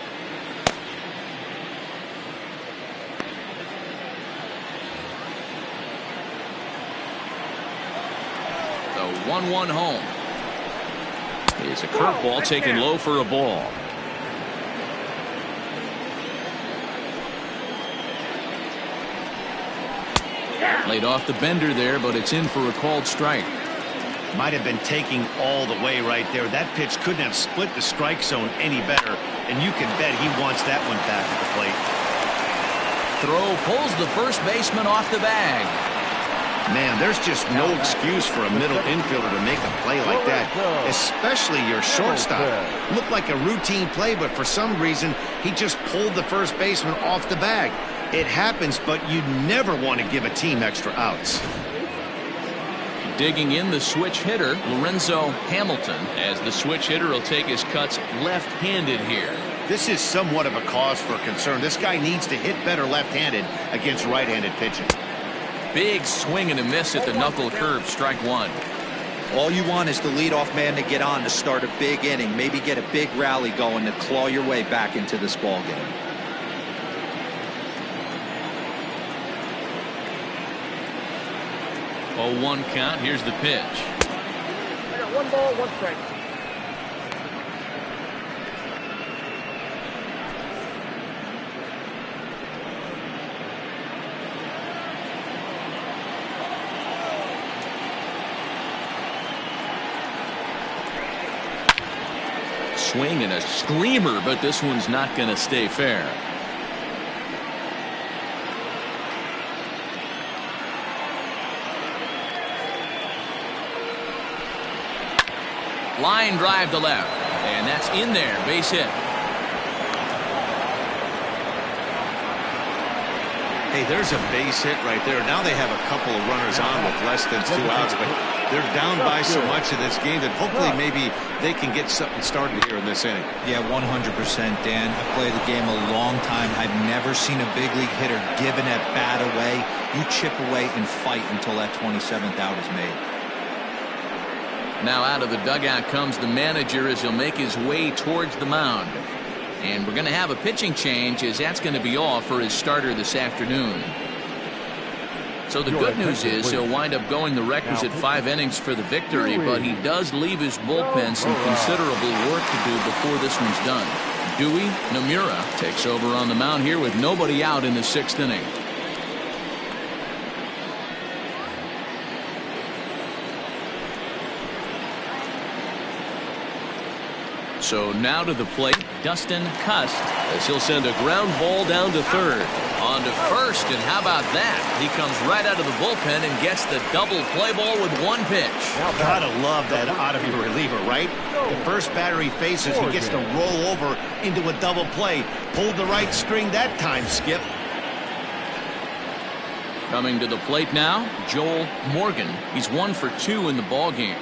The 1-1 home. It's a curveball taken low for a ball. Laid off the bender there, but it's in for a called strike. Might have been taking all the way right there. That pitch couldn't have split the strike zone any better, and you can bet he wants that one back at the plate. Throw pulls the first baseman off the bag. Man, there's just no excuse for a middle infielder to make a play like that, especially your shortstop. Looked like a routine play, but for some reason, he just pulled the first baseman off the bag. It happens, but you never want to give a team extra outs. Digging in the switch hitter, Lorenzo Hamilton, as the switch hitter will take his cuts left-handed here. This is somewhat of a cause for concern. This guy needs to hit better left-handed against right-handed pitching. Big swing and a miss at the knuckle curve, strike one. All you want is the leadoff man to get on to start a big inning, maybe get a big rally going to claw your way back into this ball game. Oh, 1 count. Here's the pitch. I got 1 ball, 1 strike. Swing and a screamer, but this one's not going to stay fair. Line drive to left, and that's in there, base hit. Hey, there's a base hit right there. Now they have a couple of runners on with less than 2 outs, but they're down by so much in this game that hopefully maybe they can get something started here in this inning. Yeah, 100%, Dan. I played the game a long time. I've never seen a big league hitter give an at-bat away. You chip away and fight until that 27th out is made. Now out of the dugout comes the manager as he'll make his way towards the mound. And we're going to have a pitching change, as that's going to be all for his starter this afternoon. So the good news is he'll wind up going the requisite 5 innings for the victory, but he does leave his bullpen some considerable work to do before this one's done. Dewey Nomura takes over on the mound here with nobody out in the 6th inning. So now to the plate, Dustin Cust, as he'll send a ground ball down to third. On to first, and how about that? He comes right out of the bullpen and gets the double play ball with 1 pitch. Gotta love that out of your reliever, right? The first batter he faces, he gets to roll over into a double play. Pulled the right string that time, Skip. Coming to the plate now, Joel Morgan. He's 1 for 2 in the ball game.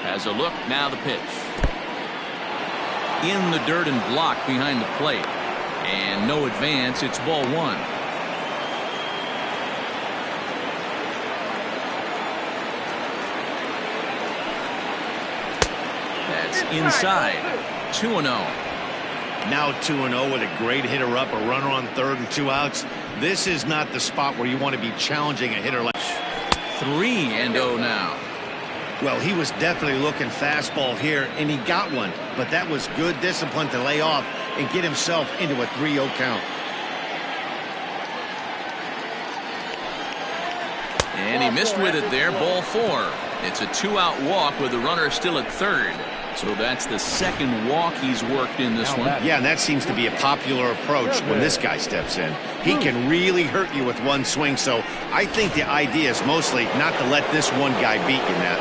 Has a look, now the pitch. In the dirt and blocked behind the plate. And no advance, it's ball 1. That's inside. 2-0. Now 2-0 with a great hitter up, a runner on third and 2 outs. This is not the spot where you want to be challenging a hitter like 3-0 now. Well, he was definitely looking fastball here, and he got one. But that was good discipline to lay off and get himself into a 3-0 count. And he missed with it there, ball 4. It's a 2-out walk with the runner still at third. So that's the 2nd walk he's worked in this one. Yeah, and that seems to be a popular approach when this guy steps in. He can really hurt you with 1 swing, so I think the idea is mostly not to let this one guy beat you, Matt.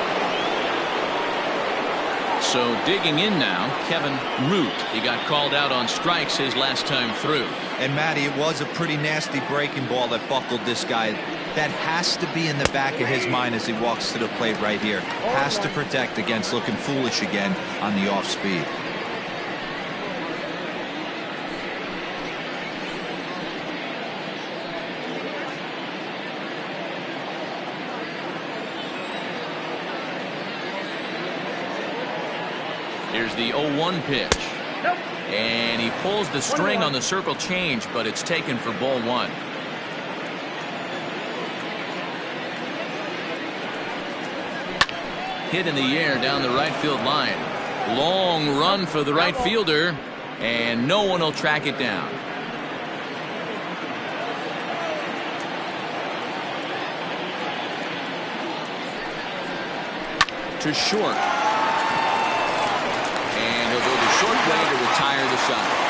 So digging in now, Kevin Root. He got called out on strikes his last time through. And Matty, it was a pretty nasty breaking ball that buckled this guy. That has to be in the back of his mind as he walks to the plate right here. Has to protect against looking foolish again on the off speed. Here's the 0-1 pitch. And he pulls the string on the circle change, but it's taken for ball 1. Hit in the air down the right field line. Long run for the right fielder, and no one will track it down. to short. And he'll go the short way to retire the side.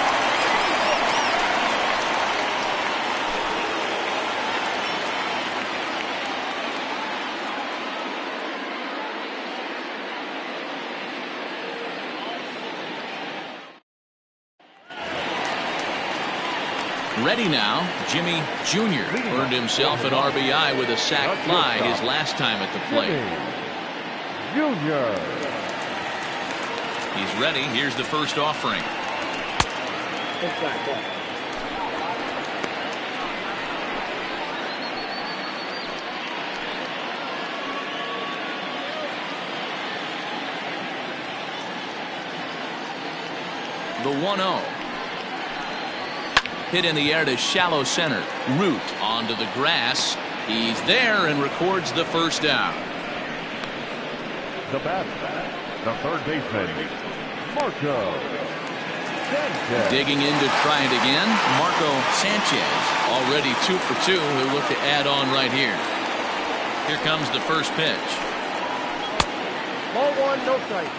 Ready now, Jimmy Jr. earned himself an RBI with a sac fly his last time at the plate. Junior. He's ready. Here's the first offering. The 1-0. Hit in the air to shallow center. Root onto the grass. He's there and records the first out. The bat, the third baseman, Marco Sanchez. Digging in to try it again, Marco Sanchez. Already 2 for 2. He'll look to add on right here. Here comes the first pitch. Ball 1, no strike.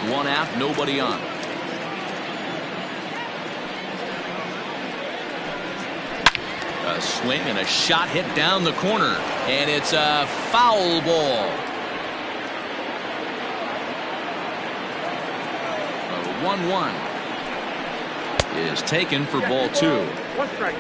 1 out, nobody on. A swing and a shot hit down the corner, and it's a foul ball. A 1-1 is taken for ball 2. 1 strike.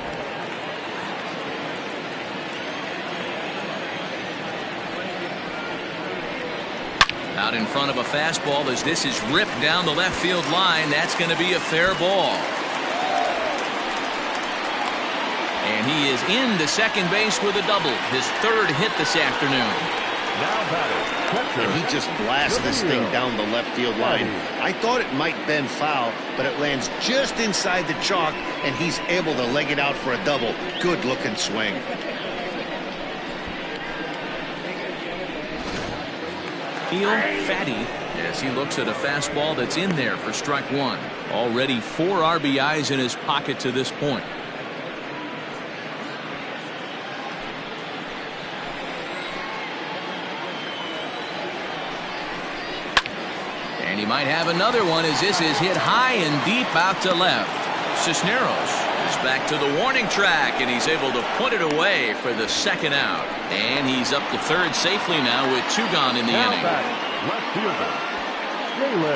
Out in front of a fastball as this is ripped down the left field line. That's going to be a fair ball. And he is into second base with a double. His 3rd hit this afternoon. Now batting, catcher. And he just blasts this thing down the left field line. I thought it might bend foul, but it lands just inside the chalk, and he's able to leg it out for a double. Good looking swing. Heel Fatty as he looks at a fastball that's in there for strike 1. Already 4 RBIs in his pocket to this point. And he might have another one as this is hit high and deep out to left. Cisneros is back to the warning track, and he's able to put it away for the 2nd out. And he's up to 3rd safely now with 2 gone in the Now inning. batting, left fielder, Jalen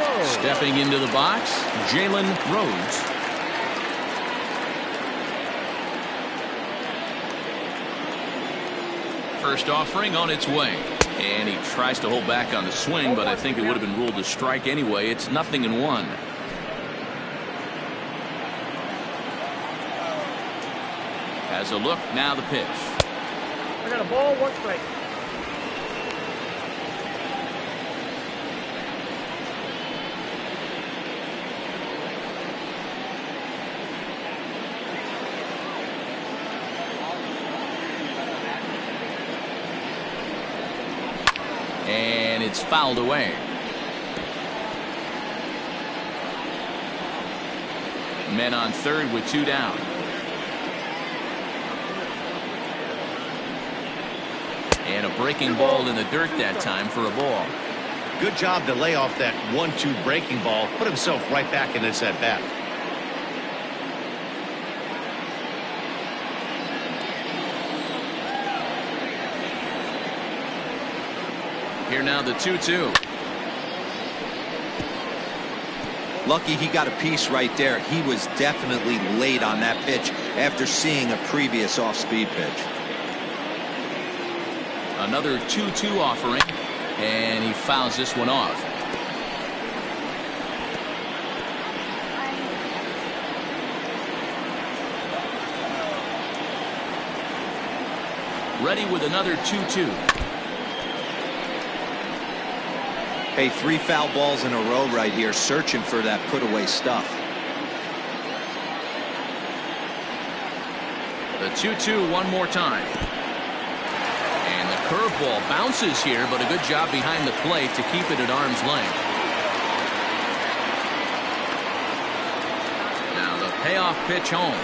Rose. Stepping into the box, Jalen Rhodes. First offering on its way. And he tries to hold back on the swing, but I think it would have been ruled a strike anyway. It's 0-1. Has a look, now the pitch. I got a ball, 1 strike. And it's fouled away. Men on 3rd with 2 down. And a breaking ball in the dirt that time for a ball. Good job to lay off that 1-2 breaking ball. Put himself right back in this at bat. Here now the 2-2. Lucky he got a piece right there. He was definitely late on that pitch after seeing a previous off-speed pitch. Another 2-2 offering, and he fouls this one off. Ready with another 2-2. Hey, 3 foul balls in a row right here, searching for that put-away stuff. The 2-2 one more time. And the curveball bounces here, but a good job behind the plate to keep it at arm's length. Now the payoff pitch home.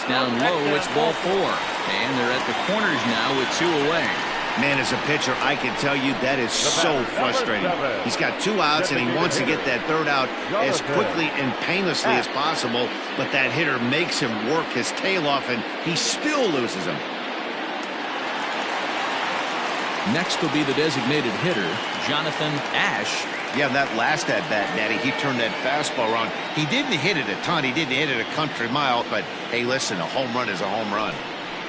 It's down low. It's ball 4. And they're at the corners now with 2 away. Man, as a pitcher, I can tell you that is so frustrating. He's got 2 outs, and he wants to get that 3rd out as quickly and painlessly as possible, but that hitter makes him work his tail off, and he still loses him. Next will be the designated hitter, Jonathan Ash. Yeah, that last at-bat, Natty, he turned that fastball around. He didn't hit it a ton. He didn't hit it a country mile, but, hey, listen, a home run is a home run.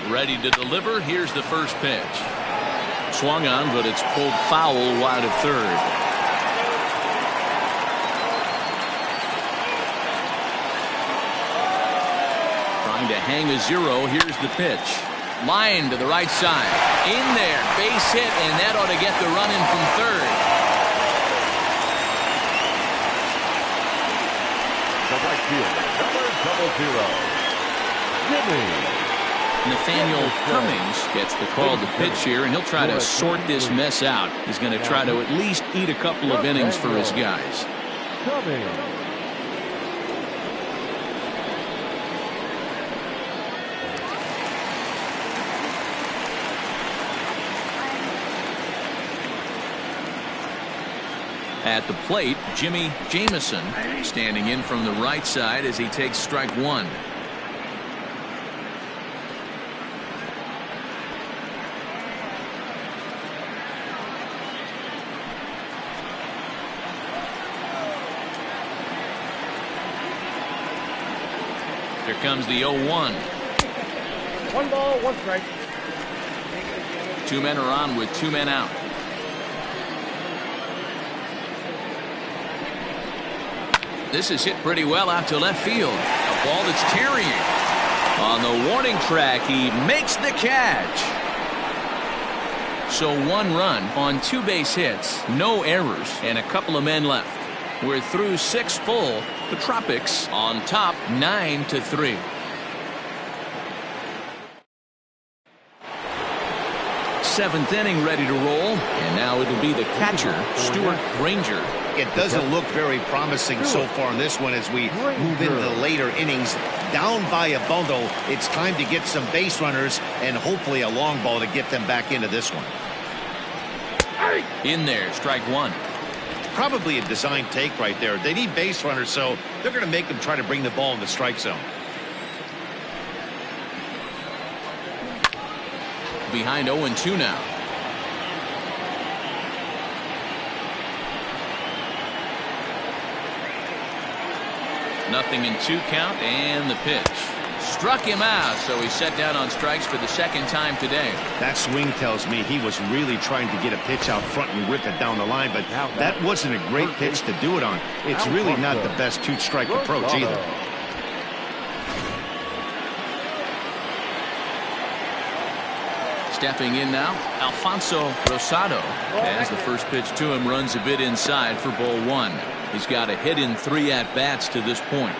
Ready to deliver. Here's the first pitch. Swung on, but it's pulled foul wide of 3rd. Trying to hang a 0. Here's the pitch. Line to the right side. In there. Base hit, and that ought to get the run in from 3rd. The right fielder, number 0, Jimmy. Nathaniel Cummings gets the call to pitch here, and he'll try to sort this mess out. He's going to try to at least eat a couple of innings for his guys. Cummings. At the plate, Jimmy Jamison standing in from the right side as he takes strike 1. Here comes the 0-1. 1 ball, 1 strike. 2 men are on with 2 men out. This is hit pretty well out to left field. A ball that's carrying. On the warning track, he makes the catch. So 1 run on 2 base hits, no errors, and a couple of men left. We're through 6 full. The Tropics on top 9-3. Seventh inning ready to roll, and now it'll be the catcher, Stuart Granger. It doesn't look very promising so far in this one as we move into the later innings. Down by a bundle, it's time to get some base runners and hopefully a long ball to get them back into this one. In there, strike 1. Probably a design take right there. They need base runners, so they're going to make them try to bring the ball in the strike zone. Behind 0-2 now. Nothing in 2 count, and the pitch. Struck him out, so he's set down on strikes for the 2nd time today. That swing tells me he was really trying to get a pitch out front and rip it down the line, but that wasn't a great pitch to do it on. It's really not the best 2-strike approach either. Stepping in now, Alfonso Rosado, as the first pitch to him runs a bit inside for ball 1. He's got a hit in 3 at-bats to this point.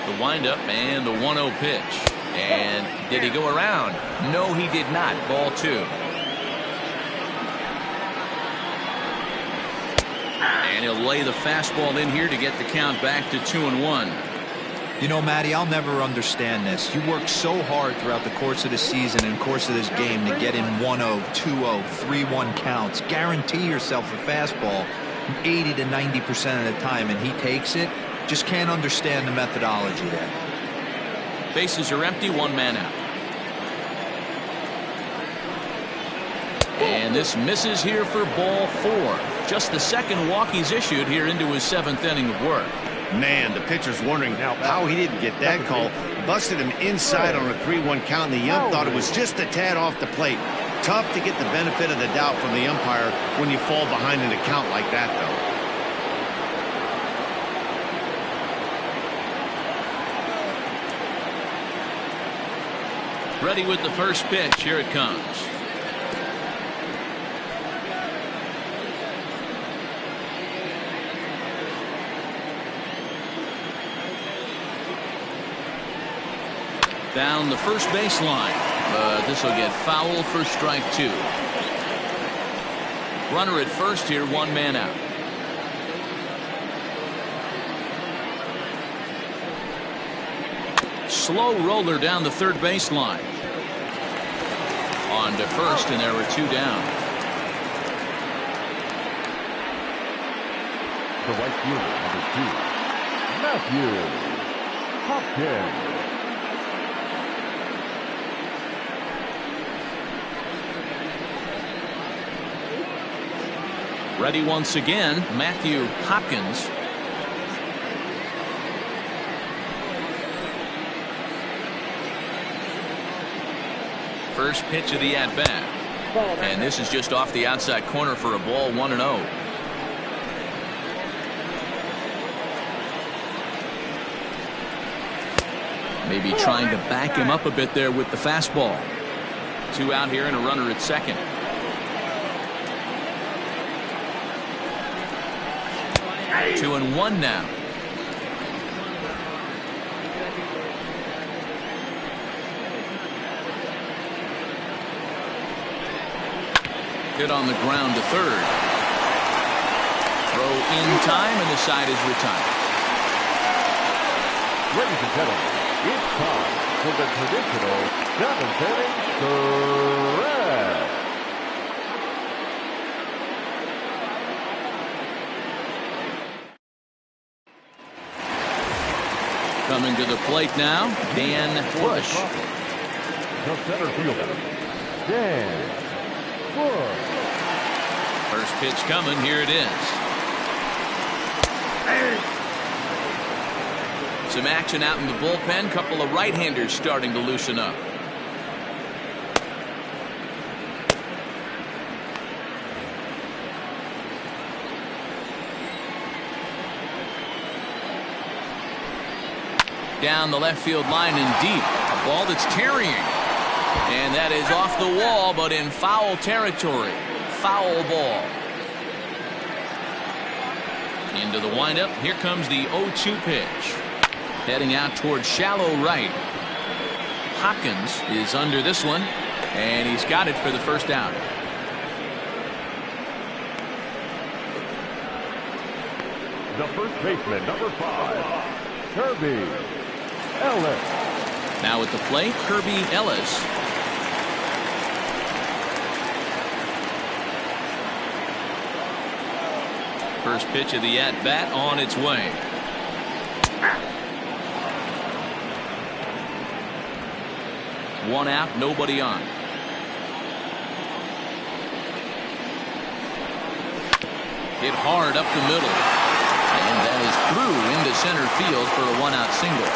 The windup and the 1-0 pitch. And did he go around? No, he did not. Ball 2. And he'll lay the fastball in here to get the count back to 2-1. You know, Matty, I'll never understand this. You work so hard throughout the course of the season and course of this game to get in 1-0, 2-0, 3-1 counts. Guarantee yourself a fastball 80 to 90% of the time, and he takes it. Just can't understand the methodology there. Bases are empty, 1 man out. And this misses here for ball 4. Just the 2nd walk he's issued here into his 7th inning of work. Man, the pitcher's wondering how he didn't get that call. Busted him inside on a 3-1 count, and the ump thought it was just a tad off the plate. Tough to get the benefit of the doubt from the umpire when you fall behind in a count like that, though. Ready with the first pitch. Here it comes. Down the first baseline, but this will get foul for strike 2. Runner at first here, 1 man out. slow roller down the third baseline. On to first, and there were 2 down. The right fielder, number 2, Matthew Hopkins. Ready once again, Matthew Hopkins. First pitch of the at-bat. And this is just off the outside corner for a ball, 1-0. Maybe trying to back him up a bit there with the fastball. 2 out here and a runner at second. Two and 1 now. Hit on the ground to third. Throw in time, and the side is retired. Ladies and gentlemen, it's time for the traditional 7th inning stretch. Coming to the plate now, Dan Bush. The center fielder, Dan Bush. First pitch coming, here it is. Some action out in the bullpen. Couple of right-handers starting to loosen up. Down the left field line and deep. A ball that's carrying. And that is off the wall, but in foul territory. Foul ball. Into the windup. Here comes the 0-2 pitch. Heading out towards shallow right. Hopkins is under this one, and he's got it for the first out. The first baseman, number 5, Kirby Ellis. Now at the plate, Kirby Ellis. First pitch of the at-bat on its way. One out, nobody on. Hit hard up the middle. And that is through into center field for a 1-out single.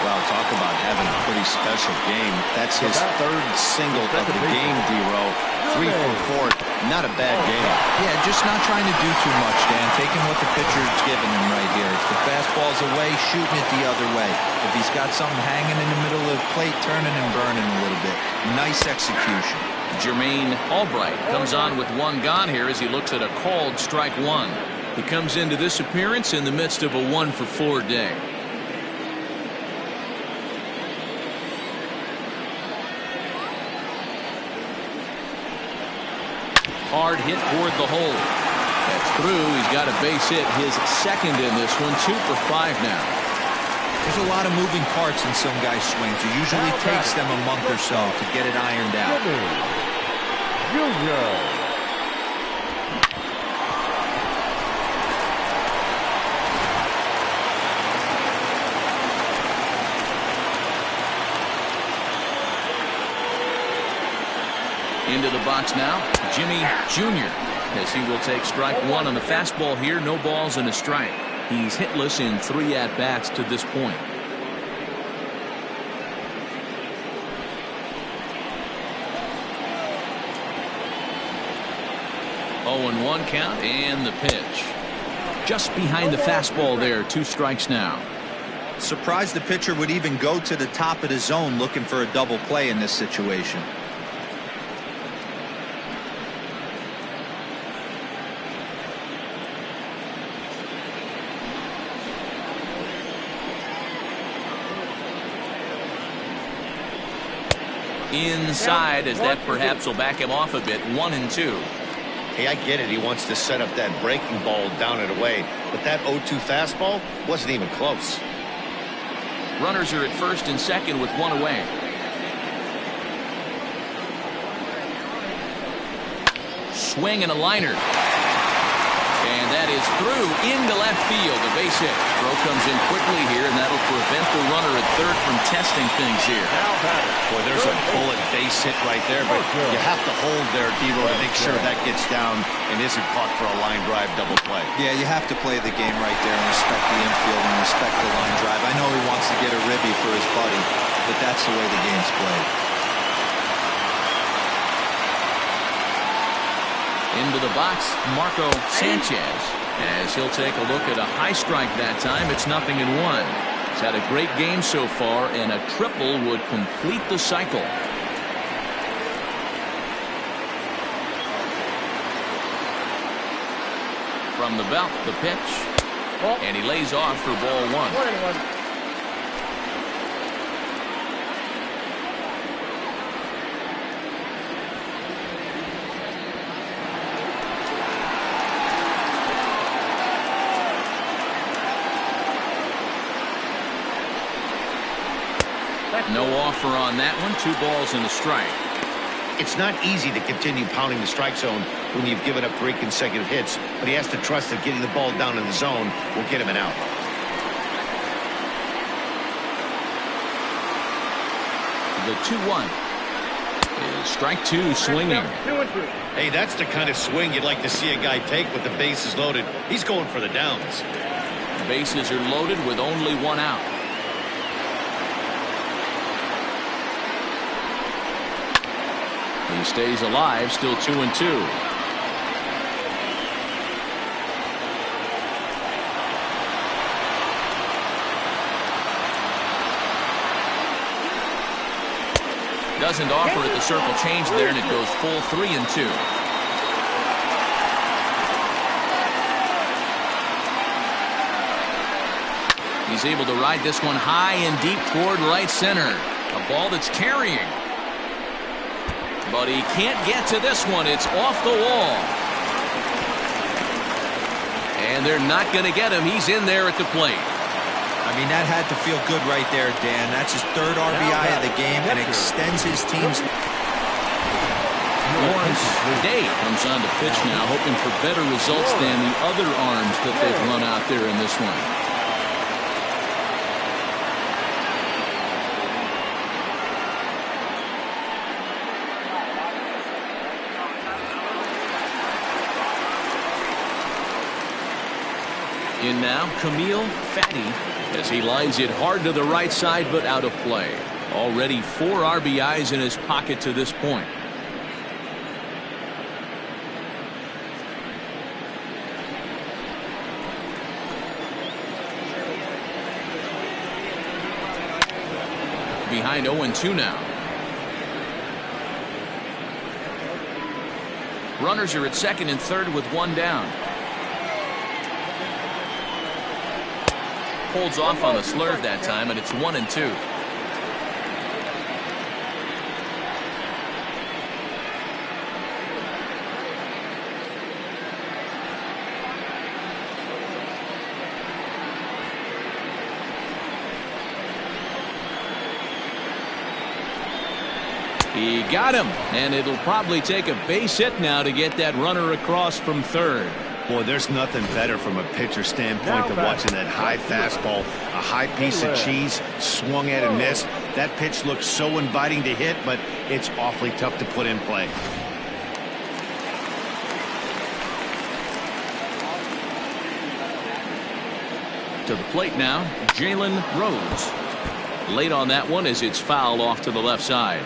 Well, talk about having a pretty special game. That's his 3rd single of the game, D-Row. 3 for 4. Not a bad game. Yeah, just not trying to do too much, Dan. Taking what the pitcher's giving him right here. If the fastball's away, shooting it the other way. If he's got something hanging in the middle of the plate, turning and burning a little bit. Nice execution. Jermaine Albright comes on with 1 gone here as he looks at a called strike 1. He comes into this appearance in the midst of a 1 for 4 day. 'Hard hit toward the hole. That's through. He's got a base hit, his 2nd in this one. 2 for 5 now. There's a lot of moving parts in some guys' swings. It usually takes them a month or so to get it ironed out. Junior. Into the box now, Jimmy Jr. as he will take strike 1 on the fastball here. No balls and a strike. He's hitless in 3 at-bats to this point. Oh, and 1 count and the pitch. Just behind the fastball there. 2 strikes now. Surprised the pitcher would even go to the top of the zone looking for a double play in this situation. Inside, as that perhaps will back him off a bit. 1 and 2. Hey, I get it. He wants to set up that breaking ball down and away, but that 0-2 fastball wasn't even close. Runners are at first and second with one away. Swing and a liner. And that is through into left field. A base hit. Throw comes in quickly here, and that'll prevent the runner at third from testing things here. Boy, there's a bullet base hit right there, but you have to hold there, D-Row, to make sure that gets down and isn't caught for a line drive double play. Yeah, you have to play the game right there and respect the infield and respect the line drive. I know he wants to get a ribby for his buddy, but that's the way the game's played. Into the box, Marco Sanchez, as he'll take a look at a high strike that time. It's 0-1. He's had a great game so far, and a triple would complete the cycle. From the belt, the pitch, and he lays off for ball 1. No offer on that one. 2 balls and a strike. It's not easy to continue pounding the strike zone when you've given up 3 consecutive hits, but he has to trust that getting the ball down in the zone will get him an out. The 2-1 is strike 2 swinging. 2-2. Hey, that's the kind of swing you'd like to see a guy take with the bases loaded. He's going for the downs. Bases are loaded with only 1 out. He stays alive, still 2-2. Doesn't offer at the circle change there, and it goes full 3-2. He's able to ride this one high and deep toward right center. A ball that's carrying. But he can't get to this one. It's off the wall. And they're not going to get him. He's in there at the plate. I mean, that had to feel good right there, Dan. That's his 3rd RBI of the game and extends his team's. Lawrence Day comes on to pitch now, hoping for better results than the other arms that they've run out there in this one. In now, Camille Fatty, as he lines it hard to the right side, but out of play. Already 4 RBIs in his pocket to this point. Behind 0-2 now. Runners are at second and third with 1 down. Holds off on the slurve that time, and it's 1-2. He got him, and it'll probably take a base hit now to get that runner across from third. Boy, there's nothing better from a pitcher standpoint than watching that high fastball, a high piece of cheese, swung at and missed. That pitch looks so inviting to hit, but it's awfully tough to put in play. To the plate now, Jalen Rose. Late on that one as it's fouled off to the left side.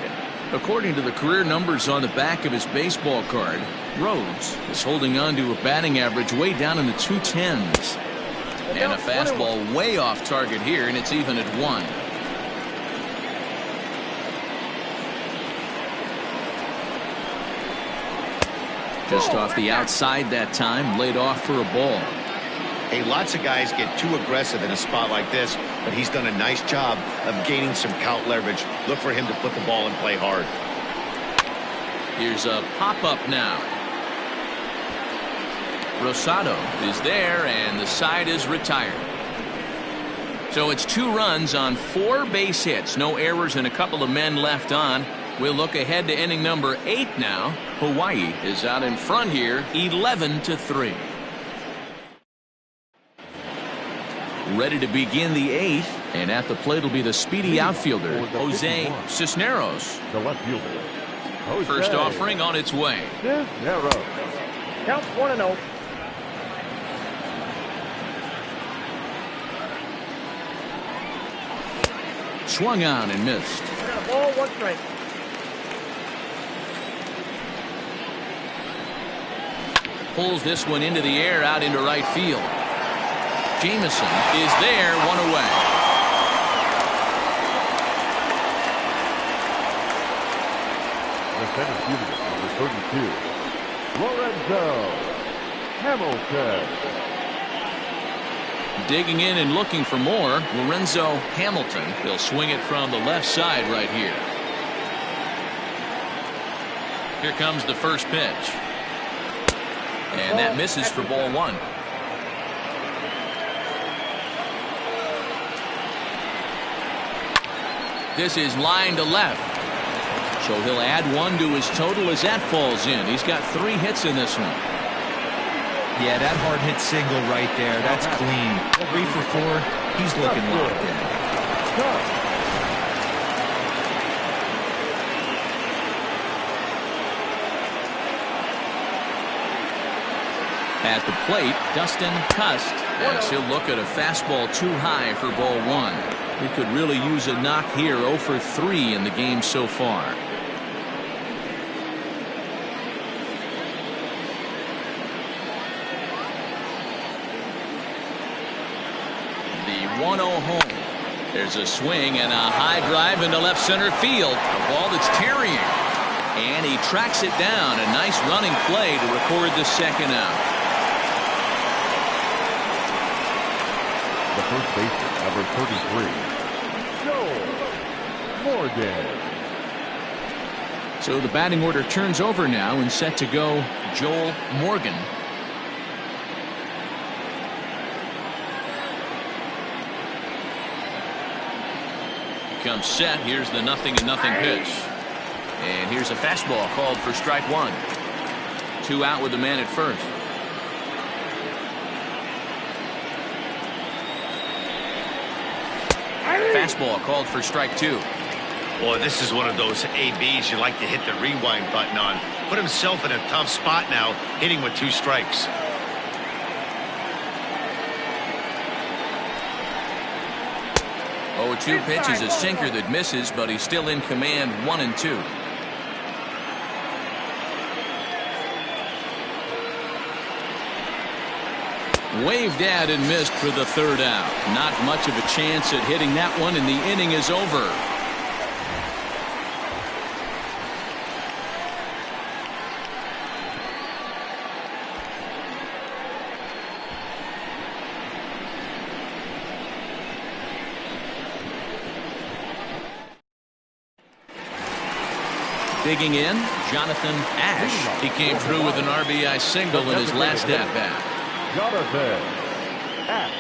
According to the career numbers on the back of his baseball card, Rhodes is holding on to a batting average way down in the 210s. And a fastball way off target here, and it's even at 1. Just off the outside that time, laid off for a ball. Hey, lots of guys get too aggressive in a spot like this, but he's done a nice job of gaining some count leverage. Look for him to put the ball in play hard. Here's a pop-up now. Rosado is there, and the side is retired. So it's 2 runs on 4 base hits. No errors and a couple of men left on. We'll look ahead to inning number 8 now. Hawaii is out in front here, 11-3. Ready to begin the 8th, and at the plate will be the speedy outfielder, Jose Cisneros. The left fielder, Jose First offering on its way. Cisneros. Count 1-0. Swung on and missed. Got a ball, 1 strike. Pulls this one into the air out into right field. Jameson is there, 1 away. The center fielder, number 32, Lorenzo Hamilton. Digging in and looking for more, Lorenzo Hamilton. He'll swing it from the left side right here. Here comes the first pitch. And that misses for ball 1. This is line to left. So he'll add 1 to his total as that falls in. He's got 3 hits in this one. Yeah, that hard hit single right there. That's clean. 3 for 4. He's looking locked in. At the plate, Dustin Cust, as he'll look at a fastball too high for ball 1. He could really use a knock here. 0 for 3 in the game so far. The 1-0 home. There's a swing and a high drive into left center field. A ball that's tarrying. And he tracks it down. A nice running play to record the second out. The first baseman, number 33, Joel Morgan. So the batting order turns over now and set to go Joel Morgan. He comes set. Here's the 0-0 pitch. And here's a fastball called for strike 1. 2 out with the man at first. Fastball called for strike 2. Boy, this is one of those ABs you like to hit the rewind button on. Put himself in a tough spot now, hitting with 2 strikes. Oh, 2 pitches, a sinker that misses, but he's still in command. 1-2. Waved at and missed for the 3rd out. Not much of a chance at hitting that one, and the inning is over. Digging in, Jonathan Ash. He came through with an RBI single in his last at-bat. Jonathan Ash.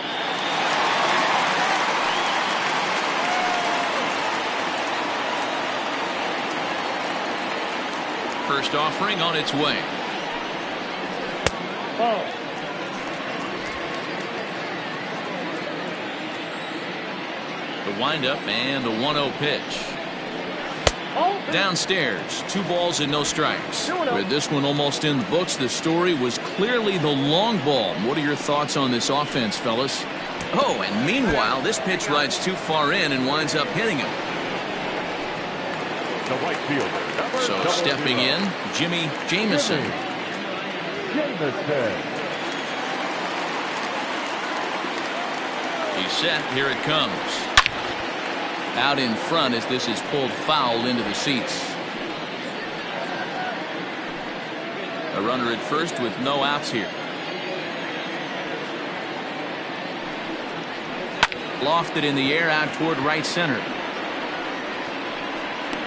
First offering on its way. Ball. The windup and the 1-0 pitch. Downstairs, 2 balls and no strikes. With this one almost in the books, the story was clearly the long ball. What are your thoughts on this offense, fellas? Oh, and meanwhile, this pitch rides too far in and winds up hitting him. The right fielder. So stepping in, Jimmy Jameson. He's set. Here it comes. Out in front as this is pulled foul into the seats. A runner at first with no outs here. Lofted in the air out toward right center.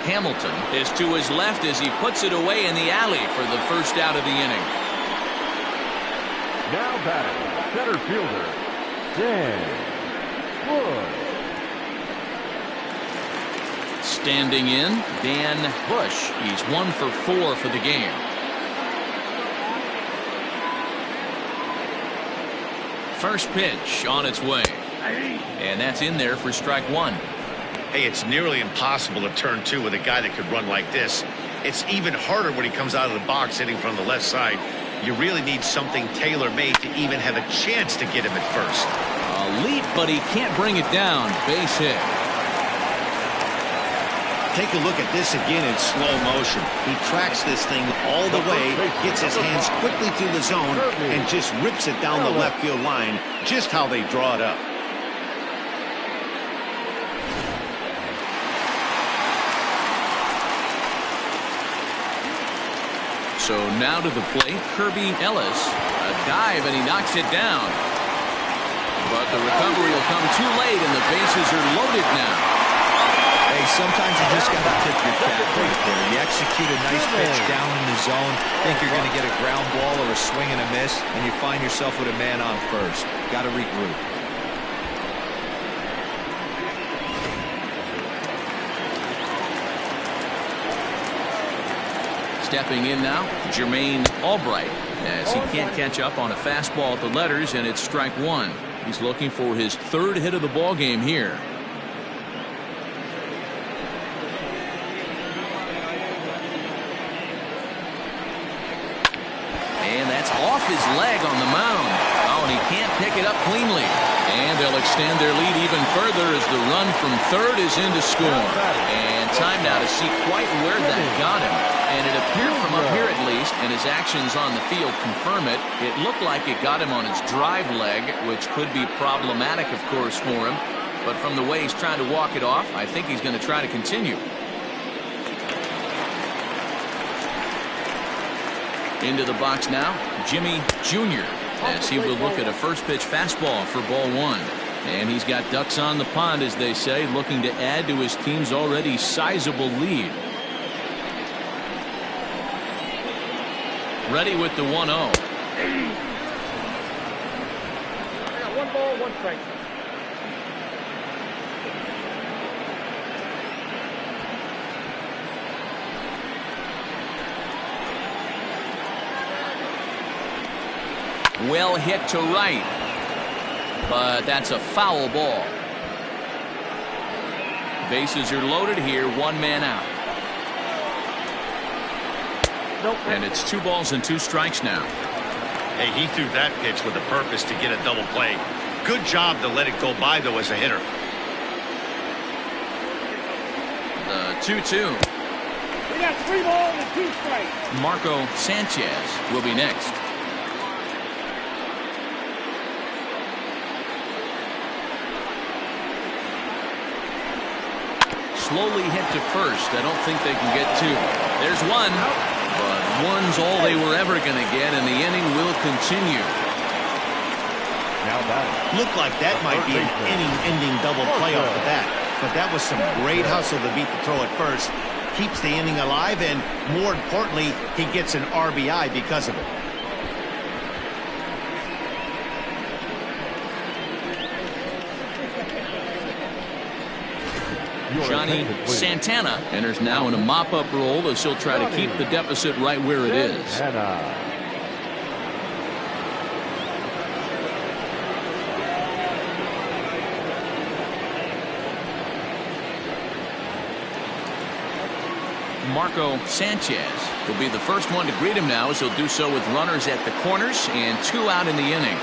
Hamilton is to his left as he puts it away in the alley for the first out of the inning. Now batting, center fielder, Dan Bush. Standing in, Dan Bush. He's 1 for 4 for the game. First pitch on its way. And that's in there for strike 1. Hey, it's nearly impossible to turn 2 with a guy that could run like this. It's even harder when he comes out of the box hitting from the left side. You really need something tailor-made to even have a chance to get him at first. A leap, but he can't bring it down. Base hit. Take a look at this again in slow motion. He tracks this thing all the way, gets his hands quickly through the zone, and just rips it down the left field line, just how they draw it up. So now to the plate, Kirby Ellis. A dive, and he knocks it down. But the recovery will come too late, and the bases are loaded now. Hey, sometimes you just got to tip your cap right there. You execute a nice pitch down in the zone, think you're going to get a ground ball or a swing and a miss, and you find yourself with a man on first. Got to regroup. Stepping in now, Jermaine Albright, as he can't catch up on a fastball at the letters, and it's strike 1. He's looking for his 3rd hit of the ball game here. And that's off his leg on the mound. Oh, and he can't pick it up cleanly. And they'll extend their lead even further as the run from 3rd is in to score. And time now to see quite where that got him. And it appeared from up here at least, and his actions on the field confirm it. It looked like it got him on his drive leg, which could be problematic, of course, for him. But from the way he's trying to walk it off, I think he's going to try to continue. Into the box now, Jimmy Jr. as he will look at a first pitch fastball for ball 1. And he's got ducks on the pond, as they say, looking to add to his team's already sizable lead. Ready with the 1-0. I got 1 ball, 1 strike. Well hit to right, but that's a foul ball. Bases are loaded here, 1 man out. And it's 2 balls and 2 strikes now. Hey, he threw that pitch with a purpose to get a double play. Good job to let it go by, though, as a hitter. The 2-2. We got 3 balls and 2 strikes. Marco Sanchez will be next. Slowly hit to first. I don't think they can get 2. There's 1. But 1's all they were ever going to get, and the inning will continue. Now that Looked like that might be an inning-ending double play off the bat. But that was some great hustle to beat the throw at first. Keeps the inning alive, and more importantly, he gets an RBI because of it. Johnny Santana enters now in a mop-up role as he'll try to keep the deficit right where it is. Marco Sanchez will be the first one to greet him now, as he'll do so with runners at the corners and 2 out in the inning.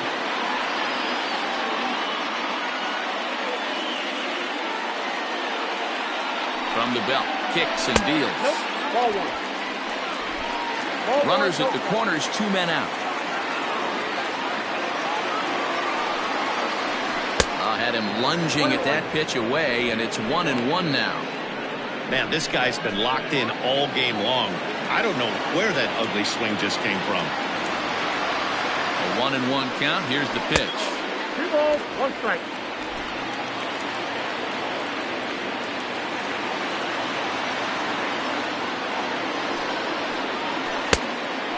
From the belt, kicks and deals. Ball 1. Ball Runners 1, at the corners, 2 men out. Had him lunging at that pitch away, and it's 1-1 now. Man, this guy's been locked in all game long. I don't know where that ugly swing just came from. A 1-1 count. Here's the pitch. 2 balls, 1 strike.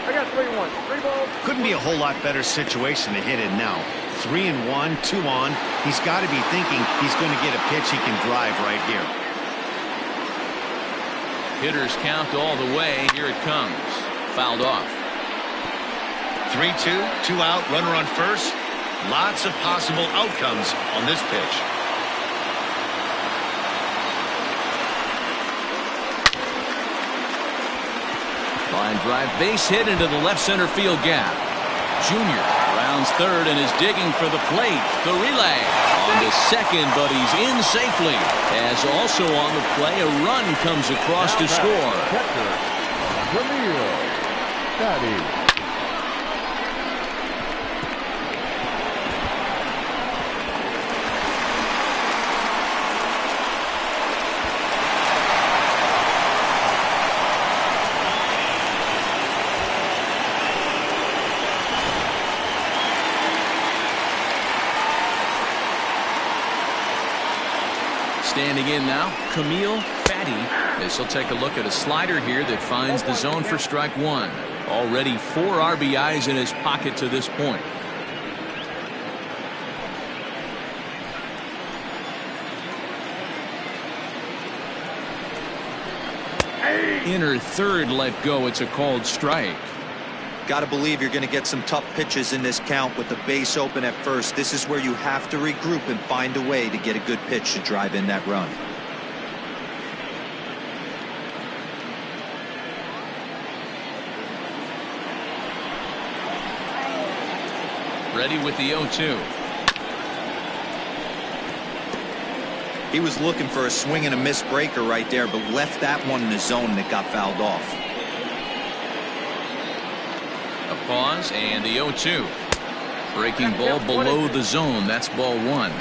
I got 3-1. 3 balls. Couldn't be a whole lot better situation to hit in now. 3-1, 2 on. He's got to be thinking he's going to get a pitch he can drive right here. Hitters count all the way. Here it comes. Fouled off. 3-2, 2 out, runner on first. Lots of possible outcomes on this pitch. Line drive, base hit into the left center field gap. Junior rounds third and is digging for the plate. The relay on to second, but he's in safely. As also on the play, a run comes across to score. Catcher, Fatty. Standing in now, Camille Fatty. This will take a look at a slider here that finds the zone for strike one. Already 4 RBIs in his pocket to this point. Inner third let go. It's a called strike. Got to believe you're going to get some tough pitches in this count with the base open at first. This is where you have to regroup and find a way to get a good pitch to drive in that run. Ready with the 0-2. He was looking for a swing and a miss breaker right there, but left that one in the zone that got fouled off. A pause and the 0-2. Breaking ball below the zone. That's ball one.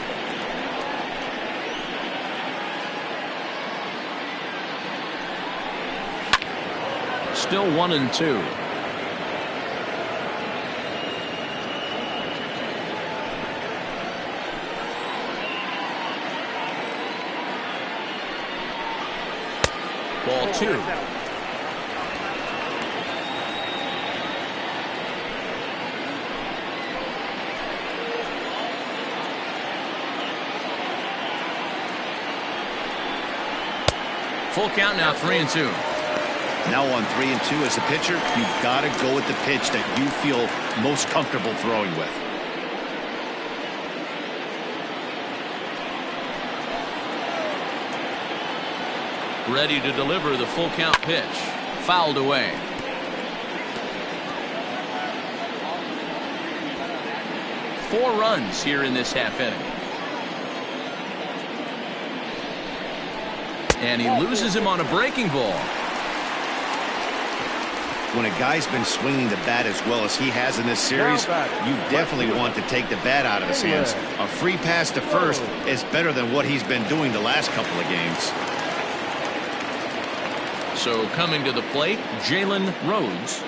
Still 1-2. Ball two. Full count now, 3-2. Now on 3-2 as a pitcher, you've got to go with the pitch that you feel most comfortable throwing with. Ready to deliver the full count pitch. Fouled away. Four runs here in this half inning. And he loses him on a breaking ball. When a guy's been swinging the bat as well as he has in this series, you definitely want to take the bat out of his hands. A free pass to first is better than what he's been doing the last couple of games. So coming to the plate, Jalen Rhodes.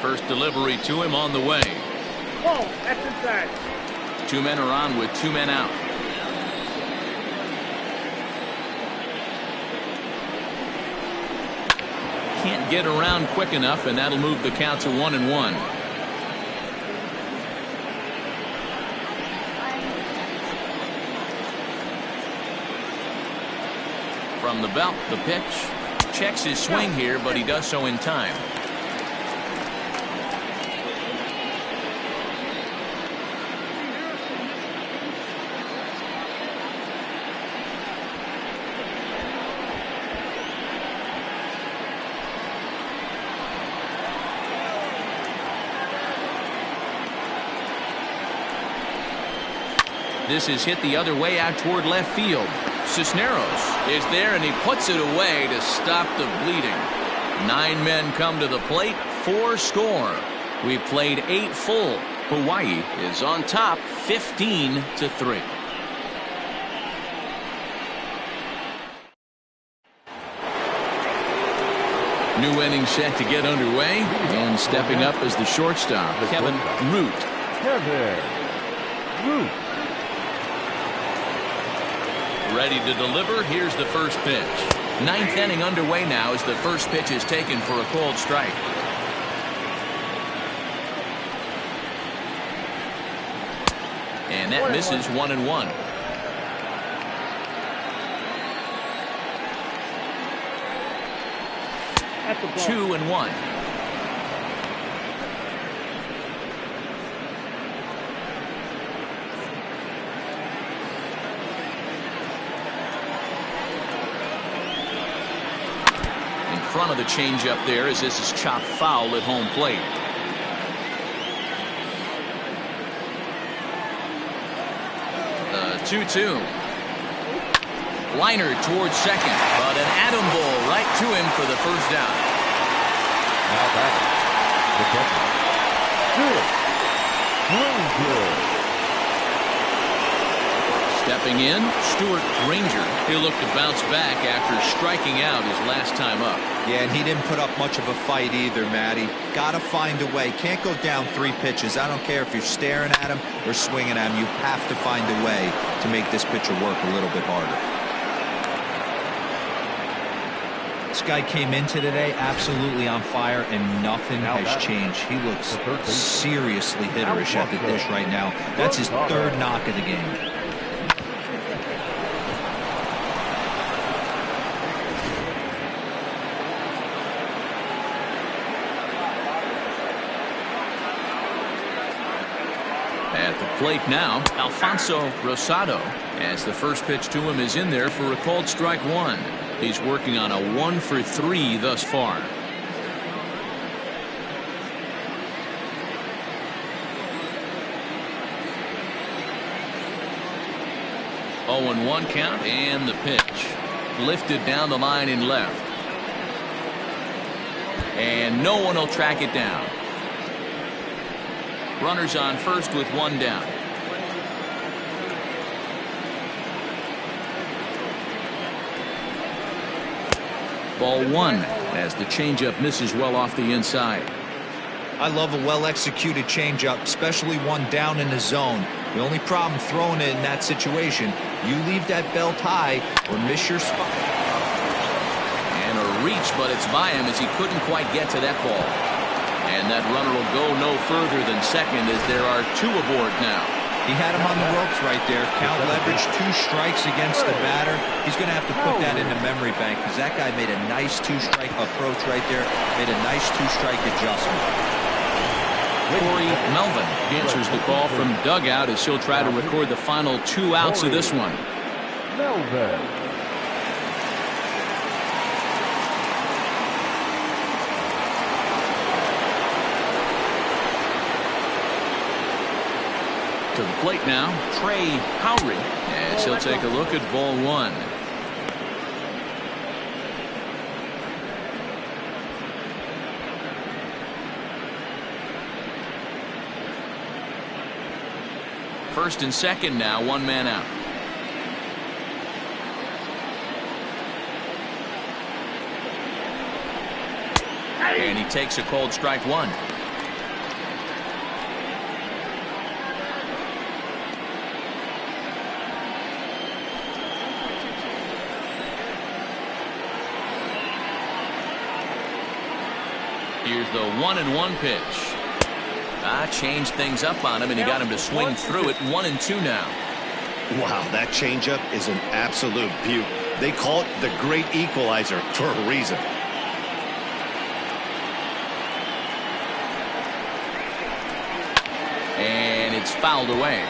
First delivery to him on the way. Whoa, that's inside. 2 men are on with 2 men out. Can't get around quick enough, and that'll move the count to 1-1. From the belt, the pitch. Checks his swing here, but he does so in time. This is hit the other way out toward left field. Cisneros is there, and he puts it away to stop the bleeding. 9 men come to the plate, 4 score. We played 8 full. Hawaii is on top 15-3. New inning set to get underway, and stepping up as the shortstop, Kevin Root. Kevin Root. Ready to deliver. Here's the first pitch. Ninth inning underway now as the first pitch is taken for a called strike. And that misses 1-1. At the ball. 2-1. In front of the changeup there as this is chopped foul at home plate. The 2-2. Liner towards second, but an atom ball right to him for the first down. Now back. The catcher. Ranger. Stepping in, Stuart Ranger. He'll look to bounce back after striking out his last time up. Yeah, and he didn't put up much of a fight either, Matty. Got to find a way. Can't go down 3 pitches. I don't care if you're staring at him or swinging at him. You have to find a way to make this pitcher work a little bit harder. This guy came into today absolutely on fire, and nothing has changed. He looks seriously hitterish at the dish right now. That's his 3rd knock of the game. At the plate now, Alfonso Rosado, as the first pitch to him is in there for a called strike 1. He's working on a 1-for-3 thus far. Oh, 0-1 count, and the pitch. Lifted down the line in left. And no one will track it down. Runners on first with 1 down. Ball 1 as the changeup misses well off the inside. I love a well-executed changeup, especially one down in the zone. The only problem throwing it in that situation, you leave that belt high or miss your spot. And a reach, but it's by him as he couldn't quite get to that ball. And that runner will go no further than second as there are 2 aboard now. He had him on the ropes right there. Count leverage, 2 strikes against the batter. He's going to have to put that in the memory bank because that guy made a nice 2-strike approach right there. Made a nice 2-strike adjustment. Corey Melvin answers the call from dugout as he'll try to record the final 2 outs of this one. Melvin. To the plate now, Trey Howry, as he'll take a look at ball 1. First and second now, 1 man out. And he takes a called strike 1. Here's the 1-1 pitch. Changed things up on him, and he got him to swing through it. 1-2 now. Wow, that changeup is an absolute beaut. They call it the great equalizer for a reason. And it's fouled away.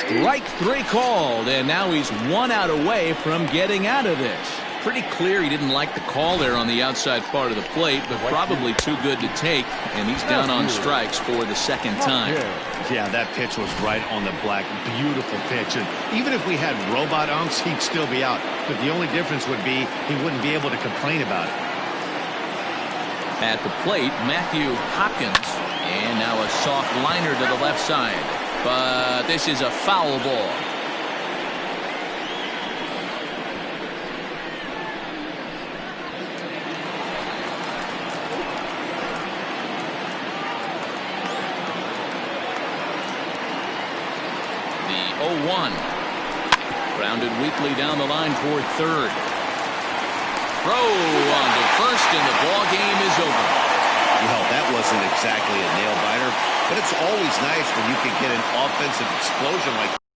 Strike 3 called, and now he's 1 out away from getting out of this. Pretty clear he didn't like the call there on the outside part of the plate, but probably too good to take, and he's down on strikes for the 2nd time. Yeah, that pitch was right on the black. Beautiful pitch. And even if we had robot umps, he'd still be out. But the only difference would be he wouldn't be able to complain about it. At the plate, Matthew Hopkins, and now a soft liner to the left side. But this is a foul ball. 0-1. Grounded weakly down the line toward third. Throw on to first, and the ball game is over. Well, that wasn't exactly a nail-biter, but it's always nice when you can get an offensive explosion like